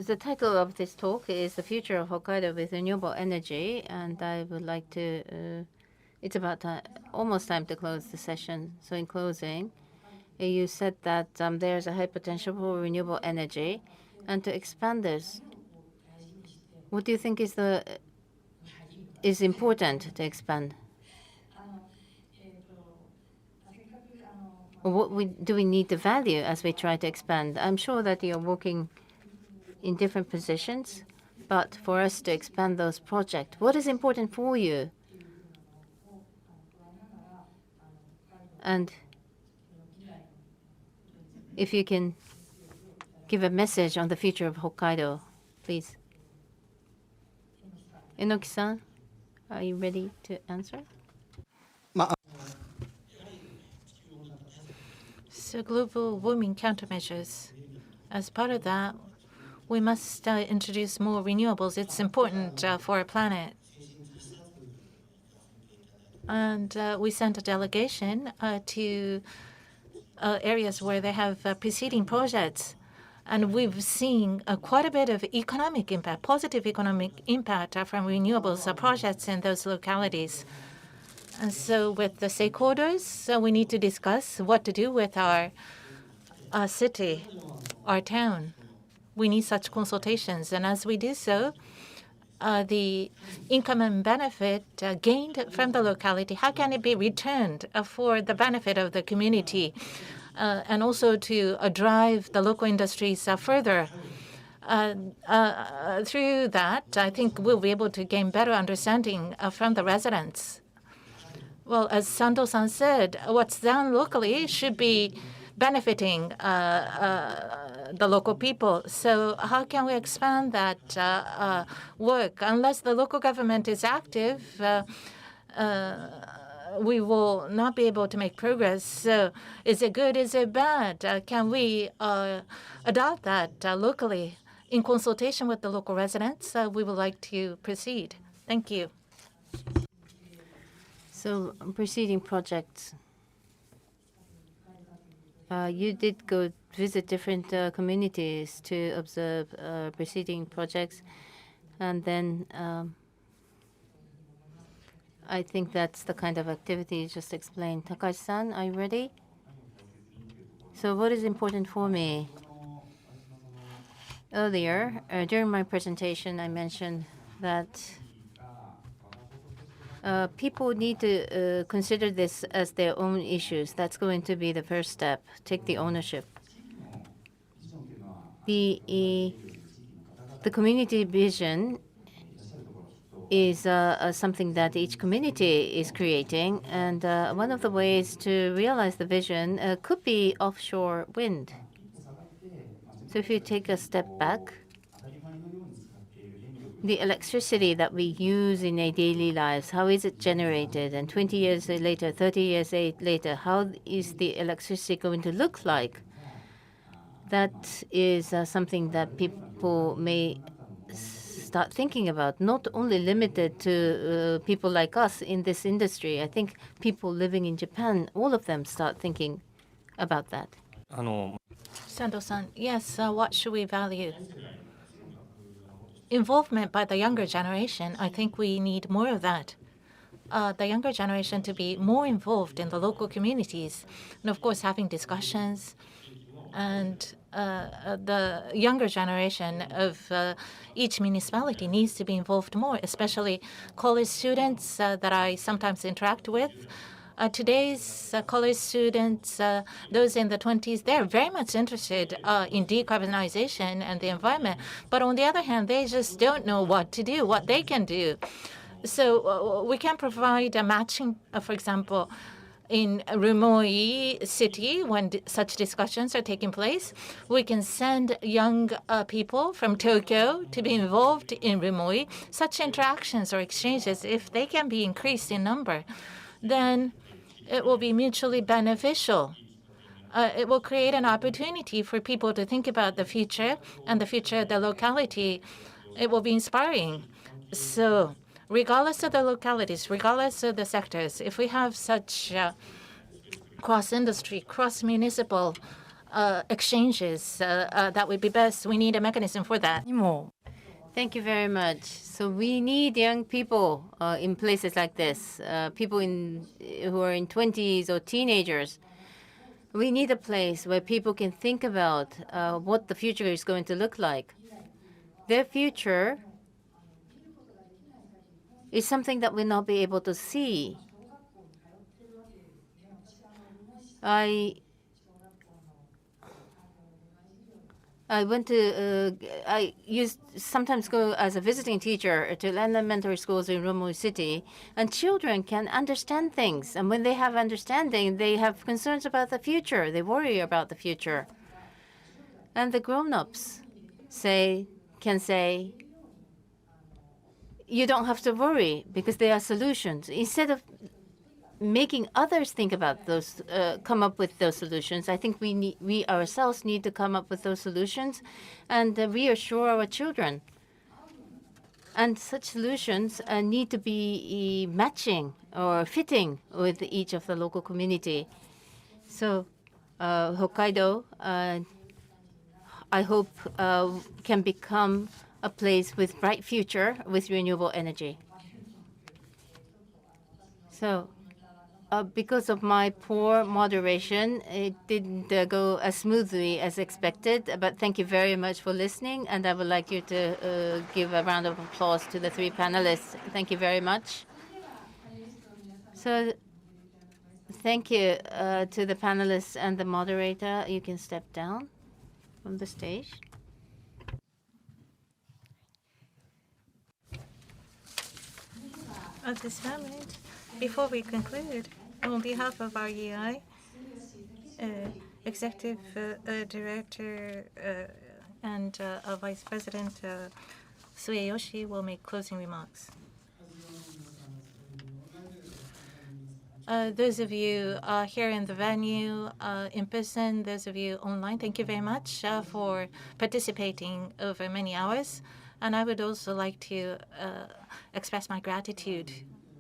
the title of this talk is The Future of Hokkaido with Renewable Energy, and I would like to, it's about almost time to close the session. So in closing, you said that there's a high potential for renewable energy, and to expand this, what do you think is important to expand? Or do we need to value as we try to expand? I'm sure that you're working in different positions, but for us to expand those projects, what is important for you? And if you can give a message on the future of Hokkaido, please. Enoki-san, are you ready to answer? So global warming countermeasures. As part of that, we must introduce more renewables. It's important for our planet. And we sent a delegation to areas where they have preceding projects. And we've seen quite a bit of economic impact, positive economic impact from renewables projects in those localities. And so with the stakeholders, we need to discuss what to do with our city, our town. We need such consultations. And as we do so, the income and benefit gained from the locality, how can it be returned for the benefit of the community? And also to drive the local industries further. Through that, I think we'll be able to gain better understanding from the residents. Well, as Sando-san said, what's done locally should be benefiting the local people. So how can we expand that work? Unless the local government is active, we will not be able to make progress. So is it good? Is it bad? Can we adopt that locally? In consultation with the local residents, we would like to proceed. Thank you. So preceding projects, you did go visit different communities to observe preceding projects, and then I think that's the kind of activity you just explained. Takashi-san, are you ready? So what is important for me? Earlier, during my presentation, I mentioned that people need to consider this as their own issues. That's going to be the first step. Take the ownership. The community vision is something that each community is creating, and one of the ways to realize the vision could be offshore wind. So if you take a step back, the electricity that we use in our daily lives, how is it generated? And 20 years later, 30 years later, how is the electricity going to look like? That is something that people may start thinking about, not only limited to people like us in this industry. I think people living in Japan, all of them start thinking about that. Sando-san, yes, what should we value? Involvement by the younger generation, I think we need more of that. The younger generation to be more involved in the local communities, and of course having discussions. And the younger generation of each municipality needs to be involved more, especially college students that I sometimes interact with. Today's college students, those in the 20s, they're very much interested in decarbonization and the environment. But on the other hand, they just don't know what to do, what they can do. So we can provide a matching, for example, in Rumoi City, when such discussions are taking place, we can send young people from Tokyo to be involved in Rumoi. Such interactions or exchanges, if they can be increased in number, then it will be mutually beneficial. It will create an opportunity for people to think about the future and the future of the locality. It will be inspiring. So regardless of the localities, regardless of the sectors, if we have such cross-industry, cross-municipal exchanges, that would be best. We need a mechanism for that. にも Thank you very much. So we need young people in places like this, people who are in 20s or teenagers. We need a place where people can think about what the future is going to look like. Their future is something that we'll not be able to see. I used sometimes go as a visiting teacher to elementary schools in Rumoi City, and children can understand things. And when they have understanding, they have concerns about the future. They worry about the future. And the grown-ups can say, you don't have to worry because there are solutions. Instead of making others think about those, come up with those solutions, I think we ourselves need to come up with those solutions and reassure our children. And such solutions need to be matching or fitting with each of the local community. So Hokkaido, I hope, can become a place with bright future with renewable energy. So because of my poor moderation, it didn't go as smoothly as expected. But thank you very much for listening, and I would like you to give a round of applause to the three panelists. Thank you very much. So thank you to the panelists and the moderator. You can step down from the stage. At this moment, before we conclude, on behalf of our EI, Executive Director and Vice President Sueyoshi will make closing remarks. Those of you here in the venue, in person, those of you online, thank you very much for participating over many hours. And I would also like to express my gratitude,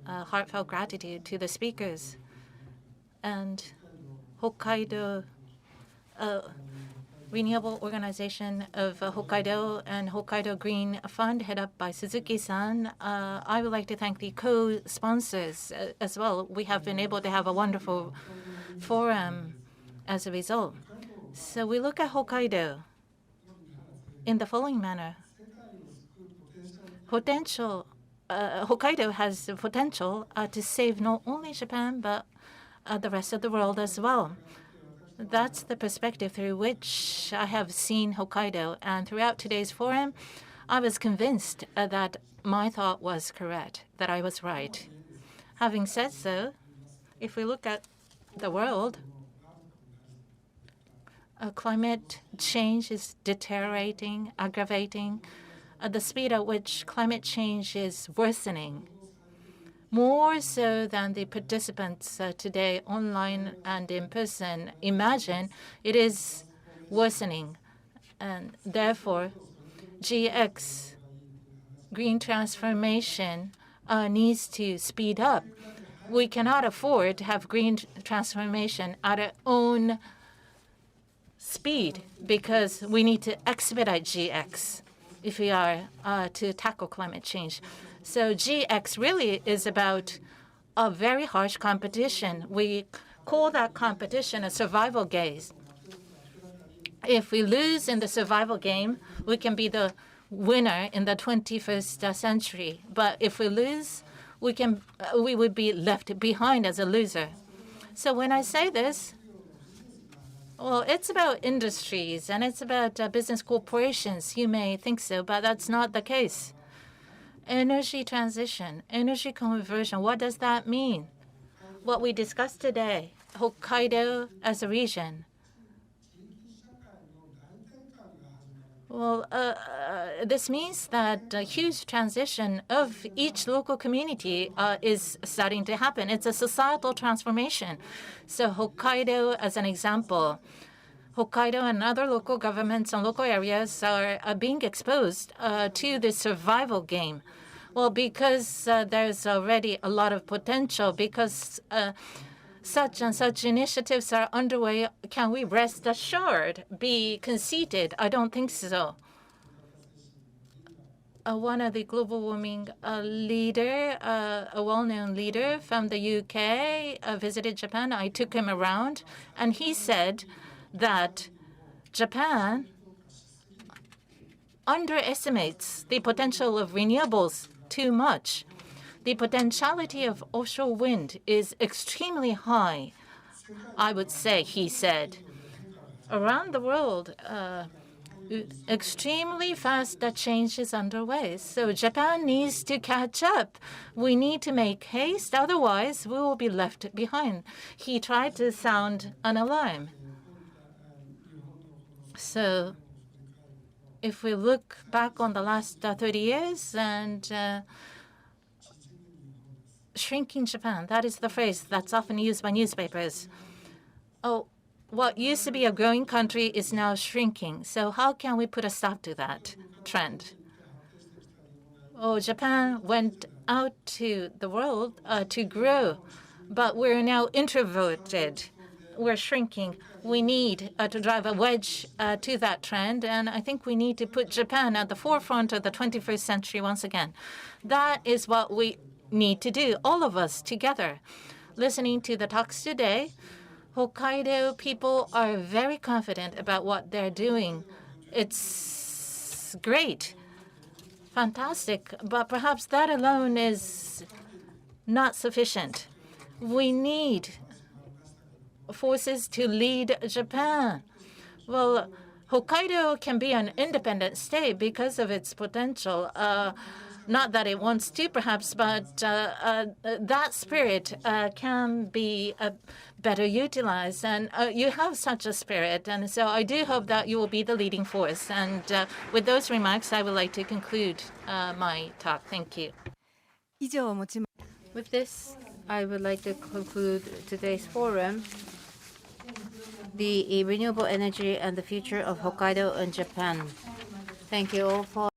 heartfelt gratitude to the speakers and Hokkaido Renewable Organization of Hokkaido and Hokkaido Green Fund, headed up by Suzuki-san. I would like to thank the co-sponsors as well. We have been able to have a wonderful forum as a result. So we look at Hokkaido in the following manner. Hokkaido has the potential to save not only Japan, but the rest of the world as well. That's the perspective through which I have seen Hokkaido. And throughout today's forum, I was convinced that my thought was correct, that I was right. Having said so, if we look at the world, climate change is deteriorating, aggravating. The speed at which climate change is worsening, more so than the participants today online and in person imagine, it is worsening. And therefore, GX, green transformation, needs to speed up. We cannot afford to have green transformation at our own speed because we need to expedite GX if we are to tackle climate change. So GX really is about a very harsh competition. We call that competition a survival game. If we lose in the survival game, we can be the winner in the 21st century. But if we lose, we would be left behind as a loser. So when I say this, well, it's about industries and it's about business corporations. You may think so, but that's not the case. Energy transition, energy conversion, what does that mean? What we discussed today, Hokkaido as a region. Well, this means that a huge transition of each local community is starting to happen. It's a societal transformation. So Hokkaido, as an example, Hokkaido and other local governments and local areas are being exposed to the survival game. Well, because there's already a lot of potential, because such and such initiatives are underway, can we rest assured, be conceited? I don't think so. One of the global warming leader, a well-known leader from the UK, visited Japan. I took him around, and he said that Japan underestimates the potential of renewables too much. The potentiality of offshore wind is extremely high, I would say, he said. Around the world, extremely fast change is underway. So Japan needs to catch up. We need to make haste, otherwise we will be left behind. He tried to sound an alarm. So if we look back on the last 30 years and shrinking Japan, that is the phrase that's often used by newspapers. Oh, what used to be a growing country is now shrinking. So how can we put a stop to that trend? Oh, Japan went out to the world to grow, but we're now introverted. We're shrinking. We need to drive a wedge to that trend, and I think we need to put Japan at the forefront of the 21st century once again. That is what we need to do, all of us together. Listening to the talks today, Hokkaido people are very confident about what they're doing. It's great, fantastic, but perhaps that alone is not sufficient. We need forces to lead Japan. Well, Hokkaido can be an independent state because of its potential. Not that it wants to, perhaps, but that spirit can be better utilized. And you have such a spirit. And so I do hope that you will be the leading force. And with those remarks, I would like to conclude my talk. Thank you. With this, I would like to conclude today's forum, the renewable energy and the future of Hokkaido and Japan. Thank you all for